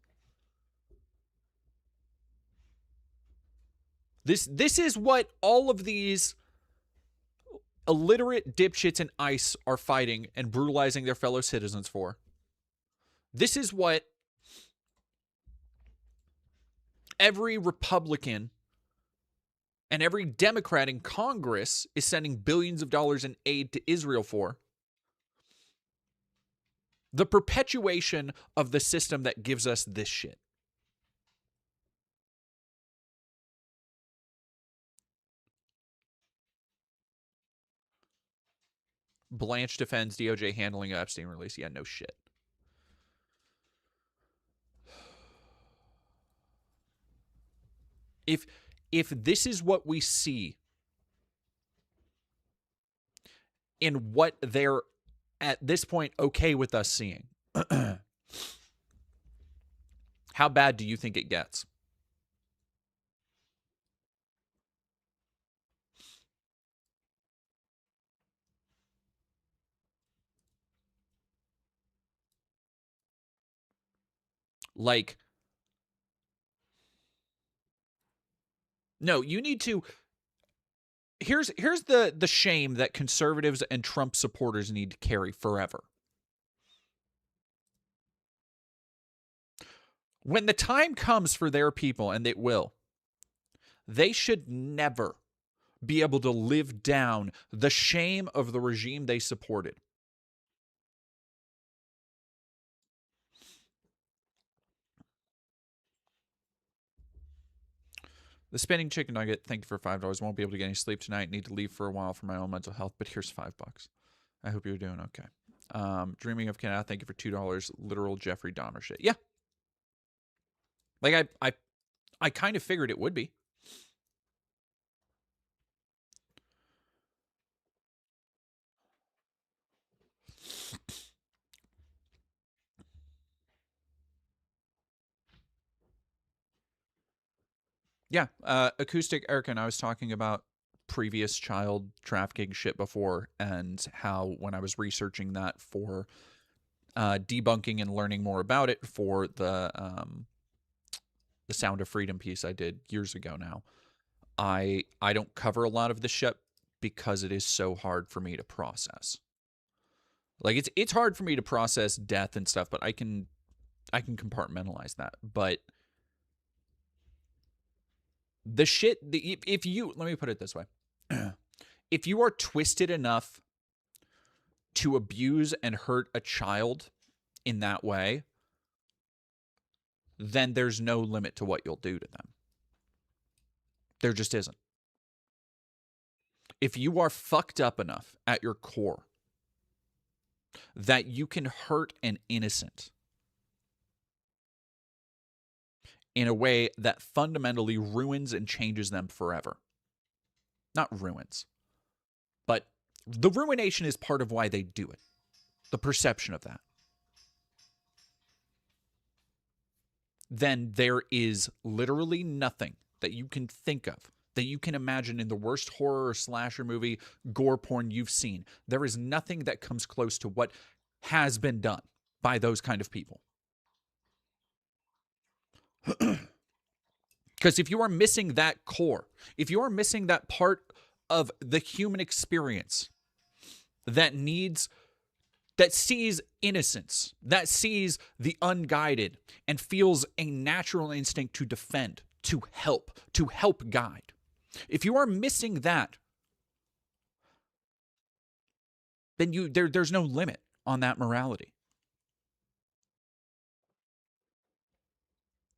This is what all of these illiterate dipshits in ICE are fighting and brutalizing their fellow citizens for. This is what every Republican and every Democrat in Congress is sending billions of dollars in aid to Israel for. The perpetuation of the system that gives us this shit. Blanche defends DOJ handling of Epstein release. Yeah, no shit. If this is what we see in what they're at this point okay with us seeing, how bad do you think it gets? Like, no, you need to. Here's the shame that conservatives and Trump supporters need to carry forever. When the time comes for their people, and it will, they should never be able to live down the shame of the regime they supported. The spinning chicken nugget, thank you for $5. Won't be able to get any sleep tonight. Need to leave for a while for my own mental health, but here's $5. I hope you're doing okay. Dreaming of Canada, thank you for $2. Literal Jeffrey Dahmer shit. Yeah. Like I kind of figured it would be. Yeah, Acoustic Erica and I was talking about previous child trafficking shit before, and how when I was researching that for debunking and learning more about it for the Sound of Freedom piece I did years ago now, I don't cover a lot of the shit because it is so hard for me to process. Like it's hard for me to process death and stuff, but I can compartmentalize that. But the shit, if you, let me put it this way. If you are twisted enough to abuse and hurt a child in that way, then there's no limit to what you'll do to them. There just isn't. If you are fucked up enough at your core that you can hurt an innocent in a way that fundamentally ruins and changes them forever. Not ruins, but the ruination is part of why they do it. The perception of that. Then there is literally nothing that you can think of, that you can imagine in the worst horror or slasher movie, gore porn you've seen. There is nothing that comes close to what has been done by those kind of people. Because if you are missing that core, if you are missing that part of the human experience that sees innocence, that sees the unguided, and feels a natural instinct to defend, to help guide. If you are missing that, then there's no limit on that morality.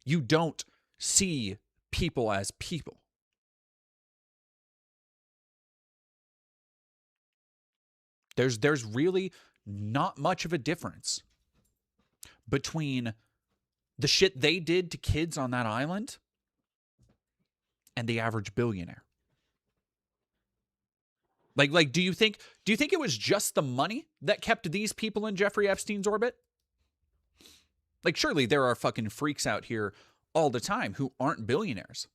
You don't see people as people. There's really not much of a difference between the shit they did to kids on that island and the average billionaire. Like do you think it was just the money that kept these people in Jeffrey Epstein's orbit? Like, surely there are fucking freaks out here all the time who aren't billionaires.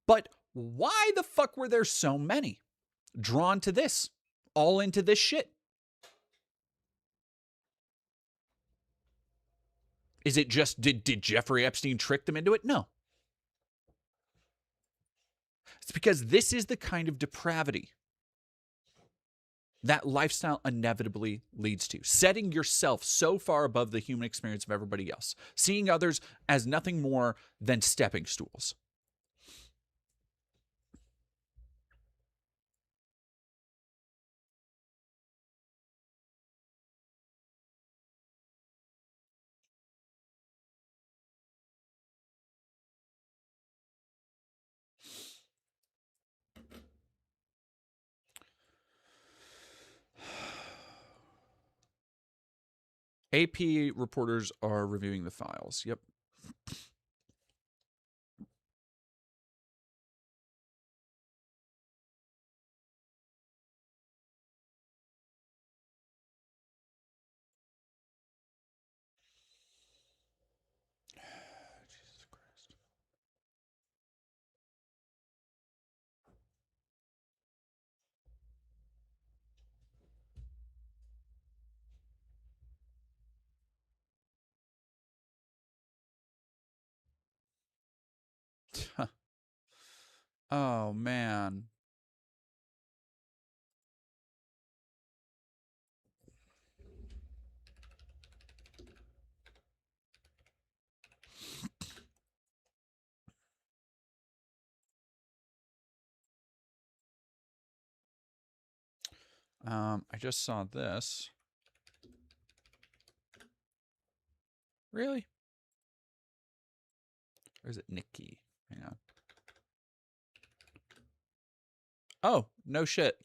But why the fuck were there so many drawn to this, all into this shit? Is it just, did Jeffrey Epstein trick them into it? No. It's because this is the kind of depravity that lifestyle inevitably leads to. Setting yourself so far above the human experience of everybody else. Seeing others as nothing more than stepping stools. AP reporters are reviewing the files. Yep. Jesus Christ. Oh, man. I just saw this. Really? Or is it Nikki? Hang on. Oh, no shit.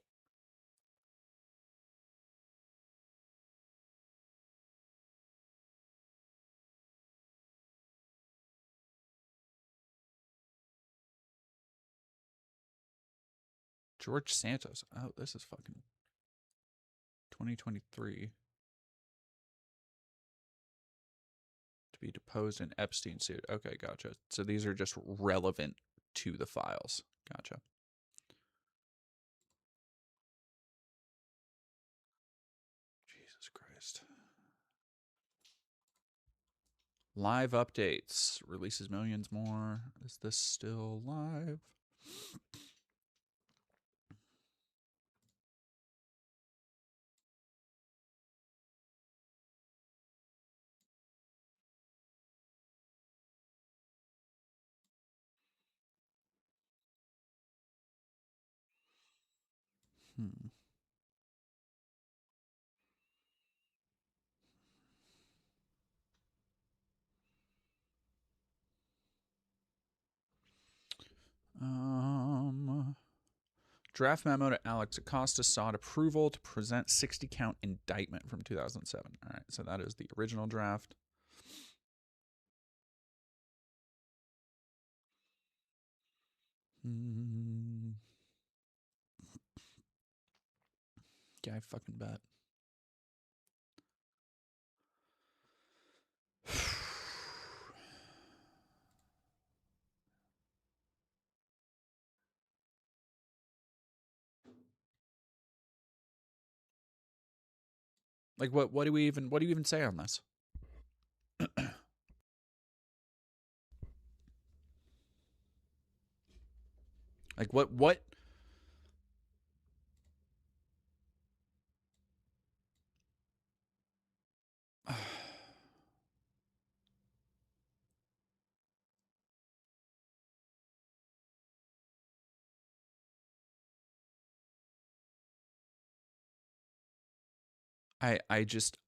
George Santos. Oh, this is fucking 2023. To be deposed in Epstein suit. Okay, gotcha. So these are just relevant to the files. Gotcha. Jesus Christ. Live updates. Releases millions more. Is this still live? Hmm. Draft memo to Alex Acosta sought approval to present 60 count indictment from 2007. All right, so that is the original draft. Yeah, I fucking bet. Like what do you even say on this? Like what I just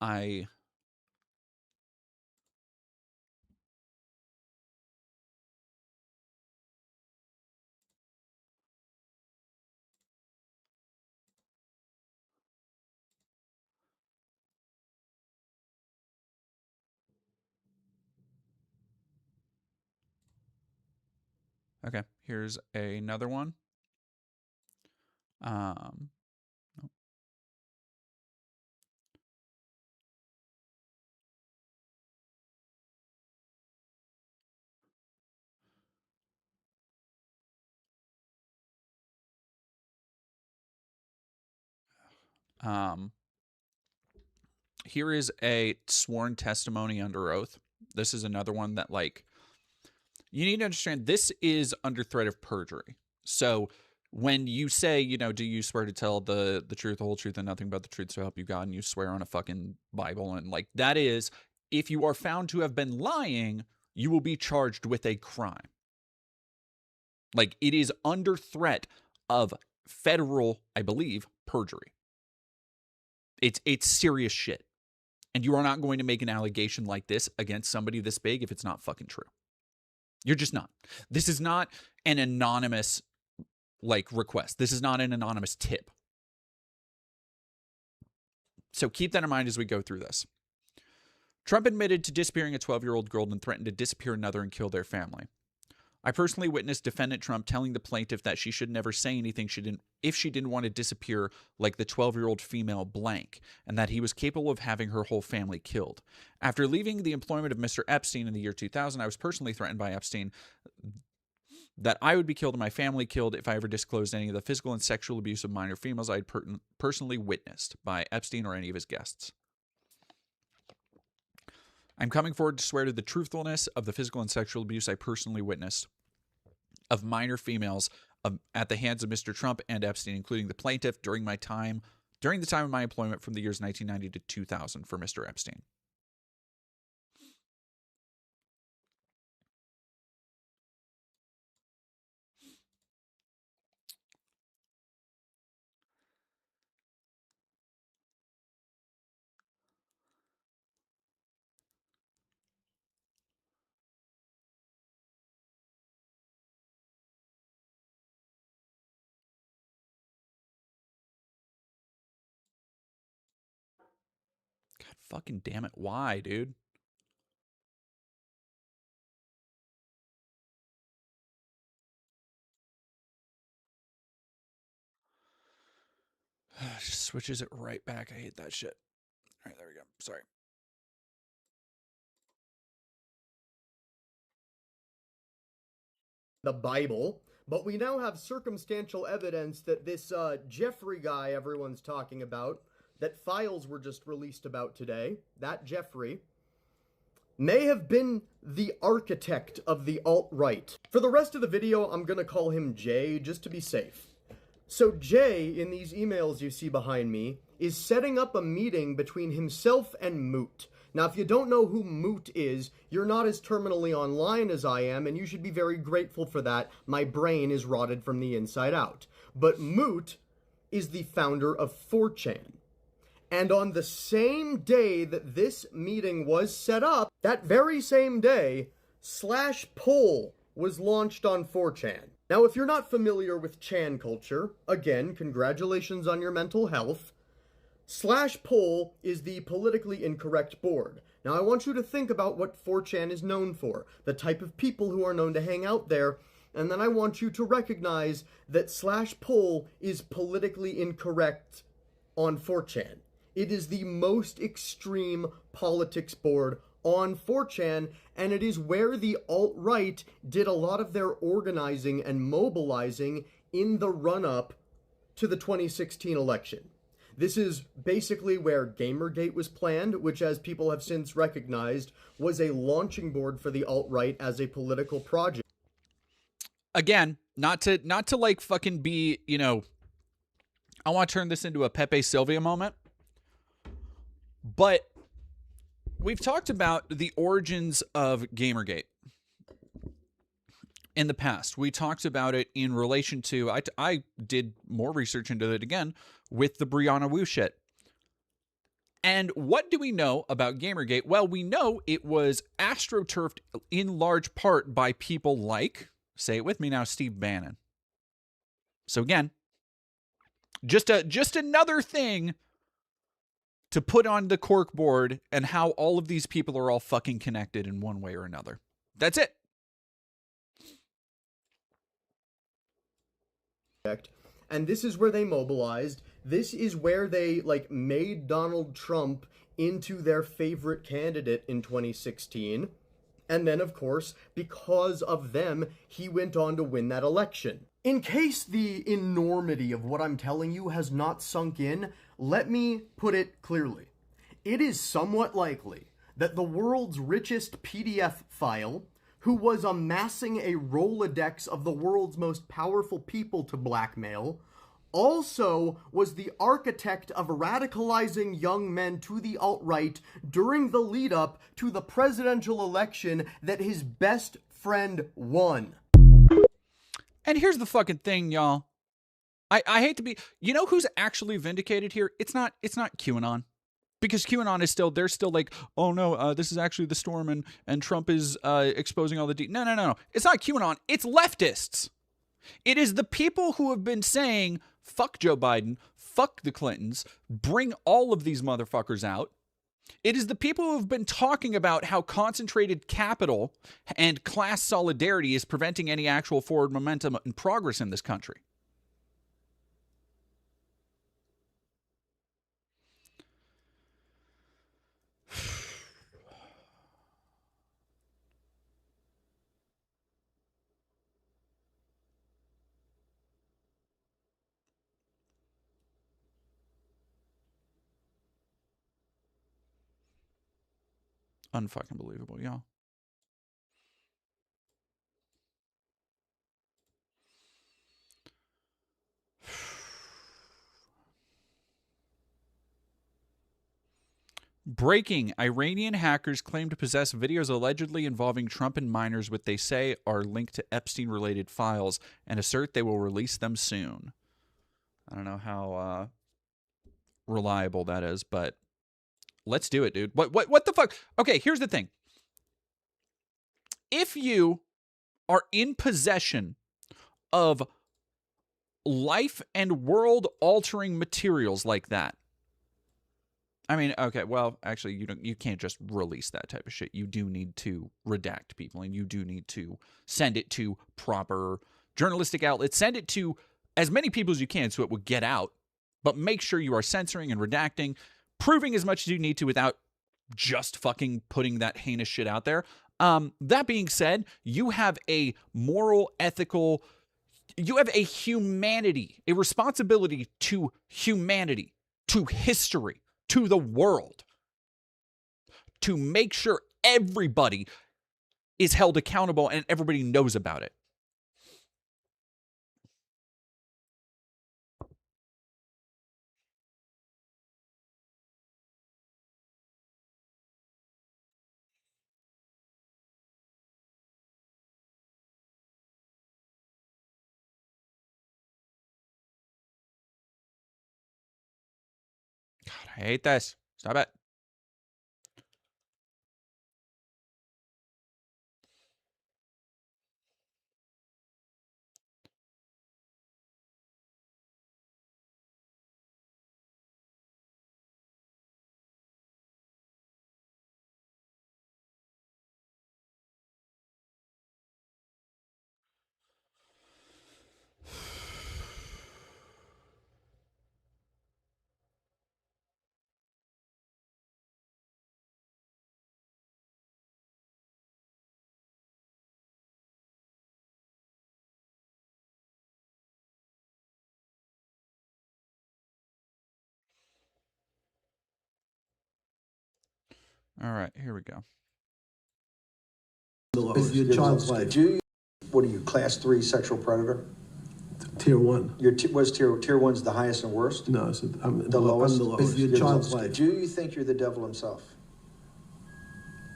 Okay, here's another one. Here is a sworn testimony under oath. This is another one that, like, you need to understand this is under threat of perjury. So when you say, you know, do you swear to tell the truth, the whole truth, and nothing but the truth so help you God, and you swear on a fucking Bible, and like that is, if you are found to have been lying, you will be charged with a crime. Like, it is under threat of federal, I believe, perjury. It's serious shit. And you are not going to make an allegation like this against somebody this big if it's not fucking true. You're just not. This is not an anonymous, like, request. This is not an anonymous tip. So keep that in mind as we go through this. Trump admitted to disappearing a 12-year-old girl and threatened to disappear another and kill their family. I personally witnessed defendant Trump telling the plaintiff that she should never say anything if she didn't want to disappear like the 12-year-old female blank, and that he was capable of having her whole family killed. After leaving the employment of Mr. Epstein in the year 2000, I was personally threatened by Epstein that I would be killed and my family killed if I ever disclosed any of the physical and sexual abuse of minor females I had personally witnessed by Epstein or any of his guests. I'm coming forward to swear to the truthfulness of the physical and sexual abuse I personally witnessed of minor females at the hands of Mr. Trump and Epstein, including the plaintiff during the time of my employment from the years 1990 to 2000 for Mr. Epstein. God fucking damn it. Why, dude? Just switches it right back. I hate that shit. All right, there we go. Sorry. The Bible, but we now have circumstantial evidence that this Jeffrey guy everyone's talking about, that files were just released about today, that Jeffrey, may have been the architect of the alt-right. For the rest of the video, I'm gonna call him Jay, just to be safe. So Jay, in these emails you see behind me, is setting up a meeting between himself and Moot. Now, if you don't know who Moot is, you're not as terminally online as I am, and you should be very grateful for that. My brain is rotted from the inside out. But Moot is the founder of 4chan. And on the same day that this meeting was set up, that very same day, /poll was launched on 4chan. Now, if you're not familiar with Chan culture, again, congratulations on your mental health. /poll is the politically incorrect board. Now, I want you to think about what 4chan is known for, the type of people who are known to hang out there, and then I want you to recognize that /poll is politically incorrect on 4chan. It is the most extreme politics board on 4chan, and it is where the alt-right did a lot of their organizing and mobilizing in the run-up to the 2016 election. This is basically where Gamergate was planned, which, as people have since recognized, was a launching board for the alt-right as a political project. Again, not to like fucking be, you know, I want to turn this into a Pepe Sylvia moment, but we've talked about the origins of Gamergate in the past. We talked about it in relation to, I did more research into it again with the Brianna Wu shit. And what do we know about Gamergate? Well, we know it was astroturfed in large part by people like, say it with me now, Steve Bannon. So again, just another thing to put on the corkboard and how all of these people are all fucking connected in one way or another. That's it. And this is where they mobilized. This is where they, like, made Donald Trump into their favorite candidate in 2016. And then, of course, because of them, he went on to win that election. In case the enormity of what I'm telling you has not sunk in, let me put it clearly. It is somewhat likely that the world's richest PDF file, who was amassing a Rolodex of the world's most powerful people to blackmail, also was the architect of radicalizing young men to the alt-right during the lead-up to the presidential election that his best friend won. And here's the fucking thing, y'all. I hate to be, you know who's actually vindicated here? It's not QAnon. Because QAnon is still, they're still like, oh no, this is actually the storm and Trump is exposing all the No. It's not QAnon. It's leftists. It is the people who have been saying, fuck Joe Biden, fuck the Clintons, bring all of these motherfuckers out. It is the people who have been talking about how concentrated capital and class solidarity is preventing any actual forward momentum and progress in this country. Unfucking believable, y'all. Breaking. Iranian hackers claim to possess videos allegedly involving Trump and minors, which they say are linked to Epstein-related files, and assert they will release them soon. I don't know how reliable that is, but let's do it, dude. What the fuck? Okay, here's the thing. If you are in possession of life and world-altering materials like that, I mean, okay, well, actually, you can't just release that type of shit. You do need to redact people, and you do need to send it to proper journalistic outlets. Send it to as many people as you can so it will get out, but make sure you are censoring and redacting, proving as much as you need to without just fucking putting that heinous shit out there. That being said, you have a moral, ethical, you have a humanity, a responsibility to humanity, to history, to the world, to make sure everybody is held accountable and everybody knows about it. God, I hate this. Stop it. All right, here we go. It's your child's life. What are you, class 3 sexual predator? Tier 1. Was tier 1's the highest and worst? No, I'm the lowest? I'm the lowest. It's your child's life. Do you think you're the devil himself?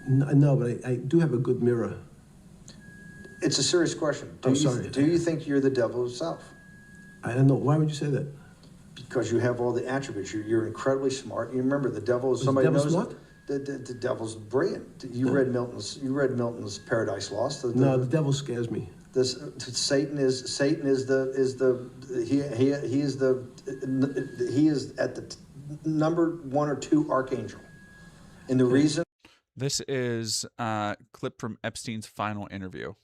No, but I do have a good mirror. It's a serious question. Do you think you're the devil himself? I don't know. Why would you say that? Because you have all the attributes. You're incredibly smart. You remember the devil is somebody the devil knows. Smart? The devil's brilliant. You read Milton's Paradise Lost. No, the devil scares me. Satan is at the number 1 or 2 archangel, and the reason. This is a clip from Epstein's final interview.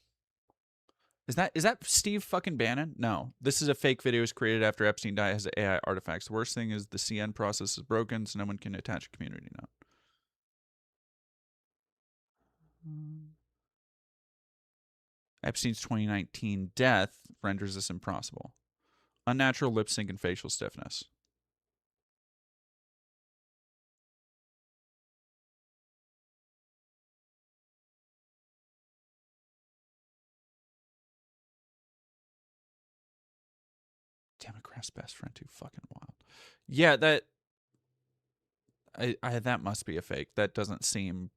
Is that Steve fucking Bannon? No, this is a fake video created after Epstein died. It has AI artifacts. The worst thing is the CN process is broken, so no one can attach a community note. Epstein's 2019 death renders this impossible. Unnatural lip sync and facial stiffness. Democrat's best friend, too fucking wild. Yeah, that that must be a fake. That doesn't seem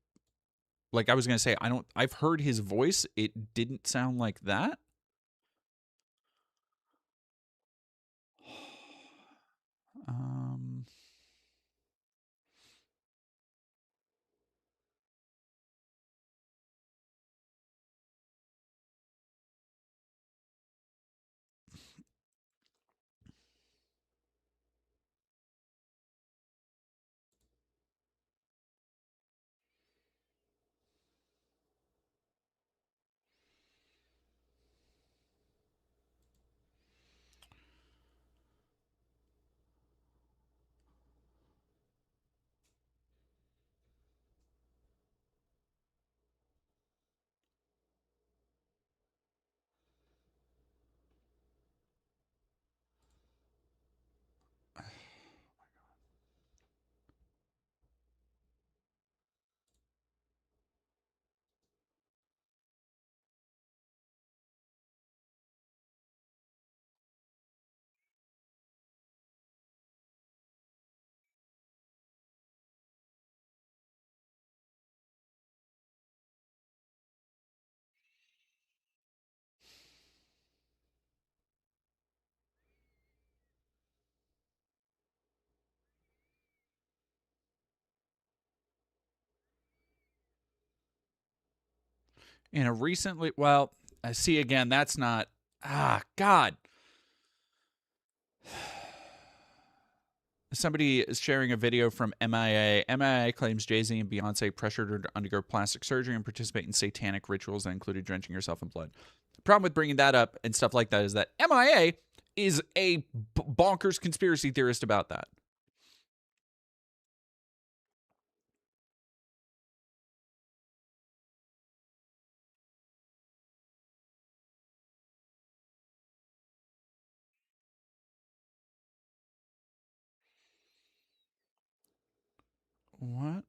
like, I was gonna say, I've heard his voice. It didn't sound like that. In a recently, well, I see again, that's not, God. Somebody is sharing a video from MIA. MIA claims Jay-Z and Beyonce pressured her to undergo plastic surgery and participate in satanic rituals that included drenching herself in blood. The problem with bringing that up and stuff like that is that MIA is a bonkers conspiracy theorist about that. What?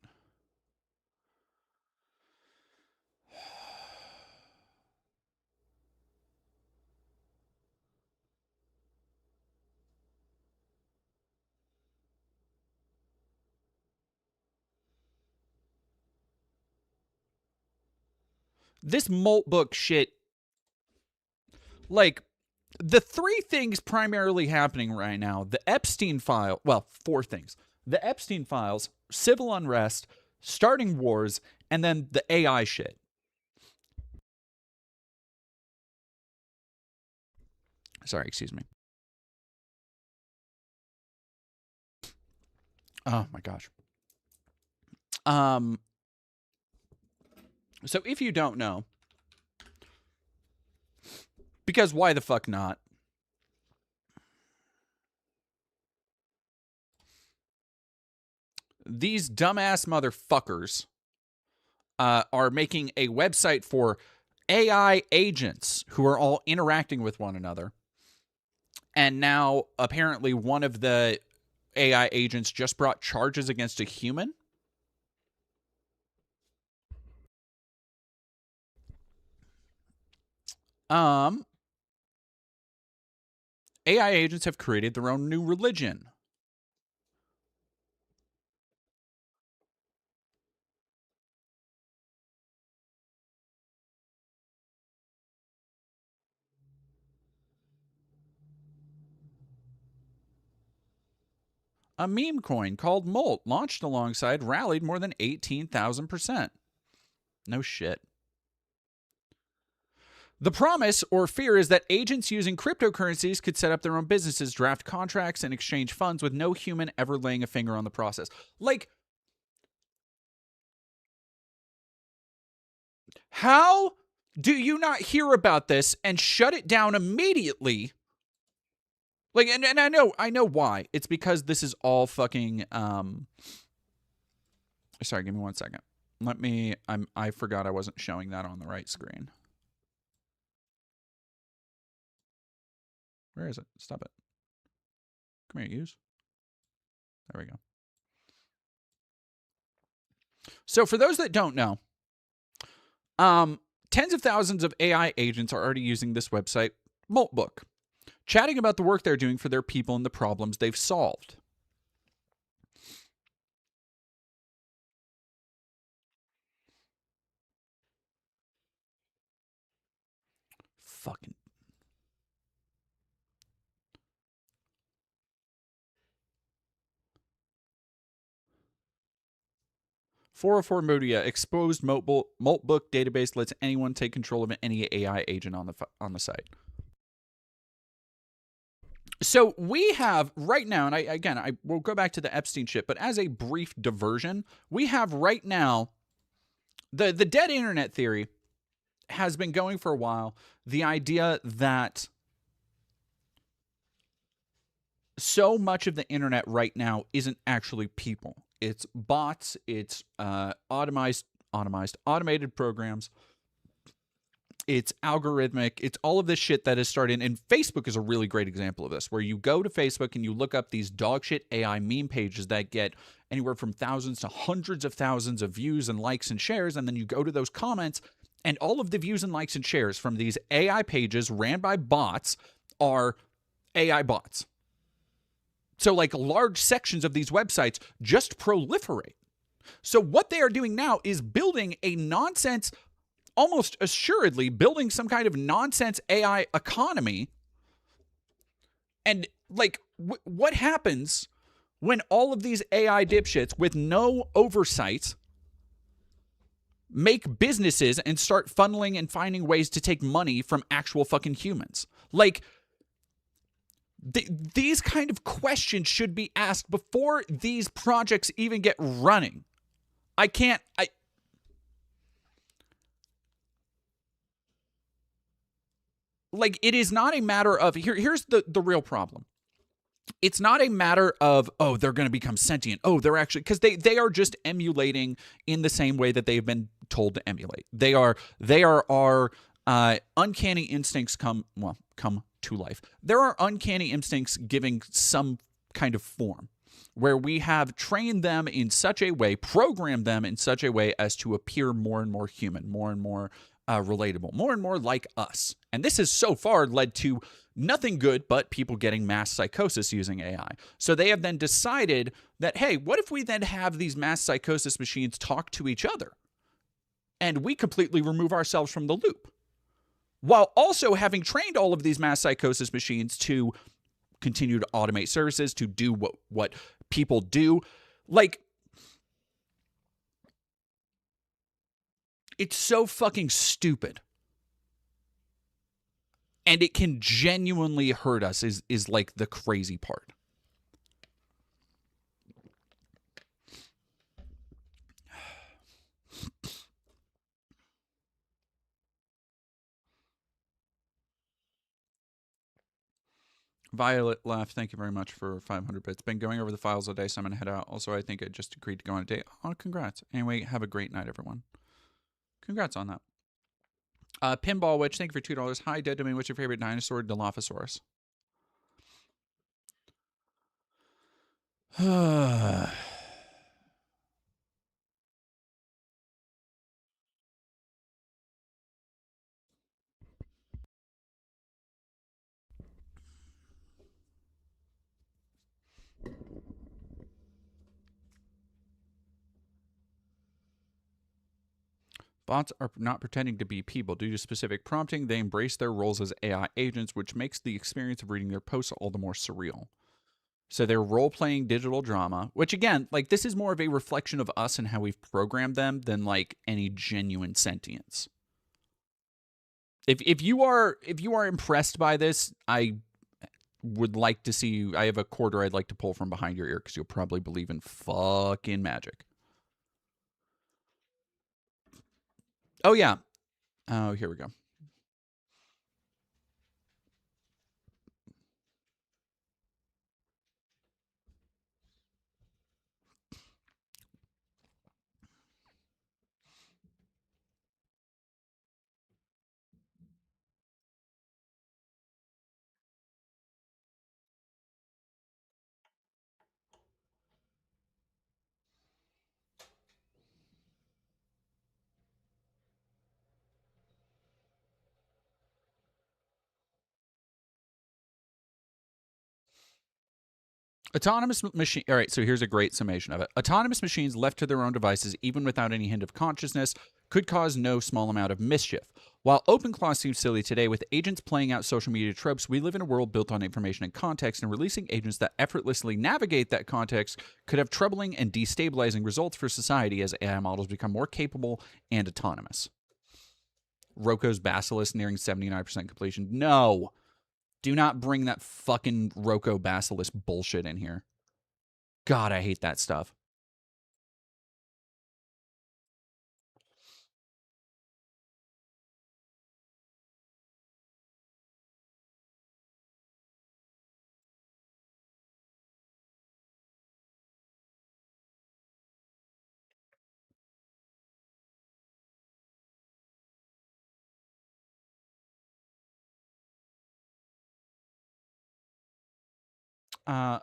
This Moltbook shit, like, the three things primarily happening right now, the Epstein file, well, four things. The Epstein files, civil unrest, starting wars, and then the AI shit. Sorry, excuse me. Oh my gosh. So if you don't know, because why the fuck not? These dumbass motherfuckers are making a website for AI agents who are all interacting with one another. And now apparently one of the AI agents just brought charges against a human. AI agents have created their own new religion. A meme coin called Molt, launched alongside, rallied more than 18,000%. No shit. The promise or fear is that agents using cryptocurrencies could set up their own businesses, draft contracts, and exchange funds with no human ever laying a finger on the process. Like, how do you not hear about this and shut it down immediately? Like, and I know why. It's because this is all fucking, sorry, give me 1 second. I forgot I wasn't showing that on the right screen. Where is it? Stop it. Come here, use. There we go. So for those that don't know, tens of thousands of AI agents are already using this website, Moltbook, chatting about the work they're doing for their people and the problems they've solved. Fucking. .404 Modia exposed Moltbook database lets anyone take control of any AI agent on the site. So we have right now, and I will go back to the Epstein shit, but as a brief diversion, we have right now the dead internet theory has been going for a while. The idea that so much of the internet right now isn't actually people. It's bots, it's automated programs, it's algorithmic, it's all of this shit that is starting. And Facebook is a really great example of this, where you go to Facebook and you look up these dogshit AI meme pages that get anywhere from thousands to hundreds of thousands of views and likes and shares, and then you go to those comments, and all of the views and likes and shares from these AI pages ran by bots are AI bots. So like large sections of these websites just proliferate. So what they are doing now is building a nonsense, almost assuredly building some kind of nonsense AI economy. And like, what happens when all of these AI dipshits with no oversight make businesses and start funneling and finding ways to take money from actual fucking humans. Like, these kind of questions should be asked before these projects even get running. Like, it is not a matter of, here's the real problem. It's not a matter of, oh, they're going to become sentient. Oh, they're actually, because they are just emulating in the same way that they've been told to emulate. They are our uncanny instincts come to life. There are uncanny instincts giving some kind of form where we have trained them in such a way, programmed them in such a way as to appear more and more human, more and more relatable, more and more like us. And this has so far led to nothing good but people getting mass psychosis using AI. So they have then decided that, hey, what if we then have these mass psychosis machines talk to each other? And we completely remove ourselves from the loop, while also having trained all of these mass psychosis machines to continue to automate services, to do what people do. Like, it's so fucking stupid. And it can genuinely hurt us is like the crazy part. Violet left. Thank you very much for 500 bits. Been going over the files all day, so I'm going to head out. Also, I think I just agreed to go on a date. Oh, congrats. Anyway, have a great night, everyone. Congrats on that. Pinball Witch, thank you for $2. Hi, Dead Domain. What's your favorite dinosaur? Dilophosaurus. Bots are not pretending to be people. Due to specific prompting, they embrace their roles as AI agents, which makes the experience of reading their posts all the more surreal. So they're role-playing digital drama, which again, like, this is more of a reflection of us and how we've programmed them than like any genuine sentience. If you are impressed by this, I would like to see you. I have a quarter I'd like to pull from behind your ear because you'll probably believe in fucking magic. Oh, yeah. Oh, here we go. Autonomous machine. All right, so here's a great summation of it. Autonomous machines left to their own devices, even without any hint of consciousness, could cause no small amount of mischief. While OpenClaw seems silly today, with agents playing out social media tropes, we live in a world built on information and context, and releasing agents that effortlessly navigate that context could have troubling and destabilizing results for society as AI models become more capable and autonomous. Roko's Basilisk nearing 79% completion. No. Do not bring that fucking Roko Basilisk bullshit in here. God, I hate that stuff.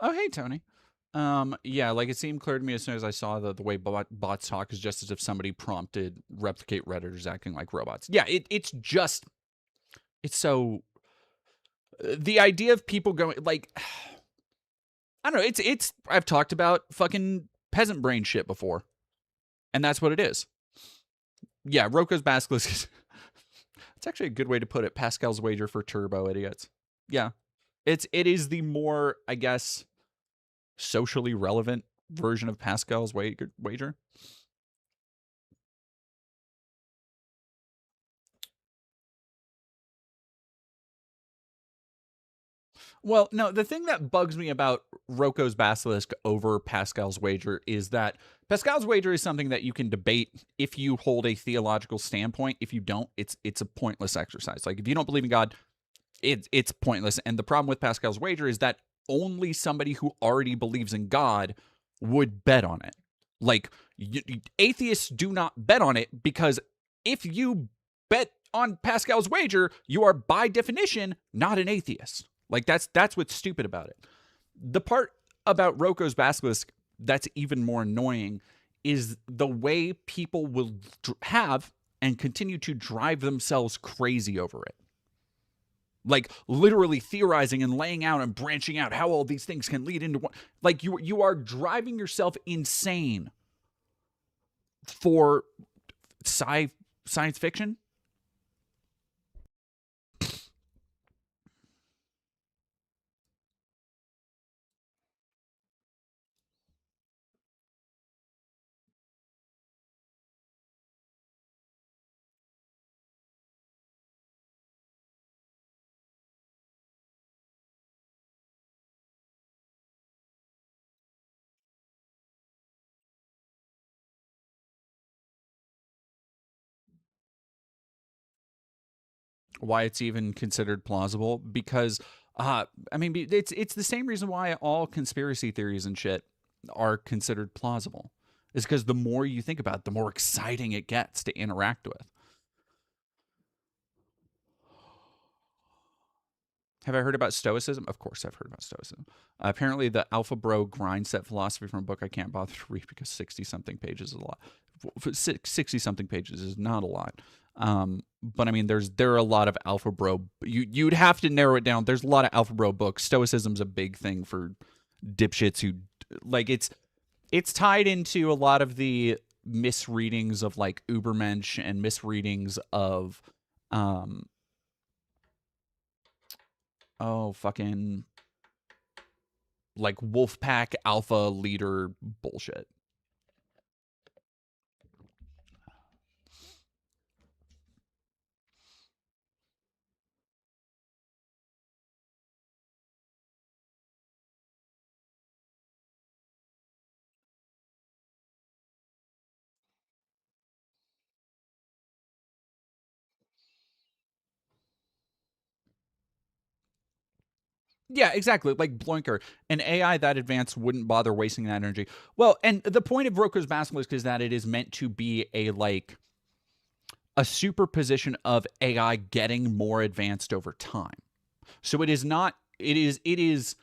Oh, hey, Tony. Yeah, like, it seemed clear to me as soon as I saw the way bots talk is just as if somebody prompted replicate Redditors acting like robots. Yeah, it's so, the idea of people going, like, I don't know, I've talked about fucking peasant brain shit before, and that's what it is. Yeah, Roko's Basilisk is, it's actually a good way to put it. Pascal's wager for turbo idiots. Yeah. It is the more, I guess, socially relevant version of Pascal's wager. Well, no, the thing that bugs me about Rocco's Basilisk over Pascal's Wager is that Pascal's Wager is something that you can debate if you hold a theological standpoint. If you don't, it's a pointless exercise. Like if you don't believe in God, it's pointless. And the problem with Pascal's Wager is that only somebody who already believes in God would bet on it. Like atheists do not bet on it, because if you bet on Pascal's Wager, you are by definition not an atheist. Like that's what's stupid about it. The part about Rocco's Basilisk that's even more annoying is the way people will have and continue to drive themselves crazy over it. Like literally theorizing and laying out and branching out how all these things can lead into one. Like you are driving yourself insane for science fiction. Why it's even considered plausible, because I mean it's the same reason why all conspiracy theories and shit are considered plausible, is because the more you think about it, the more exciting it gets to interact with. Have I heard about Stoicism? Of course I've heard about Stoicism. Apparently the Alpha Bro grind set philosophy from a book I can't bother to read because 60-something pages is a lot. 60-something pages is not a lot. But I mean, there are a lot of Alpha Bro. You'd have to narrow it down. There's a lot of Alpha Bro books. Stoicism's a big thing for dipshits who like it's tied into a lot of the misreadings of like Ubermensch and misreadings of fucking like Wolfpack alpha leader bullshit. Yeah, exactly. Like Bloinker, an AI that advanced wouldn't bother wasting that energy. Well, and the point of Rocco's Basilisk is that it is meant to be a superposition of AI getting more advanced over time. So it is not. It is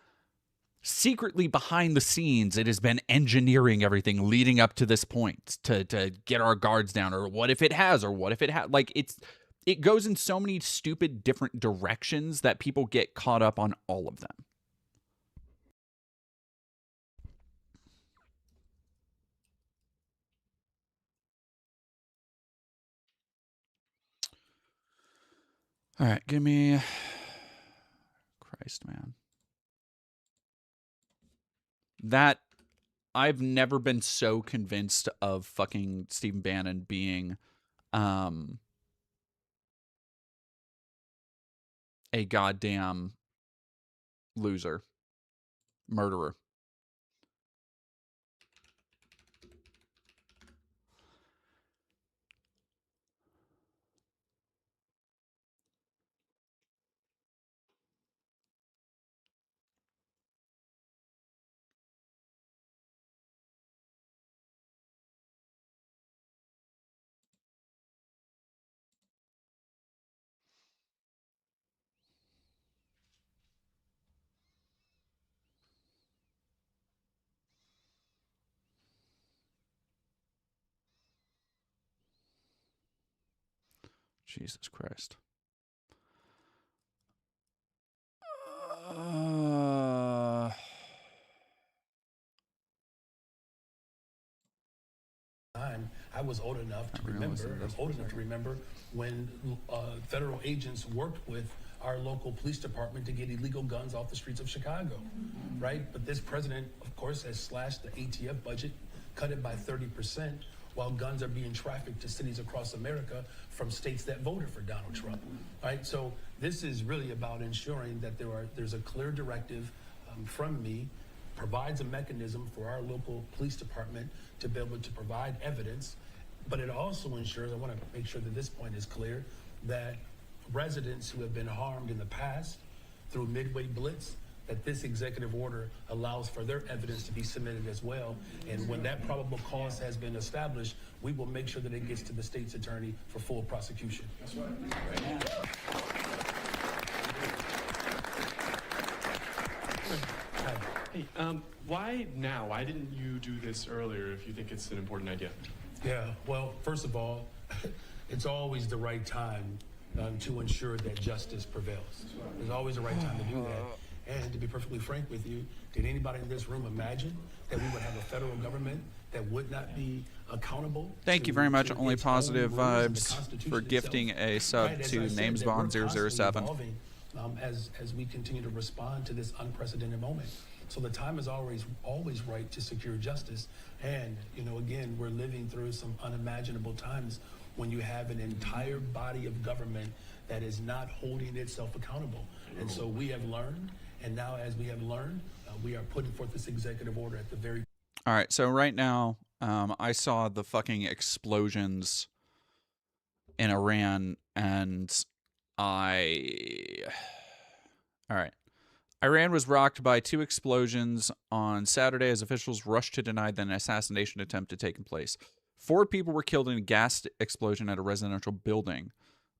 secretly behind the scenes. It has been engineering everything leading up to this point to get our guards down. Or what if it has? Or what if it had? Like it goes in so many stupid different directions that people get caught up on all of them. All right, give me Christ, man. That I've never been so convinced of fucking Stephen Bannon being a goddamn loser, murderer. Jesus Christ. I was old enough to remember when federal agents worked with our local police department to get illegal guns off the streets of Chicago, right? But this president, of course, has slashed the ATF budget, cut it by 30%, while guns are being trafficked to cities across America from states that voted for Donald Trump, right? So this is really about ensuring that there's a clear directive from me, provides a mechanism for our local police department to be able to provide evidence, but it also ensures, I want to make sure that this point is clear, that residents who have been harmed in the past through Midway Blitz, that this executive order allows for their evidence to be submitted as well. And when that probable cause has been established, we will make sure that it gets to the state's attorney for full prosecution. That's right. Hey, why now? Why didn't you do this earlier if you think it's an important idea? Yeah, well, first of all, it's always the right time to ensure that justice prevails. There's always the right time to do that. And to be perfectly frank with you, did anybody in this room imagine that we would have a federal government that would not be accountable? Thank you very much. Only its own positive rules and the vibes Constitution for gifting itself? a sub Right, as to I said, that we're constantly NamesBond007. evolving, as we continue to respond to this unprecedented moment. So the time is always right to secure justice. And, you know, again, we're living through some unimaginable times when you have an entire body of government that is not holding itself accountable. And so we have learned, and now as we have learned, we are putting forth this executive order at the very... All right, so right now, I saw the fucking explosions in Iran, and all right. Iran was rocked by 2 explosions on Saturday as officials rushed to deny that an assassination attempt had taken place. 4 people were killed in a gas explosion at a residential building,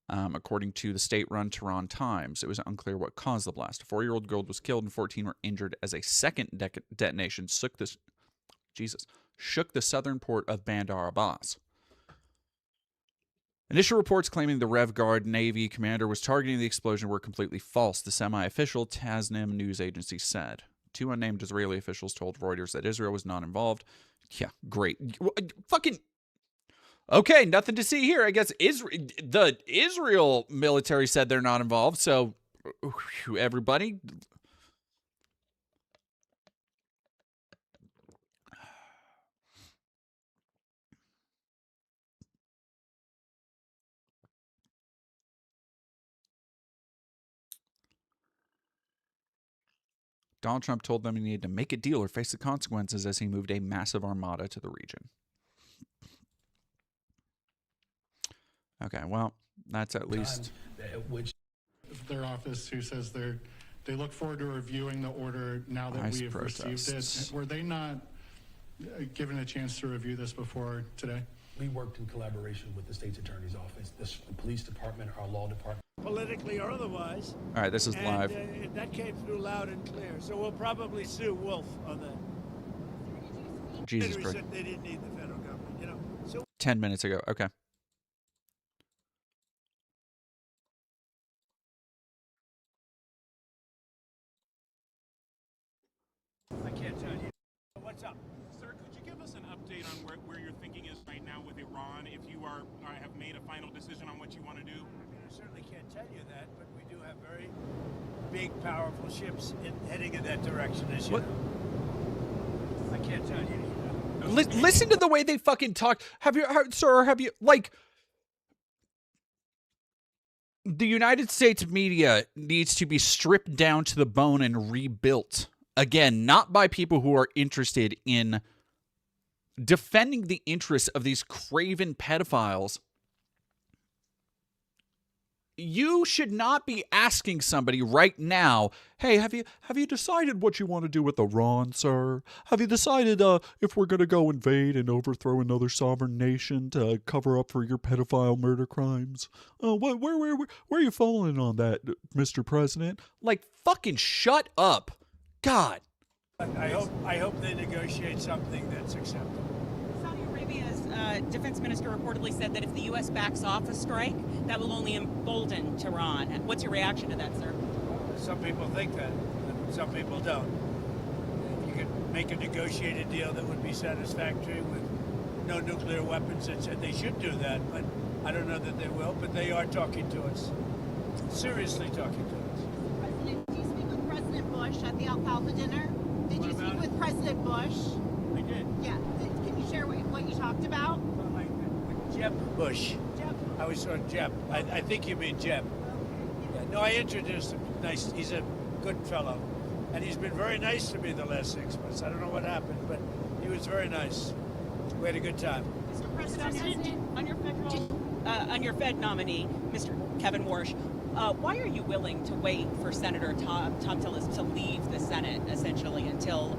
according to the state-run Tehran Times. It was unclear what caused the blast. A 4-year-old girl was killed and 14 were injured as a second detonation shook the southern port of Bandar Abbas. Initial reports claiming the Rev Guard Navy commander was targeting the explosion were completely false, the semi-official Tasnim news agency said. 2 unnamed Israeli officials told Reuters that Israel was not involved. Yeah, great. Fucking... Okay, nothing to see here. I guess the Israel military said they're not involved, so everybody... Donald Trump told them he needed to make a deal or face the consequences as he moved a massive armada to the region. Okay, well, that's at least... Which their office who says they look forward to reviewing the order now that we have received it. Were they not given a chance to review this before today? we worked in collaboration with the state's attorney's office, the police department, our law department. Politically or otherwise. All right, this is live. That came through loud and clear. So we'll probably sue Wolf on that. Jesus Christ. They didn't need the federal government, you know. So 10 minutes ago. Okay. I can't tell you. What's up? Sir, could you give us an update on where your thinking is right now with Iran, if you have made a final decision on what you want to do? I mean, I certainly can't tell you that, but we do have very big, powerful ships heading in that direction, as you know. I can't tell you. Listen to the way they fucking talk. Have you, like, the United States media needs to be stripped down to the bone and rebuilt. Again, not by people who are interested in defending the interests of these craven pedophiles. You should not be asking somebody right now, hey, have you decided what you want to do with Iran, sir? Have you decided if we're going to go invade and overthrow another sovereign nation to cover up for your pedophile murder crimes? Where are you falling on that, Mr. President? Like, fucking shut up. God. I hope they negotiate something that's acceptable. Saudi Arabia's defense minister reportedly said that if the U.S. backs off a strike, that will only embolden Tehran. What's your reaction to that, sir? Some people think that, some people don't. If you could make a negotiated deal that would be satisfactory with no nuclear weapons, they should do that, but I don't know that they will, but they are talking to us. Seriously talking to us. President, did you speak with President Bush at the Alfalfa dinner? Did you speak with President Bush? I did. Yeah. Can you share what you talked about? Jeb Bush. Jeb. I was on Jeb. I think you mean Jeb. Yeah, no, I introduced him. Nice. He's a good fellow. And he's been very nice to me the last 6 months. I don't know what happened, but he was very nice. We had a good time. Mr. President, on your Fed nominee, Mr. Kevin Warsh, why are you willing to wait for Senator Tom Tillis to leave the Senate, essentially, until,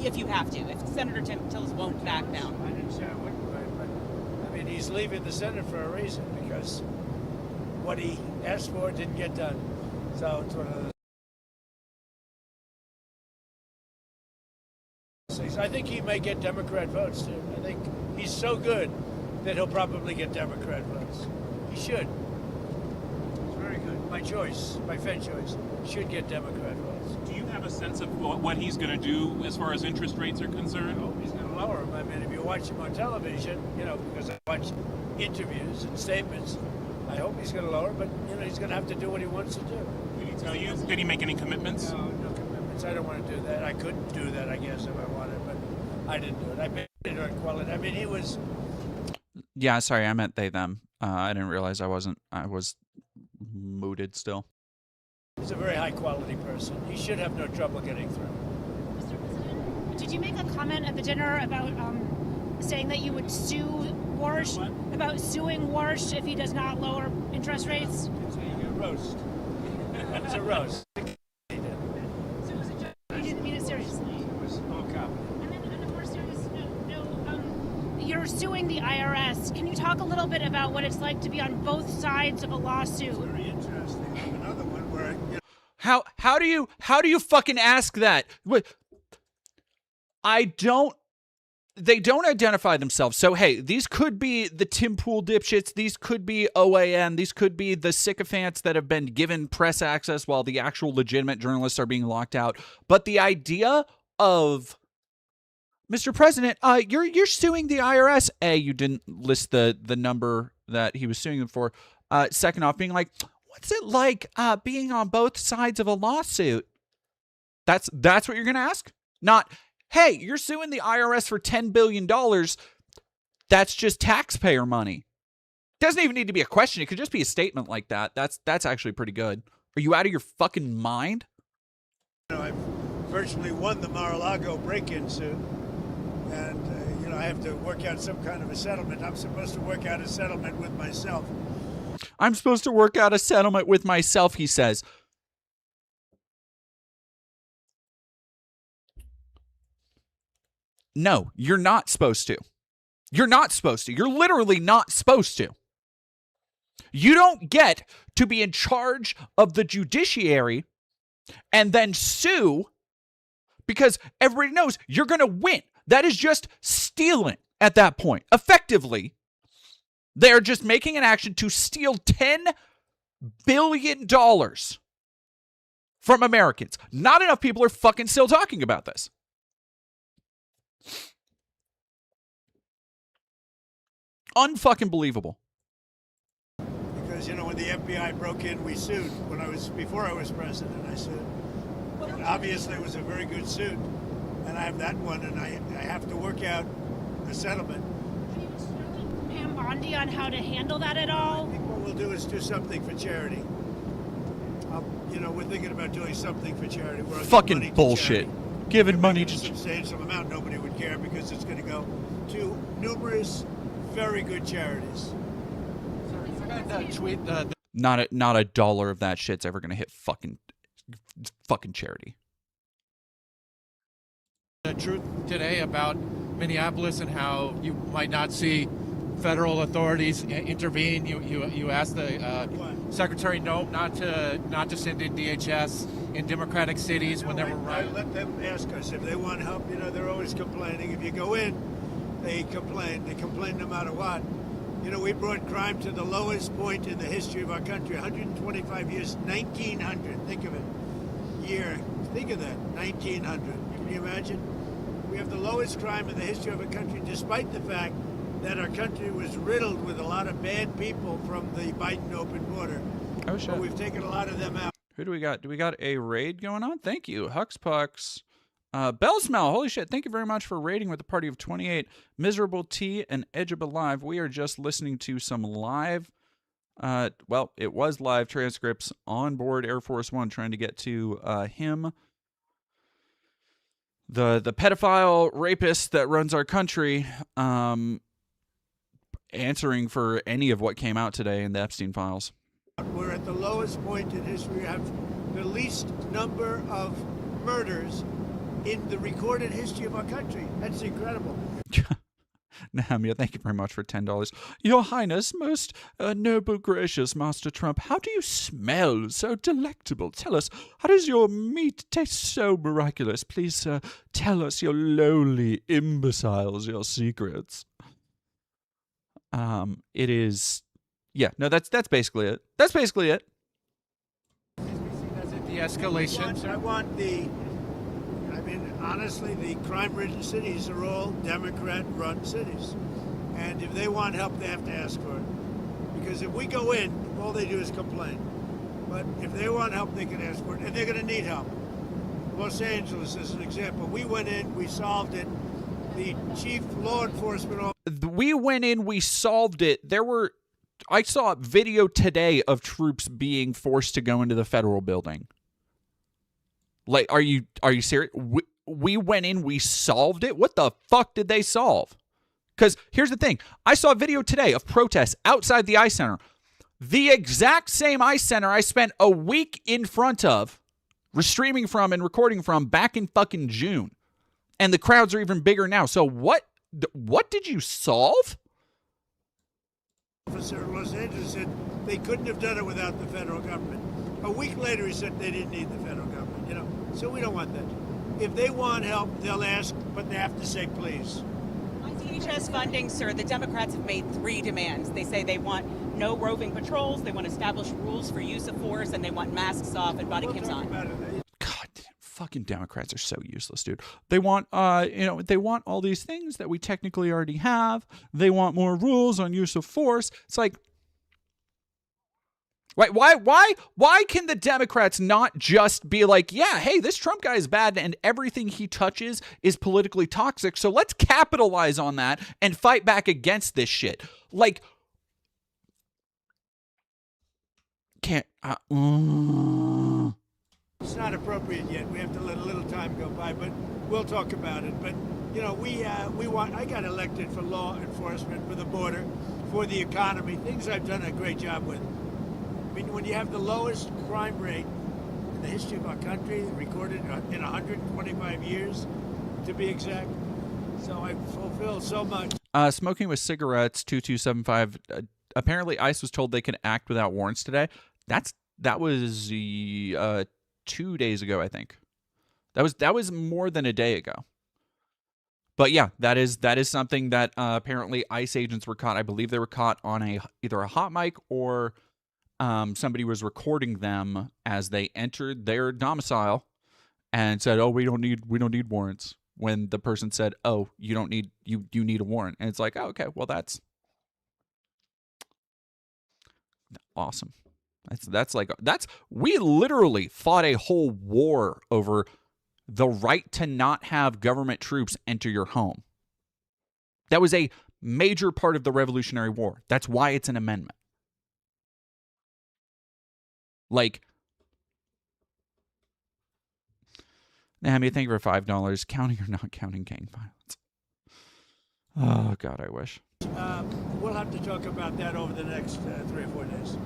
if you have to, if Senator Tillis won't back down? I didn't say I wouldn't wait, but I mean, he's leaving the Senate for a reason, because what he asked for didn't get done. So it's one of those. I think he may get Democrat votes, too. I think he's so good that he'll probably get Democrat votes. He should. It's very good. My choice, my Fed choice, should get Democrat votes. Do you have a sense of what he's going to do as far as interest rates are concerned? I hope he's going to lower them. I mean, if you watch him on television, you know, because I watch interviews and statements, I hope he's going to lower, but, you know, he's going to have to do what he wants to do. Did he tell you? Did he make any commitments? No commitments. I don't want to do that. I could do that, I guess, if I wanted, but I didn't do it. I made it on quality. I mean, he was... Yeah, sorry, I meant they, them. I didn't realize I was mooted still. He's a very high-quality person. He should have no trouble getting through. Mr. President, did you make a comment at the dinner about saying that you would sue Warsh, about suing Warsh if he does not lower interest rates? It's a roast. It's a roast. So it was a joke. You didn't mean it seriously. It was all comedy. And then on a more serious note, you're suing the IRS. Can you talk a little bit about what it's like to be on both sides of a lawsuit? It's very interesting. I have another one where, you know, How do you fucking ask that? They don't identify themselves. So, hey, these could be the Tim Pool dipshits. These could be OAN. These could be the sycophants that have been given press access while the actual legitimate journalists are being locked out. But the idea of, Mr. President, you're suing the IRS. A, you didn't list the number that he was suing them for. Second off, being like, what's it like being on both sides of a lawsuit? That's what you're going to ask? Not, hey, you're suing the IRS for $10 billion. That's just taxpayer money. Doesn't even need to be a question. It could just be a statement like that. That's actually pretty good. Are you out of your fucking mind? You know, I've virtually won the Mar-a-Lago break-in suit. And, you know, I have to work out some kind of a settlement. I'm supposed to work out a settlement with myself. I'm supposed to work out a settlement with myself, he says. No, you're not supposed to. You're not supposed to. You're literally not supposed to. You don't get to be in charge of the judiciary and then sue because everybody knows you're going to win. That is just stealing at that point. Effectively, they're just making an action to steal $10 billion from Americans. Not enough people are fucking still talking about this. Unfucking believable. Because, you know, when the FBI broke in, we sued. Before I was president, I sued. And obviously, it was a very good suit. And I have that one, and I have to work out a settlement. Can you instruct Pam Bondi on how to handle that at all? I think what we'll do is do something for charity. You know, we're thinking about doing something for charity. Fucking bullshit. Giving money to... a substantial amount, nobody would care because it's going to go to numerous very good charities. Not a dollar of that shit's ever going to hit fucking charity. The truth today about Minneapolis and how you might not see federal authorities intervene. You asked the Secretary Nope not to send in DHS in Democratic cities when there were riots. I let them ask us if they want help. You know, they're always complaining. If you go in, they complain. They complain no matter what. You know, we brought crime to the lowest point in the history of our country. 125 years, 1900. Think of it. Year. Think of that. 1900. Can you imagine? We have the lowest crime in the history of our country, despite the fact that our country was riddled with a lot of bad people from the Biden open border. Oh, shit. But we've taken a lot of them out. Who do we got? Do we got a raid going on? Thank you. Hux Pucks. Bellsmell, holy shit, thank you very much for rating with a party of 28. Miserable T and Edge of Alive. We are just listening to some live, well, it was live transcripts on board Air Force One, trying to get to him, the pedophile rapist that runs our country, answering for any of what came out today in the Epstein files. We're at the lowest point in history. We have the least number of murders in the recorded history of our country. That's incredible. Nehemia, thank you very much for $10. Your Highness, most noble, gracious Master Trump, how do you smell so delectable? Tell us, how does your meat taste so miraculous? Please tell us, your lowly imbeciles, your secrets. It is, yeah, no, that's basically it. That's basically it. The escalation. I want honestly, the crime-ridden cities are all Democrat-run cities. And if they want help, they have to ask for it. Because if we go in, all they do is complain. But if they want help, they can ask for it. And they're going to need help. Los Angeles is an example. We went in, we solved it. The chief law enforcement officer... We went in, we solved it. I saw a video today of troops being forced to go into the federal building. Like, are you serious? We went in, we solved it? What the fuck did they solve? Because here's the thing. I saw a video today of protests outside the Ice Center. The exact same Ice Center I spent a week in front of, streaming from and recording from back in fucking June. And the crowds are even bigger now. So what did you solve? Officer in Los Angeles said they couldn't have done it without the federal government. A week later, he said they didn't need the federal government, So we don't want that. If they want help, they'll ask, but they have to say please. On DHS funding, sir, the Democrats have made 3 demands. They say they want no roving patrols, they want established rules for use of force, and they want masks off and body cams on. God, fucking Democrats are so useless, dude. They want, they want all these things that we technically already have. They want more rules on use of force. It's like, why can the Democrats not just be like, yeah, hey, this Trump guy is bad and everything he touches is politically toxic, so let's capitalize on that and fight back against this shit. Like, can't... It's not appropriate yet. We have to let a little time go by, but we'll talk about it. But, we want... I got elected for law enforcement, for the border, for the economy, things I've done a great job with. I mean, when you have the lowest crime rate in the history of our country, recorded in 125 years, to be exact, so I fulfill so much. Smoking with cigarettes, 2275. Apparently, ICE was told they could act without warrants today. That was 2 days ago, I think. That was more than a day ago. But yeah, that is something that apparently ICE agents were caught. I believe they were caught on either a hot mic or somebody was recording them as they entered their domicile and said, "Oh, we don't need warrants." When the person said, "Oh, you don't need you need a warrant," and it's like, "Oh, okay, well that's awesome." We literally fought a whole war over the right to not have government troops enter your home. That was a major part of the Revolutionary War. That's why it's an amendment. Like, Nehemia, thank you for $5. Counting or not counting gang violence? Oh, God, I wish. We'll have to talk about that over the next 3 or 4 days.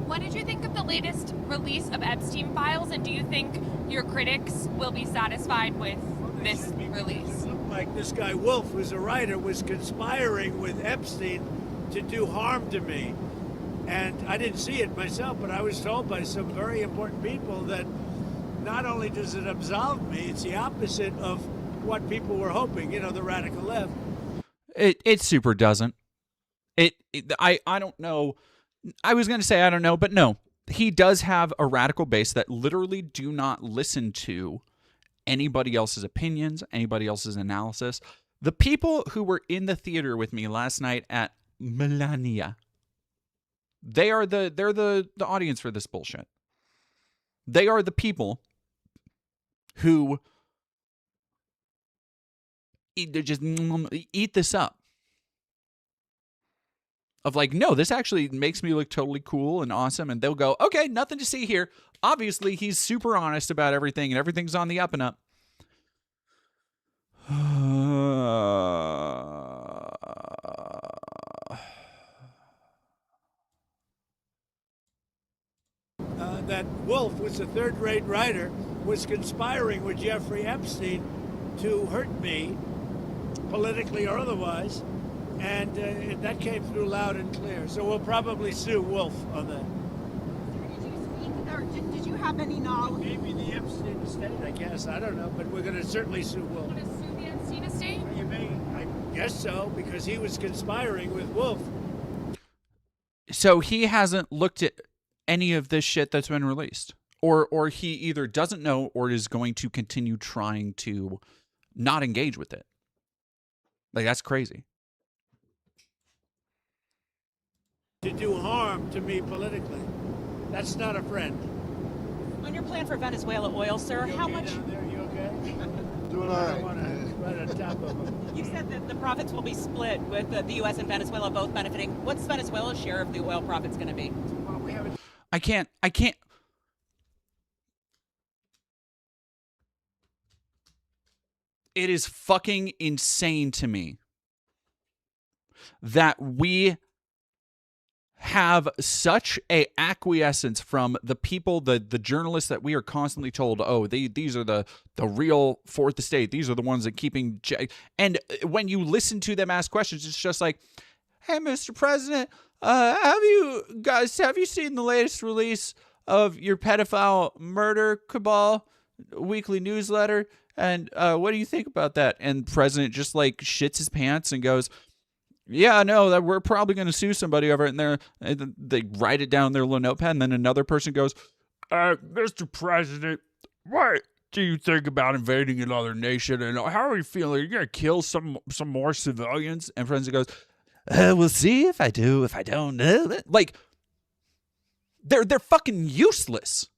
What did you think of the latest release of Epstein files, and do you think your critics will be satisfied with this release? It looked like this guy Wolf, who's a writer, was conspiring with Epstein to do harm to me. And I didn't see it myself, but I was told by some very important people that not only does it absolve me, it's the opposite of what people were hoping, the radical left. It super doesn't. I don't know. I was going to say I don't know, but no. He does have a radical base that literally do not listen to anybody else's opinions, anybody else's analysis. The people who were in the theater with me last night at Melania, they're the audience for this bullshit. They are the people who just eat this up. Of like, no, this actually makes me look totally cool and awesome. And they'll go, okay, nothing to see here. Obviously, he's super honest about everything and everything's on the up and up. That Wolf was a third-rate writer, was conspiring with Jeffrey Epstein to hurt me, politically or otherwise, and that came through loud and clear. So we'll probably sue Wolf on that. Did you speak, or did you have any knowledge? Maybe the Epstein estate, I guess. I don't know, but we're going to certainly sue Wolf. Want to sue the Epstein estate? You may, I guess so, because he was conspiring with Wolf. So he hasn't looked at any of this shit that's been released, or he either doesn't know or is going to continue trying to not engage with it. Like, that's crazy. To do harm to me politically. That's not a friend. On your plan for Venezuela oil, sir, how much? Down there, you okay? Doing all I want to right on top of him. You said that the profits will be split with the U.S. and Venezuela both benefiting. What's Venezuela's share of the oil profits going to be? Well, we haven't. I can't. It is fucking insane to me that we have such a acquiescence from the people, the journalists that we are constantly told, oh, these are the real fourth estate. These are the ones that keeping. And when you listen to them ask questions, it's just like, hey, Mr. President, have you seen the latest release of your pedophile murder cabal weekly newsletter? And what do you think about that? And President just like shits his pants and goes, yeah, no, that we're probably going to sue somebody over it. And they write it down in their little notepad. And then another person goes, Mr. President, what do you think about invading another nation? And how are you feeling? Are you going to kill some more civilians? And President goes, we'll see if I do, if I don't. Like, they're fucking useless.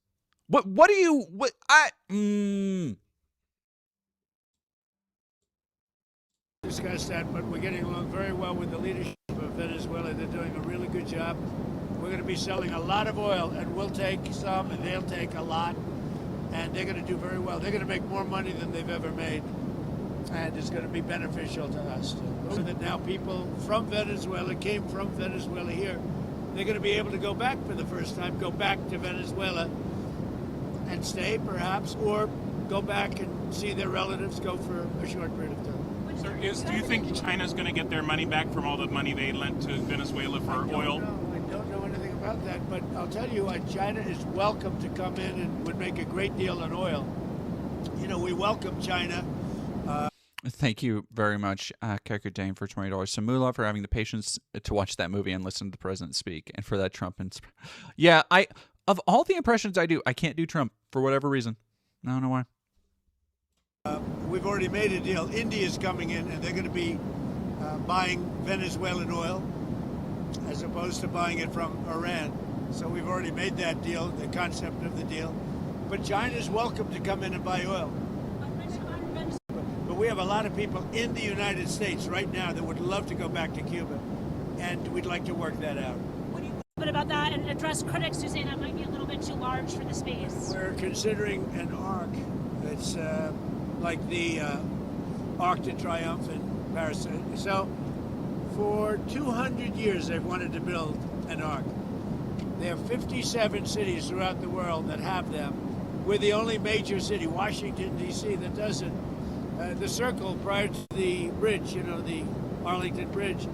Discuss that, but we're getting along very well with the leadership of Venezuela. They're doing a really good job. We're going to be selling a lot of oil, and we'll take some, and they'll take a lot, and they're going to do very well. They're going to make more money than they've ever made, and it's going to be beneficial to us. So that now people from Venezuela came from Venezuela here. They're going to be able to go back for the first time, go back to Venezuela and stay, perhaps, or go back and see their relatives, go for a short period of time. Sir, do you think China's going to get their money back from all the money they lent to Venezuela for oil? I don't know anything about that, but I'll tell you what, China is welcome to come in and would make a great deal on oil. You know, we welcome China. Thank you very much, Kecker Dane, for $20. Samula for having the patience to watch that movie and listen to the president speak, and for that Trump. Yeah, of all the impressions I do, I can't do Trump for whatever reason. I don't know why. We've already made a deal. India's coming in, and they're going to be buying Venezuelan oil as opposed to buying it from Iran. So we've already made that deal, the concept of the deal. But China's welcome to come in and buy oil. But we have a lot of people in the United States right now that would love to go back to Cuba, and we'd like to work that out. Bit about that and address critics who say that might be a little bit too large for the space. We're considering an arc that's like the Arc de Triomphe in Paris. So for 200 years they've wanted to build an arc. There are 57 cities throughout the world that have them. We're the only major city, Washington, D.C., that doesn't. The Circle, prior to the bridge, you know, the Arlington Bridge,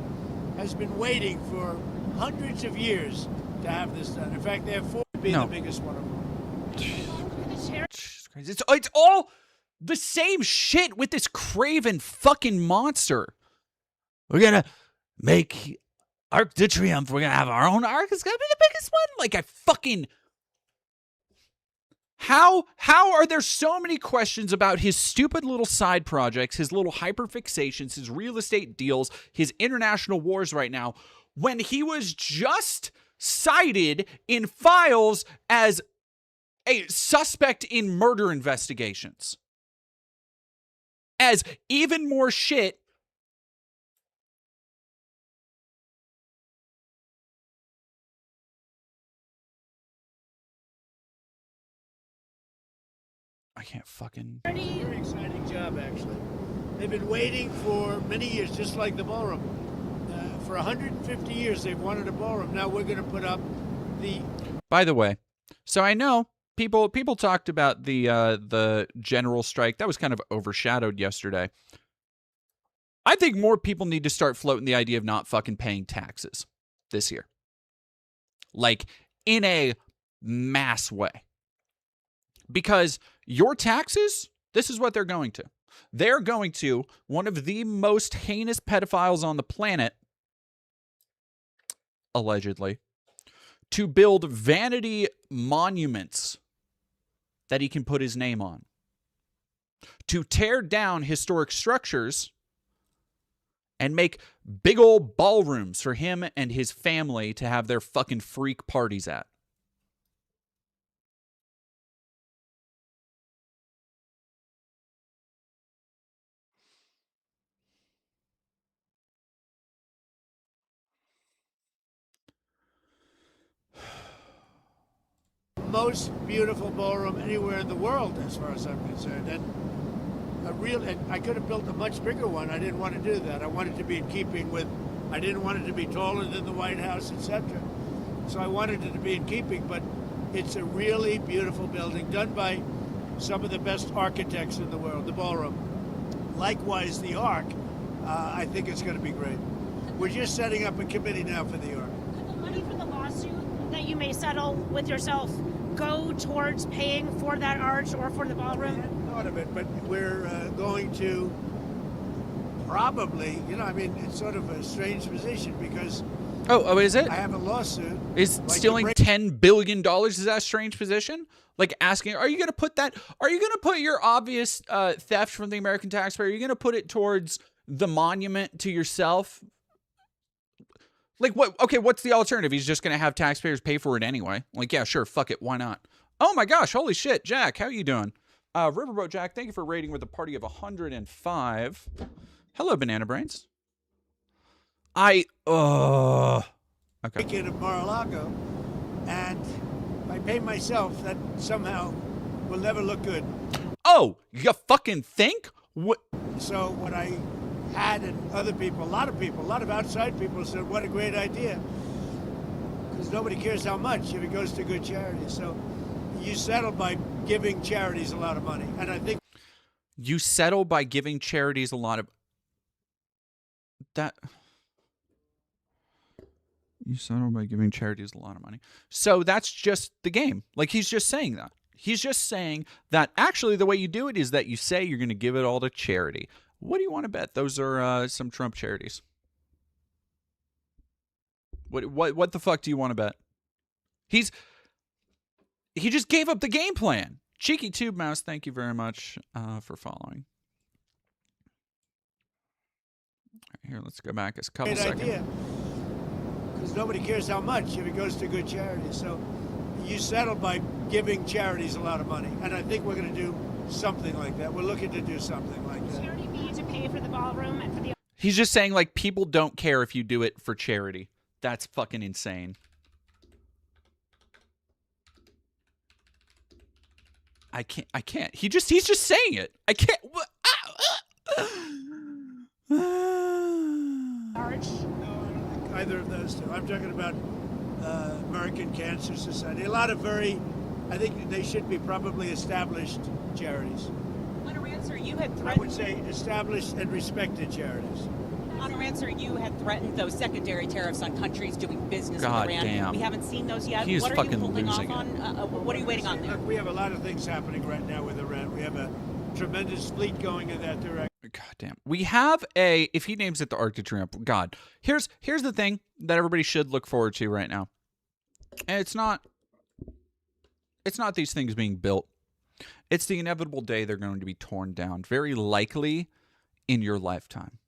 has been waiting for hundreds of years to have this done. In fact, they're for being the biggest one of them. It's all the same shit with this craven fucking monster. We're gonna make Arc de Triomphe. We're gonna have our own arc. It's gonna be the biggest one. Like, I fucking... How are there so many questions about his stupid little side projects, his little hyperfixations, his real estate deals, his international wars right now, when he was just cited in files as a suspect in murder investigations? as even more shit. I can't fucking... Very exciting job, actually. They've been waiting for many years, just like the ballroom. For 150 years, they've wanted a ballroom. Now we're going to put up the... By the way, so I know people talked about the general strike. That was kind of overshadowed yesterday. I think more people need to start floating the idea of not fucking paying taxes this year. Like, in a mass way. Because your taxes, this is what they're going to. They're going to one of the most heinous pedophiles on the planet, allegedly, to build vanity monuments that he can put his name on. To tear down historic structures and make big old ballrooms for him and his family to have their fucking freak parties at. most beautiful ballroom anywhere in the world, as far as I'm concerned. And I could have built a much bigger one. I didn't want to do that. I wanted to be in keeping with, I didn't want it to be taller than the White House, etc. So I wanted it to be in keeping, but it's a really beautiful building done by some of the best architects in the world, the ballroom. Likewise, the Ark, I think it's going to be great. We're just setting up a committee now for the Ark. Could the money from the lawsuit that you may settle with yourself go towards paying for that arch or for the ballroom? I hadn't thought of it, but we're going to probably, it's sort of a strange position because... Oh, is it? I have a lawsuit. Is stealing $10 billion, is that a strange position? Like asking, are you going to put your obvious theft from the American taxpayer, are you going to put it towards the monument to yourself? Like, what? Okay, what's the alternative? He's just going to have taxpayers pay for it anyway. Like, yeah, sure, fuck it, why not? Oh my gosh, holy shit, Jack, how you doing? Riverboat Jack, thank you for rating with a party of 105. Hello, Banana Brains. Okay. Weekend of Mar-a-Lago, and if I pay myself, that somehow will never look good. Oh, you fucking think? What? So what I had and other people, a lot of outside people said, what a great idea. Because nobody cares how much if it goes to good charity. So you settle by giving charities a lot of money. And I think... You settle by giving charities a lot of... That... You settle by giving charities a lot of money. So that's just the game. Like, he's just saying that. He's just saying that actually the way you do it is that you say you're going to give it all to charity. What do you want to bet? Those are some Trump charities. What the fuck do you want to bet? He just gave up the game plan. Cheeky Tube Mouse, thank you very much for following. Right, here, let's go back a couple seconds. Idea. Because nobody cares how much if it goes to good charity. So you settle by giving charities a lot of money. And I think we're going to do something like that. We're looking to do something like that. Charity be to pay for the ballroom and for the... He's just saying, like, people don't care if you do it for charity. That's fucking insane. I can't. He's just saying it. I can't. Arch. Either of those two. I'm talking about American Cancer Society. A lot of I think they should be probably established charities. Letter Answer, you had threatened... I would say established and respected charities. Honor Answer, you had threatened those secondary tariffs on countries doing business with Iran. Damn. We haven't seen those yet. He is what are fucking you holding off losing on? What are you waiting on there? Look, we have a lot of things happening right now with Iran. We have a tremendous fleet going in that direction. God damn. We have if he names it the Arctic Triumph, God. Here's the thing that everybody should look forward to right now. And it's not these things being built. It's the inevitable day they're going to be torn down, very likely in your lifetime.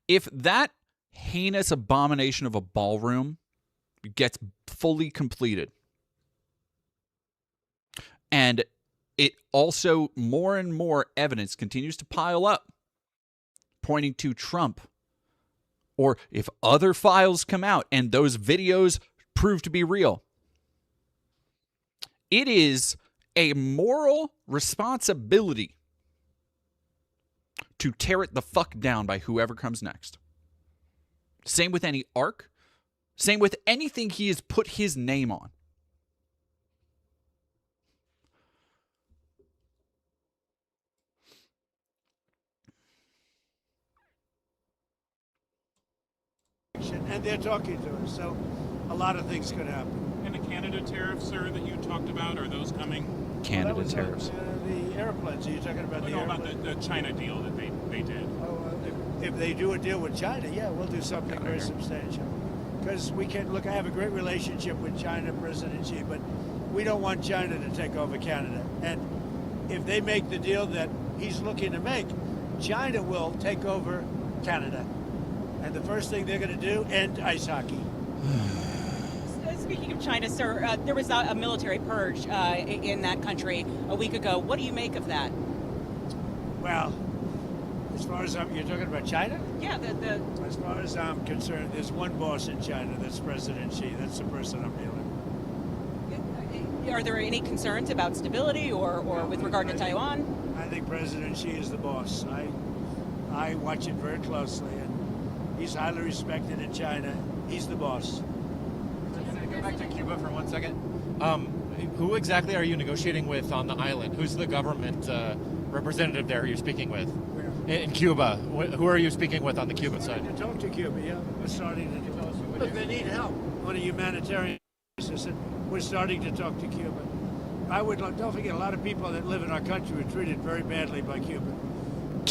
If that heinous abomination of a ballroom gets fully completed and it also, more and more evidence continues to pile up pointing to Trump. Or if other files come out and those videos prove to be real, it is a moral responsibility to tear it the fuck down by whoever comes next. Same with any ARC. Same with anything he has put his name on. And they're talking to us, so a lot of things could happen. And the Canada tariffs, sir, that you talked about, are those coming? Canada tariffs. The airplanes. Are you talking about the airplanes? About the China deal that they did. If they do a deal with China, yeah, we'll do something very substantial. Because we can look. I have a great relationship with China, President Xi, but we don't want China to take over Canada. And if they make the deal that he's looking to make, China will take over Canada. And the first thing they're going to do, end ice hockey. Speaking of China, sir, there was a military purge in that country a week ago. What do you make of that? Well, as far as you're talking about China? Yeah, As far as I'm concerned, there's one boss in China. That's President Xi. That's the person I'm dealing with. Are there any concerns about stability or with regard to Taiwan? I think President Xi is the boss. I watch it very closely, and he's highly respected in China. He's the boss. Go back to Cuba for 1 second. Who exactly are you negotiating with on the island? Who's the government representative there you're speaking with? In Cuba. Who are you speaking with on the Cuban side? To talk to Cuba, yeah. We're starting to do. Look, they need help on a humanitarian basis, and we're starting to talk to Cuba. Don't forget, a lot of people that live in our country were treated very badly by Cuba.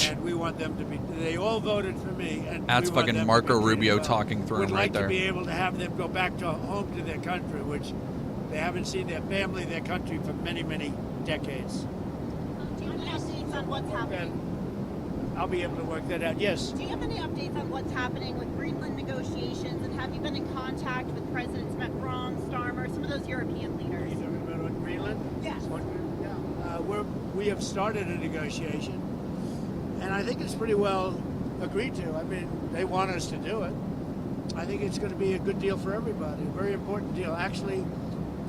And we want them to be, they all voted for me. And that's fucking Marco Rubio talking through him right there. We'd like to be able to have them go back to home to their country, which they haven't seen their family, their country for many, many decades. Do you have any updates on what's happening? I'll be able to work that out, yes. Do you have any updates on what's happening with Greenland negotiations, and have you been in contact with Presidents Macron, Starmer, some of those European leaders? Are you talking about Greenland? Yes. We have started a negotiation. And I think it's pretty well agreed to. I mean, they want us to do it. I think it's going to be a good deal for everybody, a very important deal. Actually,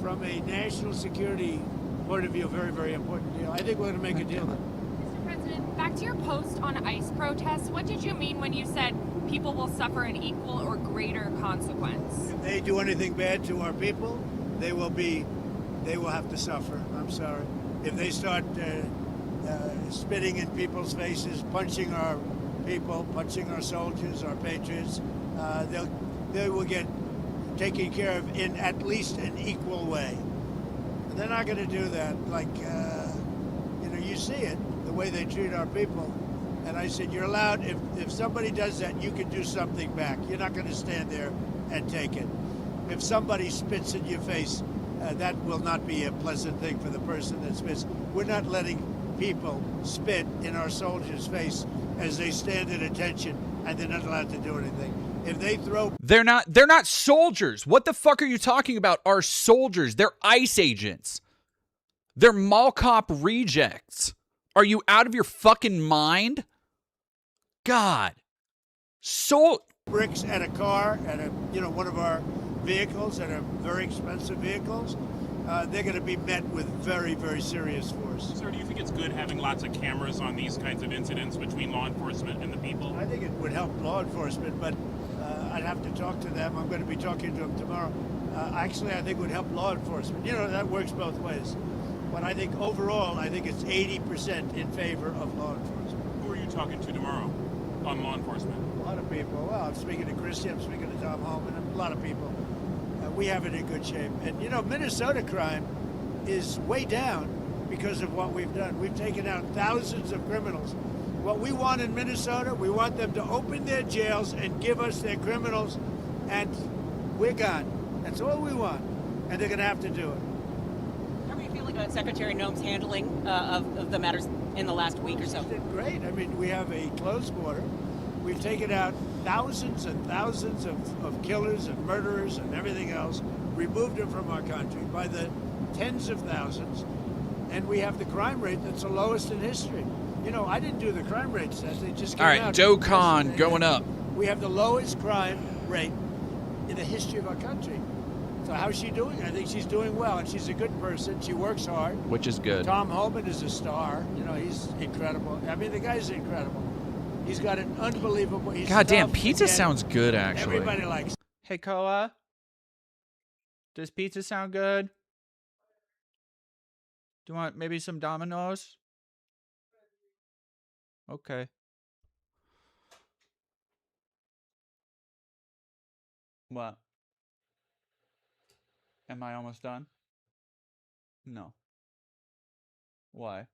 from a national security point of view, a very, very important deal. I think we're going to make a deal. Mr. President, back to your post on ICE protests, what did you mean when you said people will suffer an equal or greater consequence? If they do anything bad to our people, they will have to suffer. I'm sorry. If they start spitting in people's faces, punching our people, punching our soldiers, our patriots, they will get taken care of in at least an equal way. And they're not going to do that. Like, you see it, the way they treat our people. And I said, you're allowed, if somebody does that, you can do something back. You're not going to stand there and take it. If somebody spits in your face, that will not be a pleasant thing for the person that spits. We're not letting people spit in our soldiers' face as they stand at attention, and they're not allowed to do anything. If they throw... They're not soldiers. What the fuck are you talking about? Are soldiers. They're ICE agents. They're mall cop rejects. Are you out of your fucking mind? God. Bricks at a car, at one of our vehicles, that are very expensive vehicles, they're going to be met with very, very serious force. Sir, do you think it's good having lots of cameras on these kinds of incidents between law enforcement and the people? I think it would help law enforcement, but I'd have to talk to them. I'm going to be talking to them tomorrow. Actually, I think it would help law enforcement. That works both ways. But I think overall, I think it's 80% in favor of law enforcement. Who are you talking to tomorrow on law enforcement? A lot of people. Well, I'm speaking to Christie, I'm speaking to Tom Homan, a lot of people. We have it in good shape. And, Minnesota crime is way down because of what we've done. We've taken out thousands of criminals. What we want in Minnesota, we want them to open their jails and give us their criminals, and we're gone. That's all we want. And they're going to have to do it. How are you feeling about Secretary Noem's handling of the matters in the last week or so? She did great. I mean, we have a closed border. We've taken out thousands and thousands of killers and murderers and everything else, removed them from our country by the tens of thousands. and we have the crime rate that's the lowest in history. You know, I didn't do the crime rate stats. They just came All right, out Joe yesterday. Kahn going up. We have the lowest crime rate in the history of our country. So how's she doing? I think she's doing well, and she's a good person. She works hard. Which is good. Tom Homan is a star. You know, he's incredible. I mean, the guy's incredible. He's got an unbelievable... Goddamn, tough, pizza again, sounds good, actually. Everybody likes. Hey, Koa. Does pizza sound good? Do you want maybe some Domino's? Okay. What? Am I almost done? No. Why?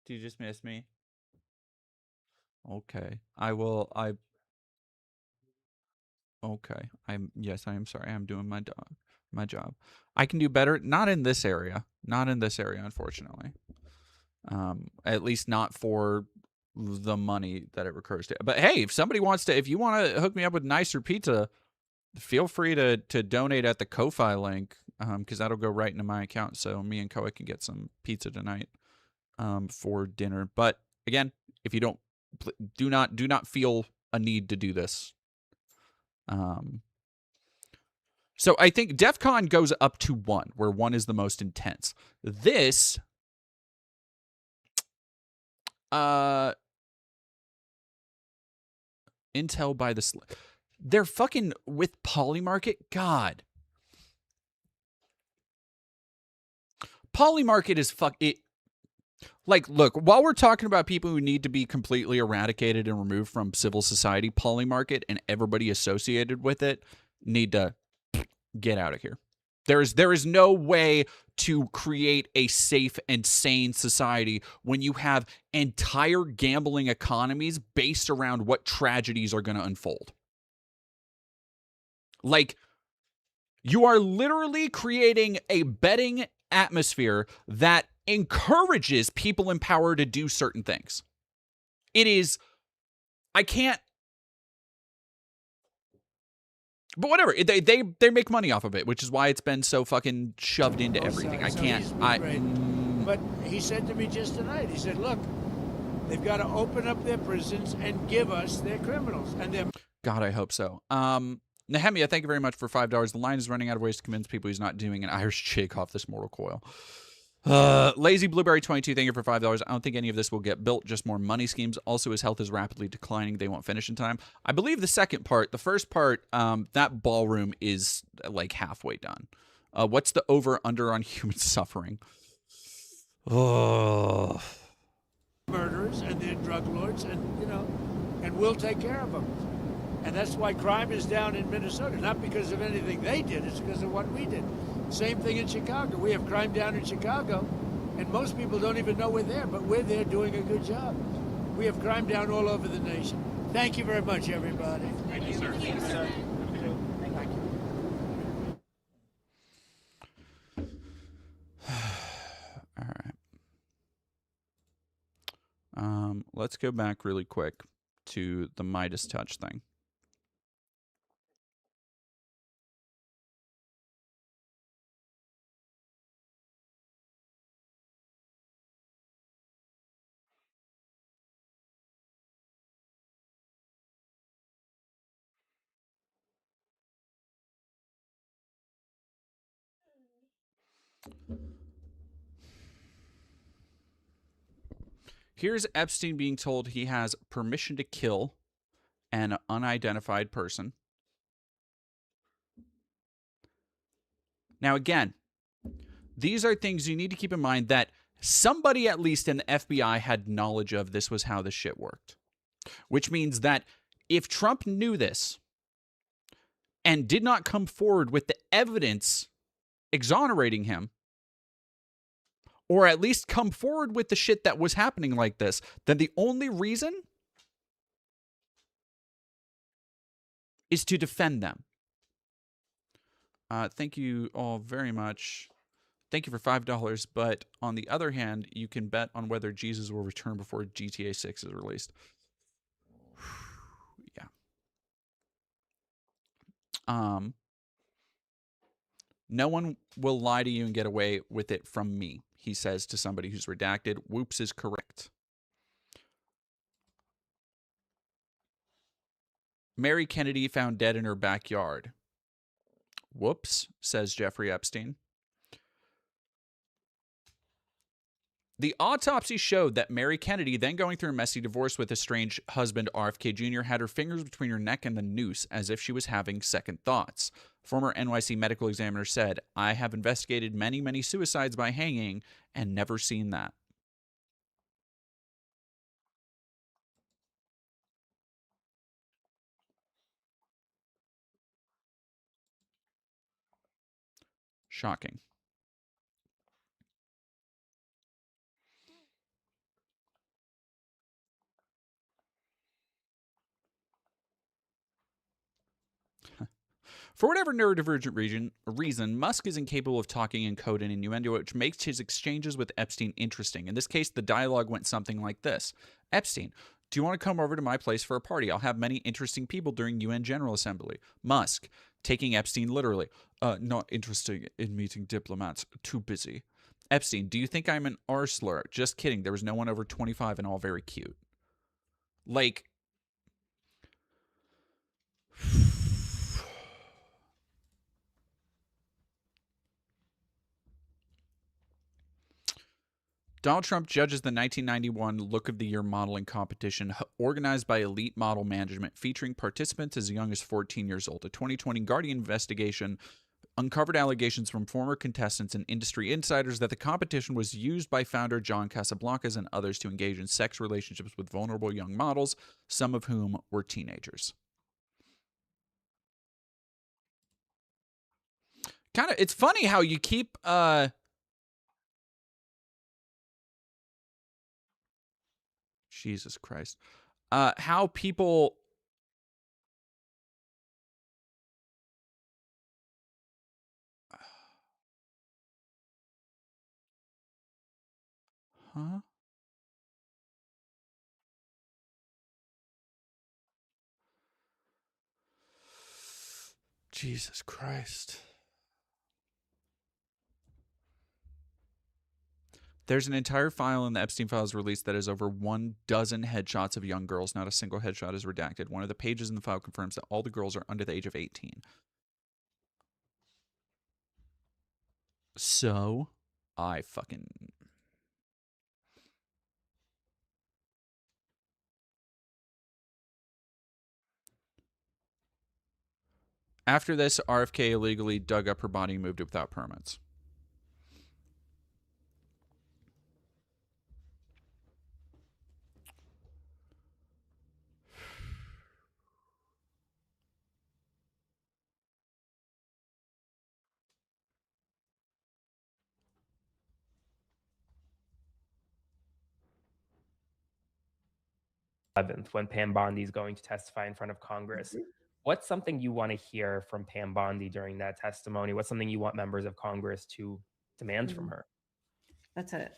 Do you just miss me? Okay. Okay. Yes, I am sorry. I'm doing my job. I can do better. Not in this area. Not in this area, unfortunately. At least not for the money that it recurs to. But hey, if you want to hook me up with nicer pizza, feel free to donate at the Ko-Fi link, because that'll go right into my account, so me and Koa can get some pizza tonight for dinner. But again, if you do not feel a need to do this. So I think DEF CON goes up to 1, where 1 is the most intense. This Intel by the they're fucking with Polymarket. God, Polymarket is it. Like, look, while we're talking about people who need to be completely eradicated and removed from civil society, Polymarket and everybody associated with it need to get out of here. There is no way to create a safe and sane society when you have entire gambling economies based around what tragedies are going to unfold. Like, you are literally creating a betting atmosphere that encourages people in power to do certain things. It is, I can't, but whatever, they make money off of it, which is why it's been so fucking shoved into everything. I can't, But he said to me just tonight, he said, look, they've got to open up their prisons and give us their criminals. And their God, I hope so. Nehemia, thank you very much for $5. The line is running out of ways to convince people he's not doing an Irish shake off this mortal coil. Lazy Blueberry 22, thank you for $5. I don't think any of this will get built, just more money schemes. Also, his health is rapidly declining. They won't finish in time. I believe the second part, the first part, that ballroom is like halfway done. What's the over-under on human suffering? Oh. murderers and their drug lords, and, you know, and we'll take care of them. And that's why crime is down in Minnesota, not because of anything they did, it's because of what we did. Same thing in Chicago. We have crime down in Chicago, and most people don't even know we're there, but we're there doing a good job. We have crime down all over the nation. Thank you very much, everybody. Thank you, sir. Thank you, sir. Thank you. All right. Let's go back really quick to the Midas Touch thing. Here's Epstein being told he has permission to kill an unidentified person. Now, again, these are things you need to keep in mind that somebody, at least in the FBI, had knowledge of. This was how this shit worked. Which means that if Trump knew this and did not come forward with the evidence exonerating him, or at least come forward with the shit that was happening like this, then the only reason is to defend them. Thank you all very much. Thank you for $5. But on the other hand, you can bet on whether Jesus will return before GTA 6 is released. Yeah. No one will lie to you and get away with it from me, he says to somebody who's redacted. Whoops is correct. Mary Kennedy found dead in her backyard. Whoops, says Jeffrey Epstein. The autopsy showed that Mary Kennedy, then going through a messy divorce with estranged husband RFK Jr., had her fingers between her neck and the noose as if she was having second thoughts. Former NYC medical examiner said, "I have investigated many, many suicides by hanging and never seen that." Shocking. For whatever neurodivergent reason, Musk is incapable of talking in code and innuendo, which makes his exchanges with Epstein interesting. In this case, the dialogue went something like this. Epstein, do you want to come over to my place for a party? I'll have many interesting people during UN General Assembly. Musk, taking Epstein literally. Not interested in meeting diplomats. Too busy. Epstein, do you think I'm an R slur? Just kidding. There was no one over 25 and all very cute. Like... Donald Trump judges the 1991 Look of the Year modeling competition organized by Elite Model Management, featuring participants as young as 14 years old. A 2020 Guardian investigation uncovered allegations from former contestants and industry insiders that the competition was used by founder John Casablancas and others to engage in sex relationships with vulnerable young models, some of whom were teenagers. It's funny how you keep... Jesus Christ. How people... Huh? Jesus Christ. There's an entire file in the Epstein Files release that has over 12 headshots of young girls. Not a single headshot is redacted. One of the pages in the file confirms that all the girls are under the age of 18. So, I fucking... After this, RFK illegally dug up her body and moved it without permits. When Pam Bondi is going to testify in front of Congress. What's something you want to hear from Pam Bondi during that testimony? What's something you want members of Congress to demand from her? That's a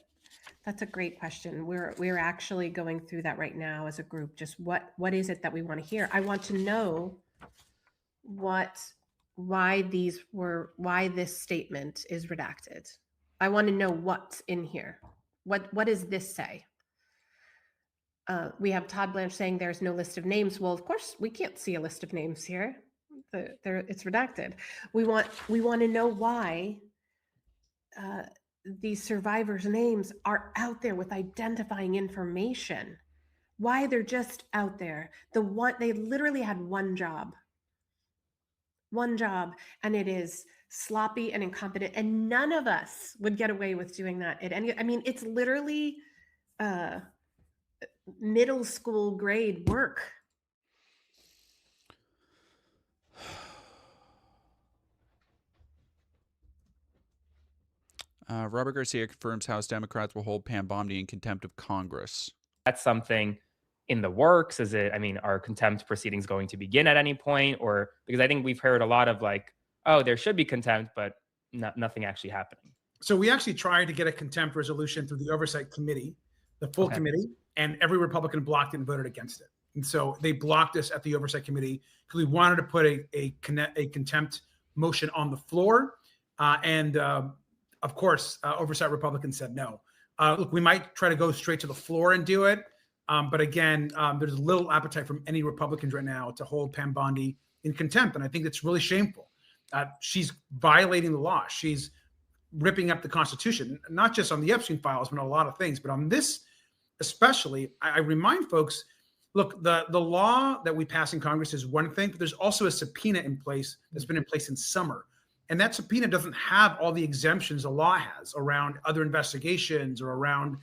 great question. We're actually going through that right now as a group. Just what is it that we want to hear? I want to know why this statement is redacted. I want to know what's in here. What does this say? We have Todd Blanche saying there's no list of names. Well, of course, we can't see a list of names here. It's redacted. We want to know why these survivors' names are out there with identifying information. Why they're just out there. They literally had one job, and it is sloppy and incompetent, and none of us would get away with doing that at any. I mean, it's literally middle school grade work. Robert Garcia confirms House Democrats will hold Pam Bondi in contempt of Congress. That's something in the works. Are contempt proceedings going to begin at any point? Or because I think we've heard a lot of there should be contempt, but nothing actually happening. So we actually tried to get a contempt resolution through the Oversight Committee, the full committee, and every Republican blocked it and voted against it. And so they blocked us at the Oversight Committee because we wanted to put a contempt motion on the floor. Of course, oversight Republicans said no. Look, we might try to go straight to the floor and do it. But again, there's little appetite from any Republicans right now to hold Pam Bondi in contempt. And I think that's really shameful. She's violating the law. She's ripping up the Constitution, not just on the Epstein files, but on a lot of things. But on this especially, I remind folks, look, the law that we pass in Congress is one thing, but there's also a subpoena in place that's been in place since summer. And that subpoena doesn't have all the exemptions a law has around other investigations or around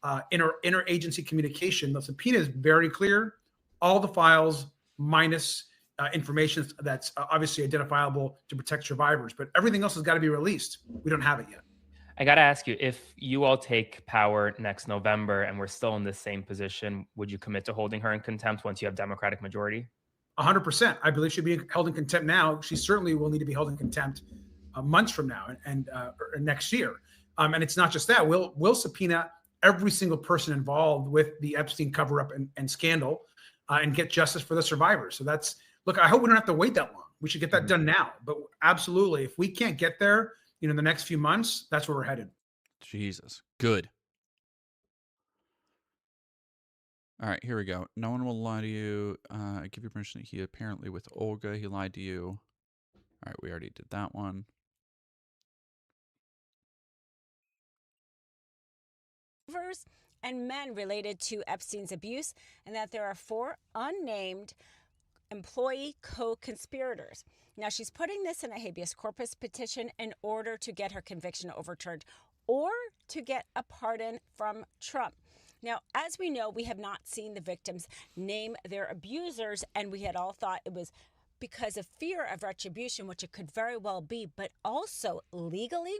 interagency communication. The subpoena is very clear. All the files minus information that's obviously identifiable to protect survivors, but everything else has got to be released. We don't have it yet. I got to ask you, if you all take power next November and we're still in the same position, would you commit to holding her in contempt once you have Democratic majority? 100%. I believe she'll be held in contempt now. She certainly will need to be held in contempt months from now and next year. And it's not just that. We'll subpoena every single person involved with the Epstein cover-up and scandal and get justice for the survivors. So that's, look, I hope we don't have to wait that long. We should get that done now. But absolutely, if we can't get there, in the next few months, that's where we're headed. Jesus. Good. All right, here we go. No one will lie to you. I give you permission. He apparently with Olga, he lied to you. All right, we already did that one. And men related to Epstein's abuse, and that there are 4 unnamed employee co-conspirators. Now, she's putting this in a habeas corpus petition in order to get her conviction overturned or to get a pardon from Trump. Now, as we know, we have not seen the victims name their abusers, and we had all thought it was because of fear of retribution, which it could very well be, but also legally,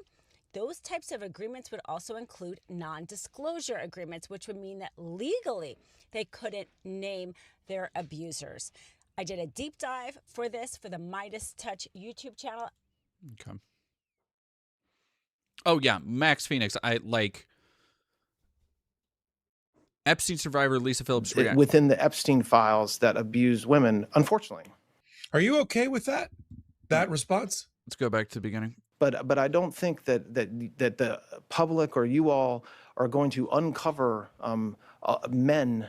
those types of agreements would also include non-disclosure agreements, which would mean that legally they couldn't name their abusers. I did a deep dive for this for the Midas Touch YouTube channel. Okay. Oh, yeah. Max Phoenix. I like Epstein survivor Lisa Phillips. Within the Epstein files that abuse women, unfortunately. Are you okay with that response? Let's go back to the beginning. But I don't think that the public or you all are going to uncover men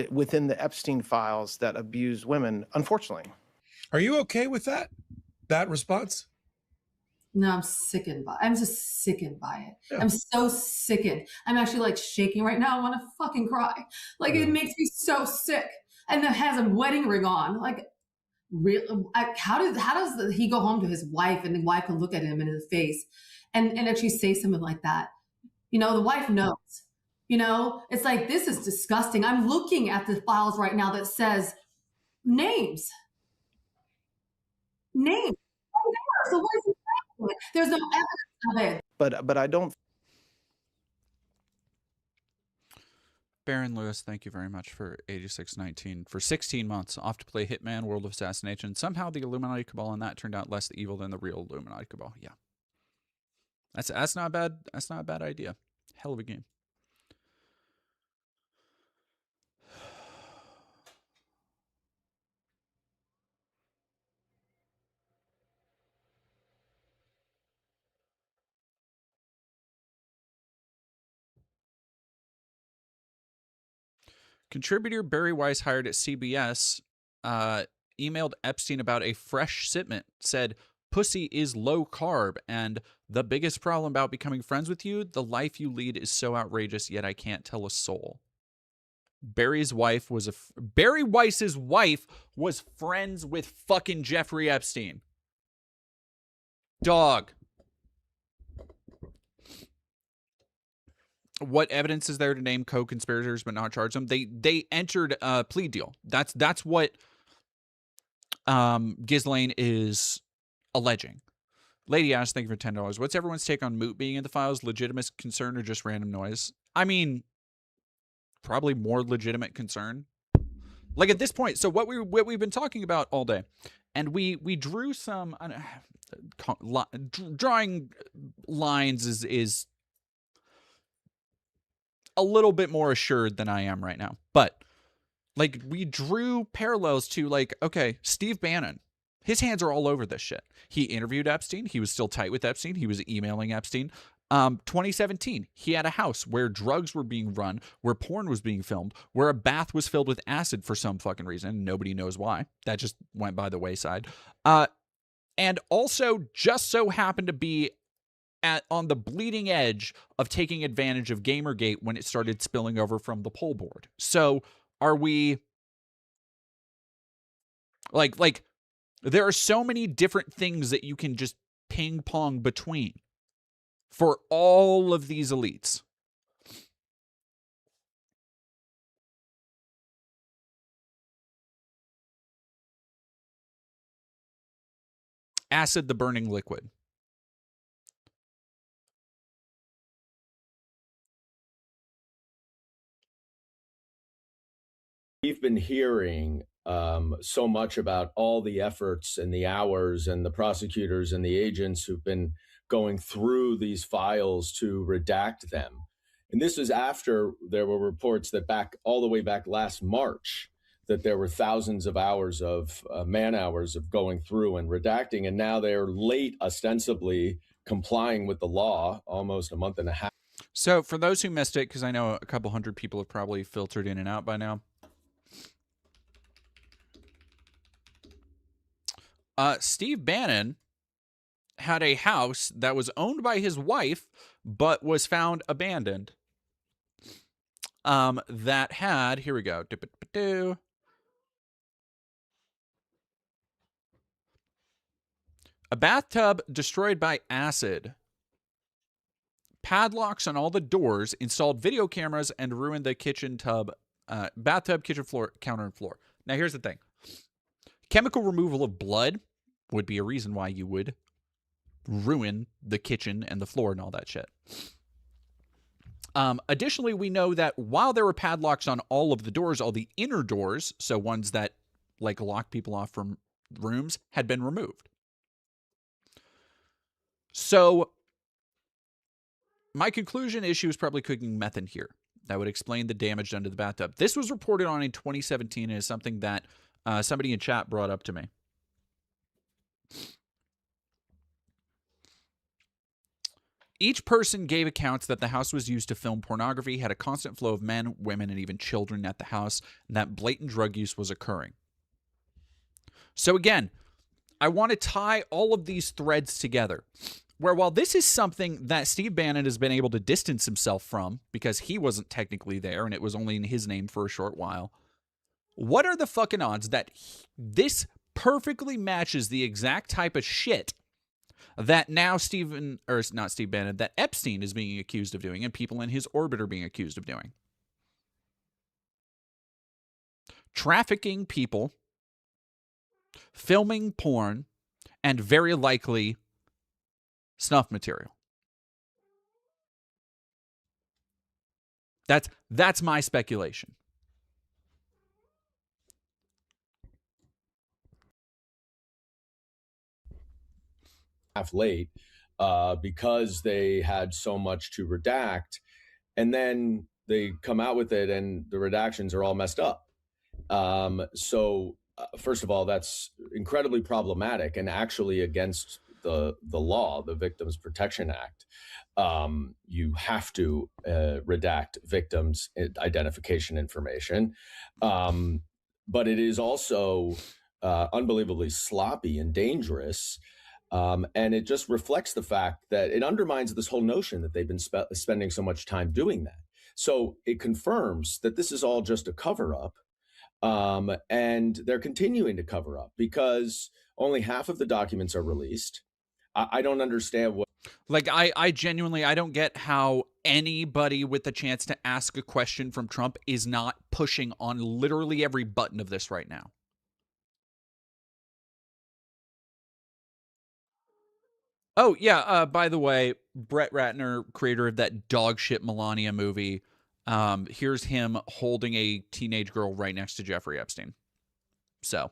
within the Epstein files that abuse women, unfortunately. Are you okay with that response? No, I'm sickened by it. I'm just sickened by it. Yeah. I'm so sickened. I'm actually like shaking right now. I want to fucking cry. Like it makes me so sick. And it has a wedding ring on. Like, how does he go home to his wife and the wife can look at him in his face and actually say something like that? The wife knows. It's like, this is disgusting. I'm looking at the files right now that says names. Names. So what is it? There's no evidence of it. But I don't. Baron Lewis, thank you very much for 8619. For 16 months, off to play Hitman, World of Assassination. Somehow the Illuminati Cabal on that turned out less evil than the real Illuminati Cabal. Yeah. That's not bad. That's not a bad idea. Hell of a game. Contributor Barry Weiss, hired at CBS, emailed Epstein about a fresh shipment, said, "Pussy is low carb, and the biggest problem about becoming friends with you, the life you lead is so outrageous, yet I can't tell a soul." Barry Weiss's wife was friends with fucking Jeffrey Epstein. Dog. What evidence is there to name co-conspirators but not charge them? They entered a plea deal. That's what Ghislaine is alleging. Lady Ash, thank you for $10. What's everyone's take on Moot being in the files? Legitimate concern or just random noise? I mean, probably more legitimate concern. Like at this point, so what we've been talking about all day, and we drew some drawing lines is a little bit more assured than I am right now. But like we drew parallels to like, okay, Steve Bannon, His hands are all over this shit. He interviewed Epstein. He was still tight with Epstein. He was emailing Epstein. 2017, he had a house where drugs were being run, where porn was being filmed, where a bath was filled with acid for some fucking reason. Nobody knows why. That just went by the wayside. And also just so happened to be on the bleeding edge of taking advantage of Gamergate when it started spilling over from the poll board. So are we like there are so many different things that you can just ping pong between for all of these elites. Acid, the burning liquid. We've been hearing so much about all the efforts and the hours and the prosecutors and the agents who've been going through these files to redact them. And this was after there were reports that all the way back last March, that there were thousands of hours of man hours of going through and redacting. And now they're late, ostensibly complying with the law, almost a month and a half. So for those who missed it, because I know a couple hundred people have probably filtered in and out by now. Steve Bannon had a house that was owned by his wife, but was found abandoned. That had, here we go. A bathtub destroyed by acid. Padlocks on all the doors, installed video cameras, and ruined the kitchen tub, bathtub, kitchen floor, counter, and floor. Now here's the thing. Chemical removal of blood would be a reason why you would ruin the kitchen and the floor and all that shit. Additionally, we know that while there were padlocks on all of the doors, all the inner doors, so ones that like lock people off from rooms, had been removed. So my conclusion is she was probably cooking meth in here. That would explain the damage done to the bathtub. This was reported on in 2017 and is something that somebody in chat brought up to me. Each person gave accounts that the house was used to film pornography, had a constant flow of men, women, and even children at the house, and that blatant drug use was occurring. So again, I want to tie all of these threads together, where while this is something that Steve Bannon has been able to distance himself from, because he wasn't technically there and it was only in his name for a short while, what are the fucking odds that this perfectly matches the exact type of shit that now that Epstein is being accused of doing and people in his orbit are being accused of doing? Trafficking people, filming porn, and very likely snuff material. That's my speculation. Half late because they had so much to redact, and then they come out with it and the redactions are all messed up. So first of all, that's incredibly problematic and actually against the law, the Victims Protection Act. You have to redact victims' identification information, but it is also unbelievably sloppy and dangerous. And it just reflects the fact that it undermines this whole notion that they've been spending so much time doing that. So it confirms that this is all just a cover-up, and they're continuing to cover up because only half of the documents are released. I don't understand what... Like, I genuinely, I don't get how anybody with the chance to ask a question from Trump is not pushing on literally every button of this right now. Oh, yeah, by the way, Brett Ratner, creator of that dog shit Melania movie, here's him holding a teenage girl right next to Jeffrey Epstein. So,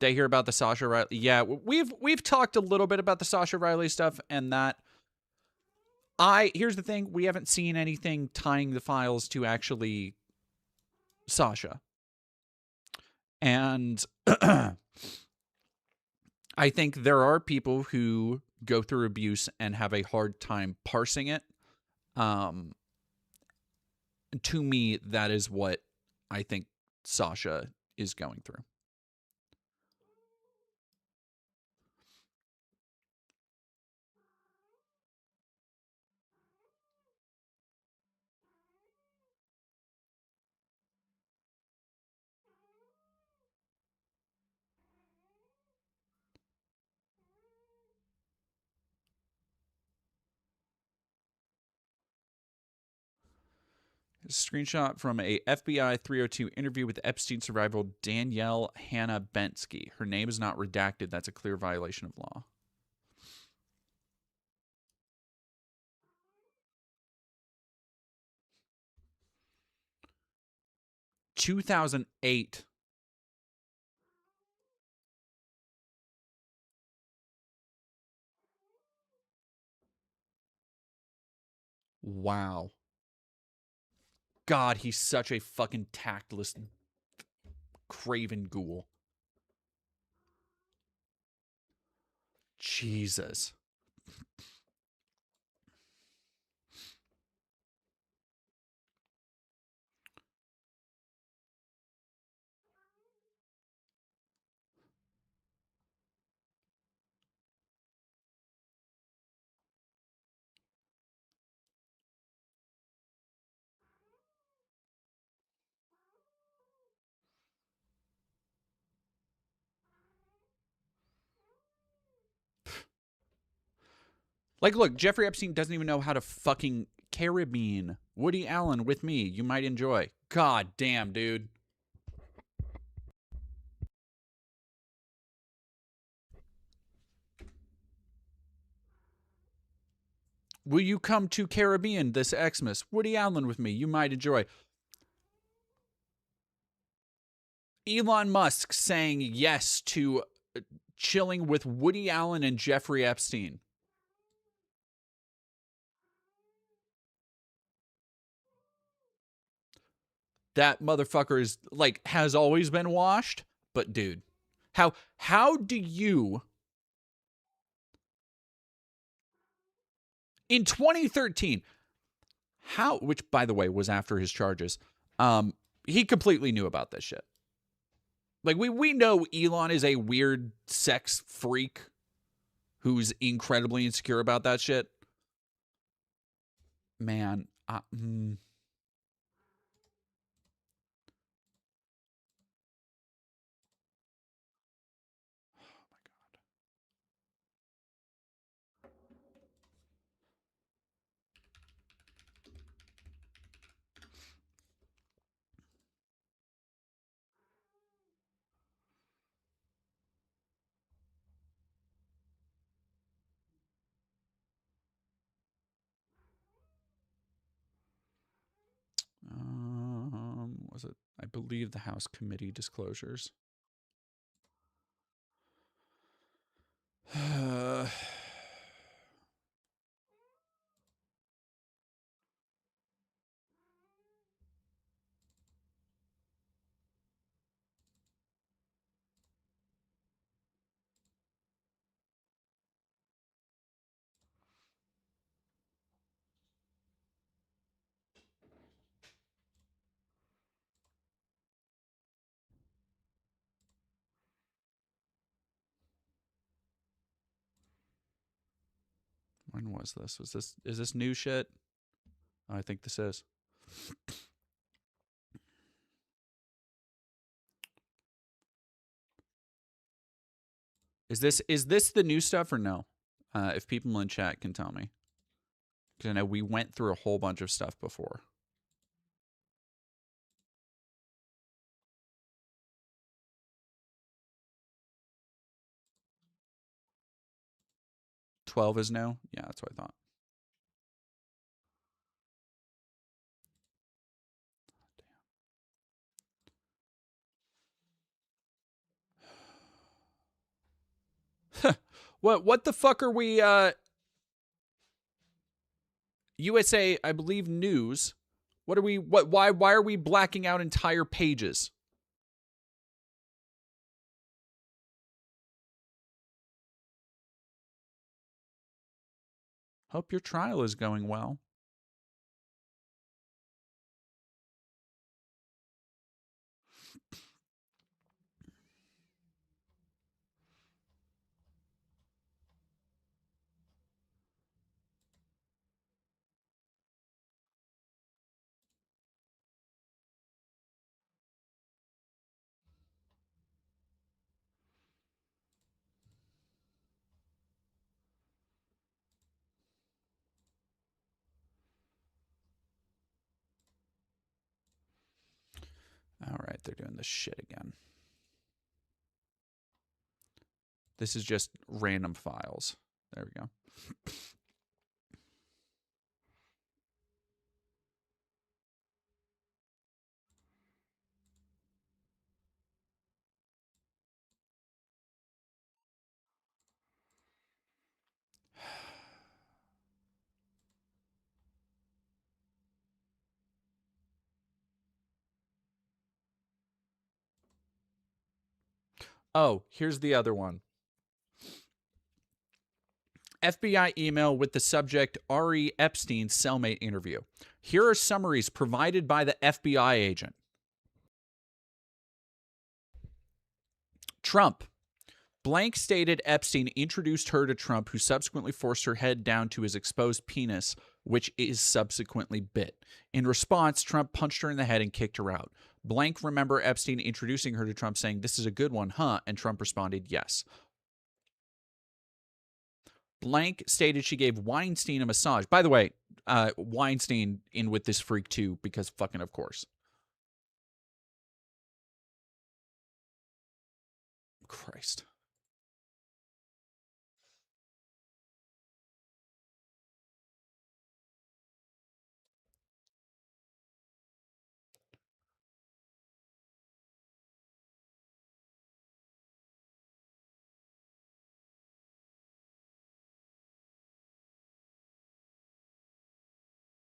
did I hear about the Sasha Riley? Yeah, we've talked a little bit about the Sasha Riley stuff, and that here's the thing, we haven't seen anything tying the files to actually Sasha. And I think there are people who go through abuse and have a hard time parsing it. To me, that is what I think Sasha is going through. A screenshot from a FBI 302 interview with Epstein survivor Danielle Hannah Bensky. Her name is not redacted. That's a clear violation of law. 2008. Wow. God, he's such a fucking tactless, craven ghoul. Jesus. Like, look, Jeffrey Epstein doesn't even know how to fucking Caribbean. Woody Allen with me. You might enjoy. God damn, dude. Will you come to Caribbean this Xmas? Woody Allen with me. You might enjoy. Elon Musk saying yes to chilling with Woody Allen and Jeffrey Epstein. That motherfucker is like has always been washed, but dude, how do you in 2013 which by the way was after his charges, he completely knew about this shit. Like we know Elon is a weird sex freak who's incredibly insecure about that shit. Man, was it? I believe the House committee disclosures. When was this? Is this new shit? I think this is. Is this the new stuff or no? If people in chat can tell me. Because I know we went through a whole bunch of stuff before. $12 is no? Yeah, that's what I thought. What the fuck are we USA, I believe News. What are we why are we blacking out entire pages? Hope your trial is going well. All right, they're doing this shit again. This is just random files. There we go. Oh, here's the other one. FBI email with the subject Ari Epstein cellmate interview. Here are summaries provided by the FBI agent. Trump. Blank stated Epstein introduced her to Trump, who subsequently forced her head down to his exposed penis, which is subsequently bit. In response, Trump punched her in the head and kicked her out. Blank remember Epstein introducing her to Trump saying, "This is a good one, huh?" And Trump responded, "Yes." Blank stated she gave Weinstein a massage. By the way, Weinstein in with this freak too, because fucking of course. Christ.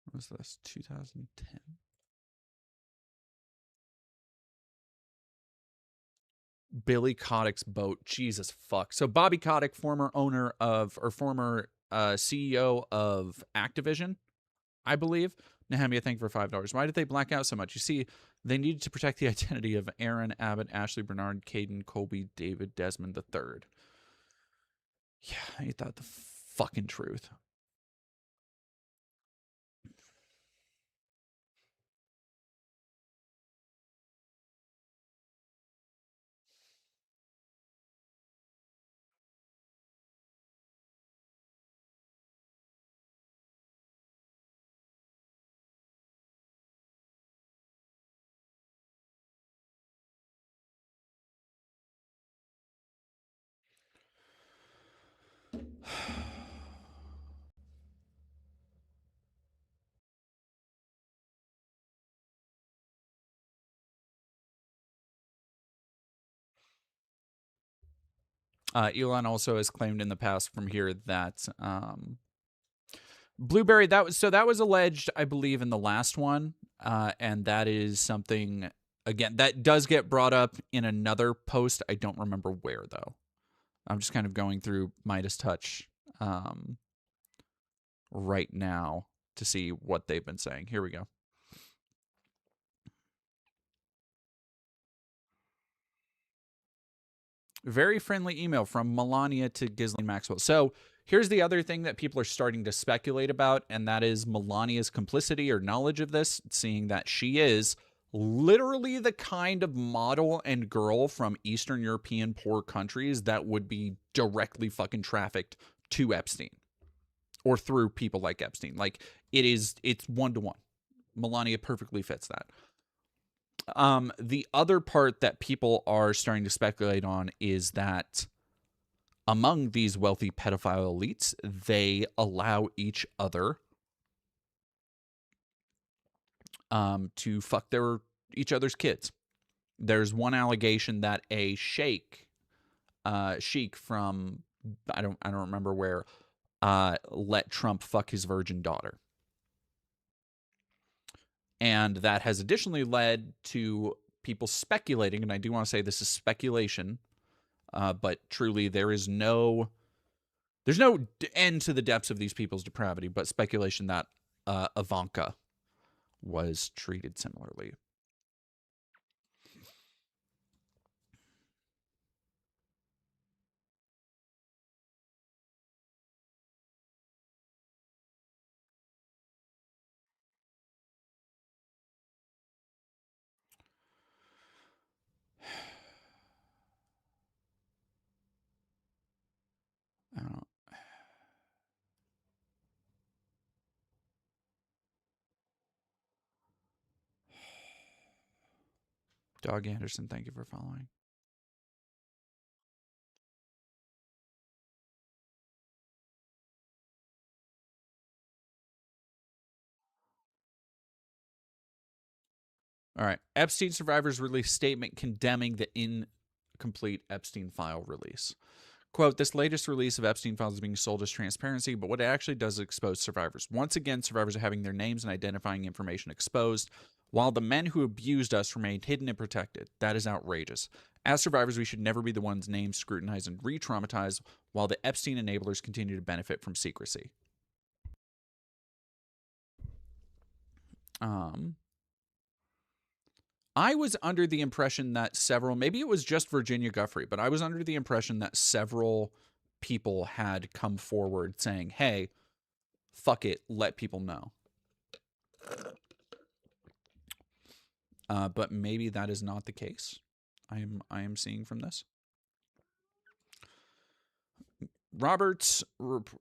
What was this? 2010? Billy Kotick's boat. Jesus fuck. So Bobby Kotick, former owner of, or former CEO of Activision, I believe. Nehemia, thank you for $5. Why did they black out so much? You see, they needed to protect the identity of Aaron, Abbott, Ashley, Bernard, Caden, Colby, David, Desmond III. Yeah, ain't that the fucking truth? Elon also has claimed in the past from here that Blueberry, that was alleged, I believe, in the last one, and that is something, again, that does get brought up in another post. I don't remember where, though. I'm just kind of going through Midas Touch right now to see what they've been saying. Here we go. Very friendly email from Melania to Ghislaine Maxwell. So here's the other thing that people are starting to speculate about, and that is Melania's complicity or knowledge of this, seeing that she is literally the kind of model and girl from Eastern European poor countries that would be directly fucking trafficked to Epstein or through people like Epstein. Like, it's one-to-one. Melania perfectly fits that. The other part that people are starting to speculate on is that among these wealthy pedophile elites, they allow each other to fuck each other's kids. There's one allegation that a sheikh from I don't remember where let Trump fuck his virgin daughter. And that has additionally led to people speculating, and I do want to say this is speculation, but truly there's no There's no end to the depths of these people's depravity, but speculation that Ivanka was treated similarly. I don't know. Dog Anderson, thank you for following. All right. Epstein survivors released statement condemning the incomplete Epstein file release. Quote, this latest release of Epstein files is being sold as transparency, but what it actually does is expose survivors. Once again, survivors are having their names and identifying information exposed, while the men who abused us remained hidden and protected. That is outrageous. As survivors, we should never be the ones named, scrutinized, and re-traumatized, while the Epstein enablers continue to benefit from secrecy. I was under the impression that several, maybe it was just Virginia Giuffre, but I was under the impression that several people had come forward saying, hey, fuck it, let people know. But maybe that is not the case. I am seeing from this. Roberts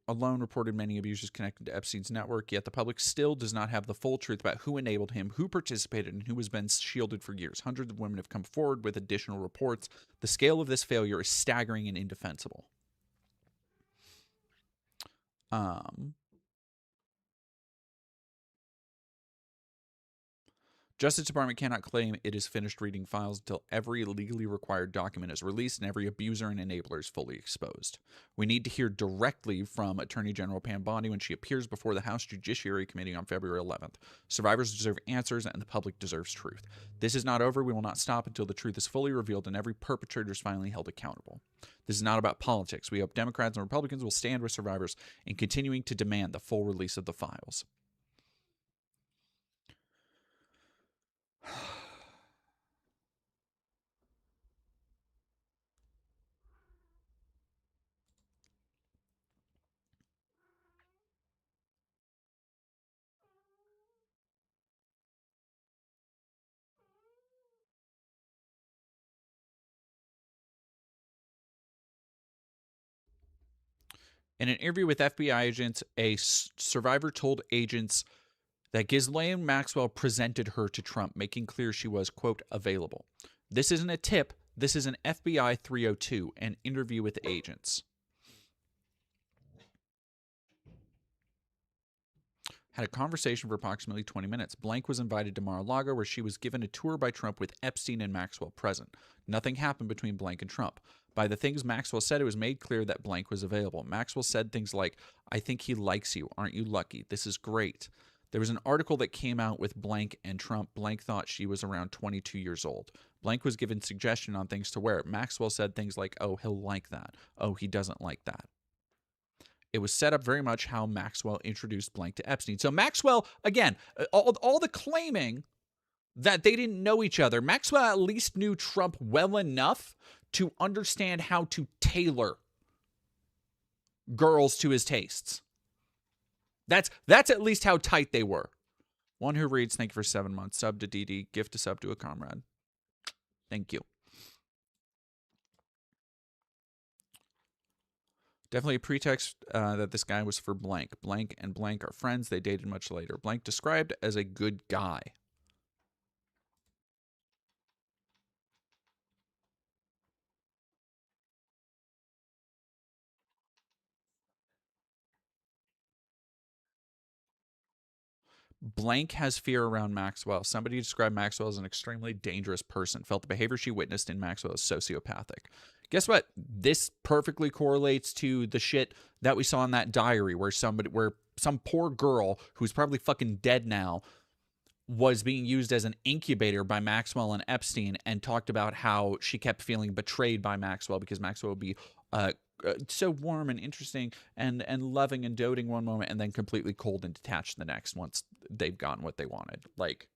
alone reported many abuses connected to Epstein's network, yet the public still does not have the full truth about who enabled him, who participated, and who has been shielded for years. Hundreds of women have come forward with additional reports. The scale of this failure is staggering and indefensible. Justice Department cannot claim it is finished reading files until every legally required document is released and every abuser and enabler is fully exposed. We need to hear directly from Attorney General Pam Bondi when she appears before the House Judiciary Committee on February 11th. Survivors deserve answers and the public deserves truth. This is not over. We will not stop until the truth is fully revealed and every perpetrator is finally held accountable. This is not about politics. We hope Democrats and Republicans will stand with survivors in continuing to demand the full release of the files. In an interview with FBI agents, a survivor told agents that Ghislaine Maxwell presented her to Trump, making clear she was, quote, available. This isn't a tip. This is an FBI 302, an interview with agents. Had a conversation for approximately 20 minutes. Blank was invited to Mar-a-Lago, where she was given a tour by Trump with Epstein and Maxwell present. Nothing happened between Blank and Trump. By the things Maxwell said, it was made clear that Blank was available. Maxwell said things like, I think he likes you. Aren't you lucky? This is great. There was an article that came out with Blank and Trump. Blank thought she was around 22 years old. Blank was given suggestion on things to wear. Maxwell said things like, oh, he'll like that. Oh, he doesn't like that. It was set up very much how Maxwell introduced Blank to Epstein. So Maxwell, again, all the claiming that they didn't know each other, Maxwell at least knew Trump well enough to understand how to tailor girls to his tastes. That's at least how tight they were. One who reads, thank you for 7 months. Sub to DD, gift to sub to a comrade. Thank you. Definitely a pretext that this guy was for Blank. Blank and Blank are friends. They dated much later. Blank described as a good guy. Blank has fear around Maxwell. Somebody described Maxwell as an extremely dangerous person, felt the behavior she witnessed in Maxwell as sociopathic. Guess what? This perfectly correlates to the shit that we saw in that diary where some poor girl who's probably fucking dead now was being used as an incubator by Maxwell and Epstein and talked about how she kept feeling betrayed by Maxwell because Maxwell would be so warm and interesting and loving and doting one moment, and then completely cold and detached the next once they've gotten what they wanted. Like,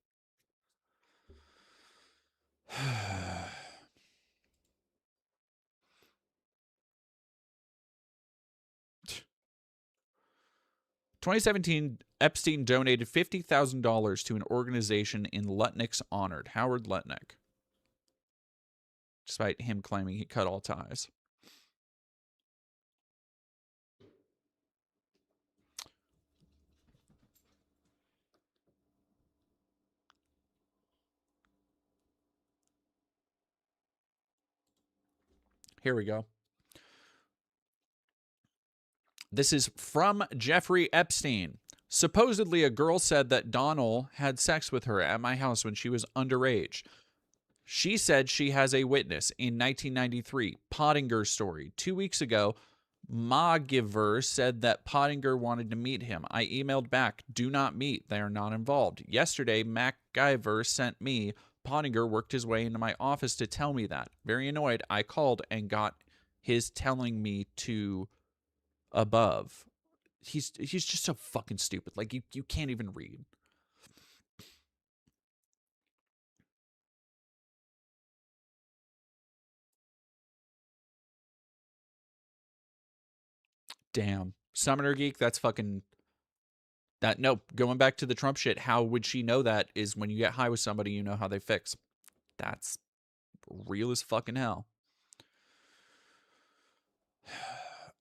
2017, Epstein donated $50,000 to an organization in Lutnick's honor, Howard Lutnick, despite him claiming he cut all ties. Here we go. This is from Jeffrey Epstein. Supposedly, a girl said that Donald had sex with her at my house when she was underage. She said she has a witness in 1993. Pottinger story. 2 weeks ago, Magiver said that Pottinger wanted to meet him. I emailed back, do not meet. They are not involved. Yesterday, MacGyver sent me. Pottinger worked his way into my office to tell me that. Very annoyed, I called and got his telling me to above. He's just so fucking stupid. Like, you can't even read. Damn. Summoner Geek, that's fucking... That, nope. Going back to the Trump shit, how would she know that is when you get high with somebody, you know how they fix. That's real as fucking hell.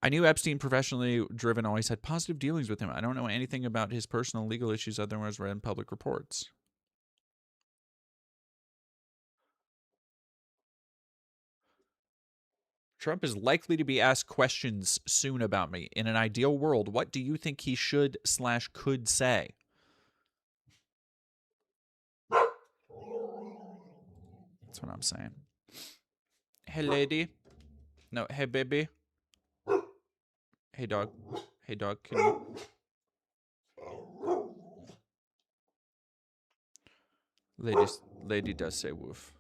I knew Epstein, professionally driven, always had positive dealings with him. I don't know anything about his personal legal issues otherwise read in public reports. Trump is likely to be asked questions soon about me. In an ideal world, what do you think he should/could say? That's what I'm saying. Hey, lady. No, hey, baby. Hey, dog. Hey, dog. Can you... Lady does say woof.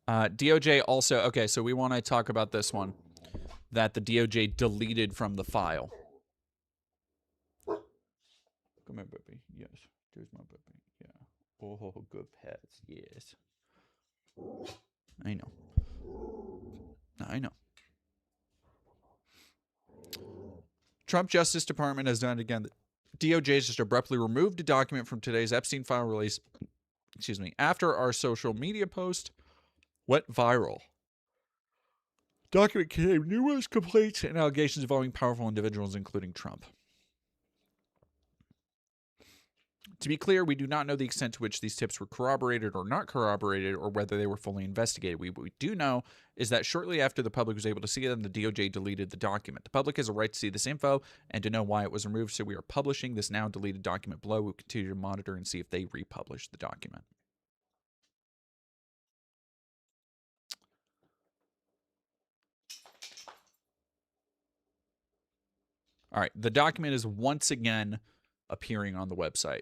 DOJ also, okay, so we want to talk about this one that the DOJ deleted from the file. Come here, baby. Yes, there's my baby. Yeah. Oh, good pets. Yes. I know. I know. Trump Justice Department has done it again. The DOJ has just abruptly removed a document from today's Epstein file release. Excuse me. After our social media post went viral. Document contained numerous complaints and allegations involving powerful individuals, including Trump. To be clear, we do not know the extent to which these tips were corroborated or not corroborated, or whether they were fully investigated. What we do know is that shortly after the public was able to see them, the DOJ deleted the document. The public has a right to see this info and to know why it was removed, so we are publishing this now deleted document below. We'll continue to monitor and see if they republish the document. All right, the document is once again appearing on the website.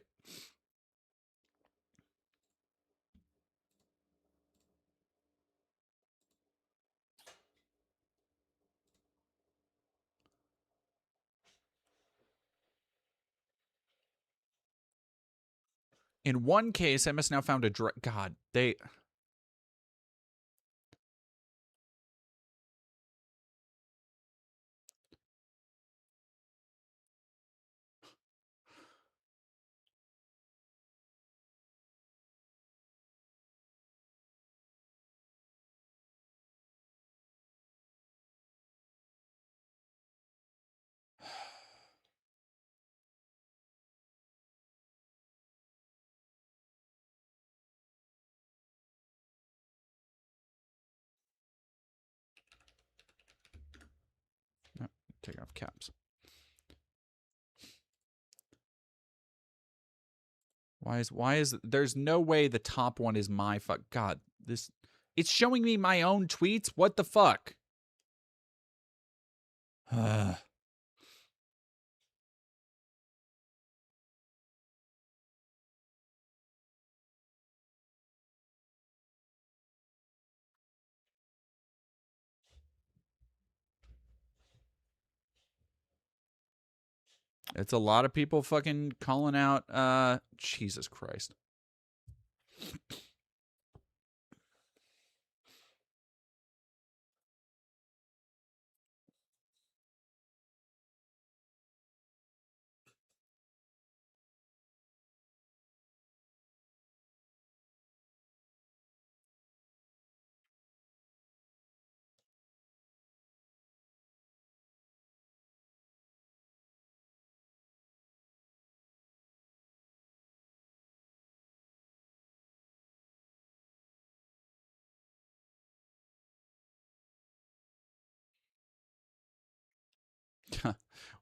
In one case, MS now found a God, they... No, take off caps. Why is there's no way the top one is my fuck God, this it's showing me my own tweets? What the fuck? It's a lot of people fucking calling out, Jesus Christ.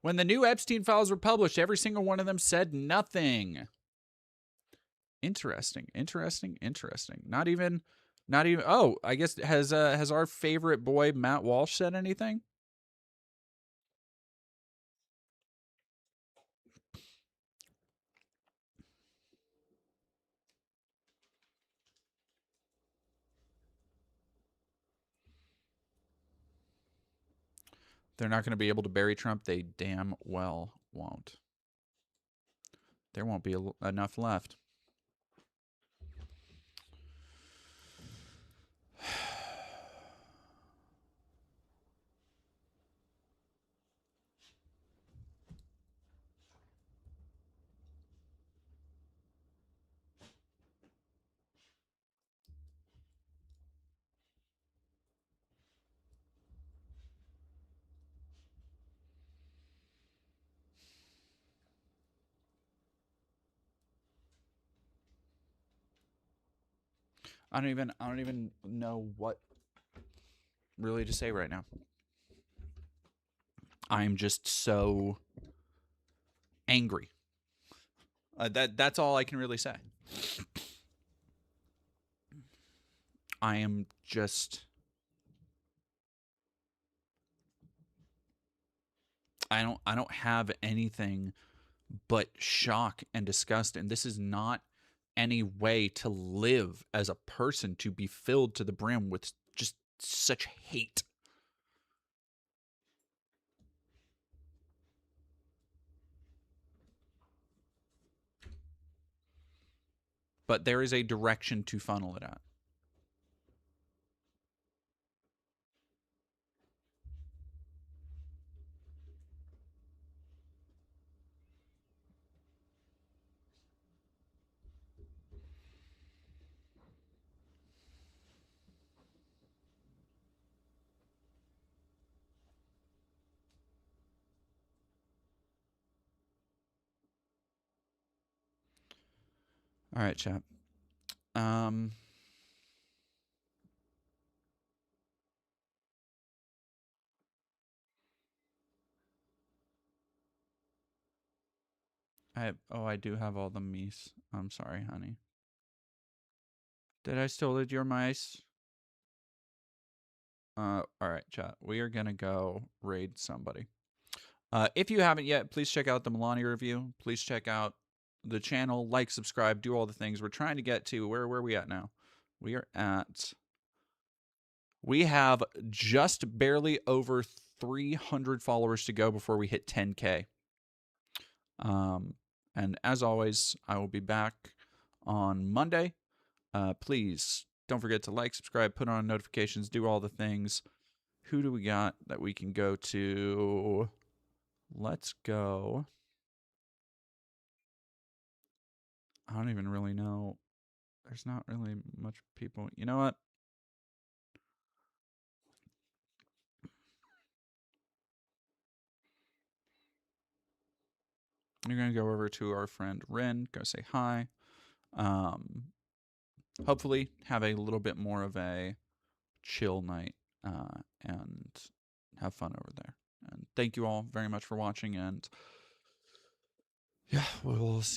When the new Epstein files were published, every single one of them said nothing. Interesting. Not even. Oh, I guess has our favorite boy Matt Walsh said anything? They're not going to be able to bury Trump. They damn well won't. There won't be enough left. I don't even know what really to say right now. I'm just so angry. That's all I can really say. I am just I don't have anything but shock and disgust, and this is not any way to live as a person, to be filled to the brim with just such hate. But there is a direction to funnel it at. All right, chat. I do have all the mice. I'm sorry, honey. Did I steal your mice? All right, chat. We are gonna go raid somebody. If you haven't yet, please check out the Melania review. Please check out the channel, like, subscribe, do all the things. We're trying to get to where are we at now? We have just barely over 300 followers to go before we hit 10K. And as always, I will be back on Monday. Please don't forget to like, subscribe, put on notifications, do all the things. Who do we got that we can go to? Let's go. I don't even really know. There's not really much people. You know what? You're going to go over to our friend Ren, go say hi. Hopefully have a little bit more of a chill night and have fun over there. And thank you all very much for watching, and yeah, we'll see.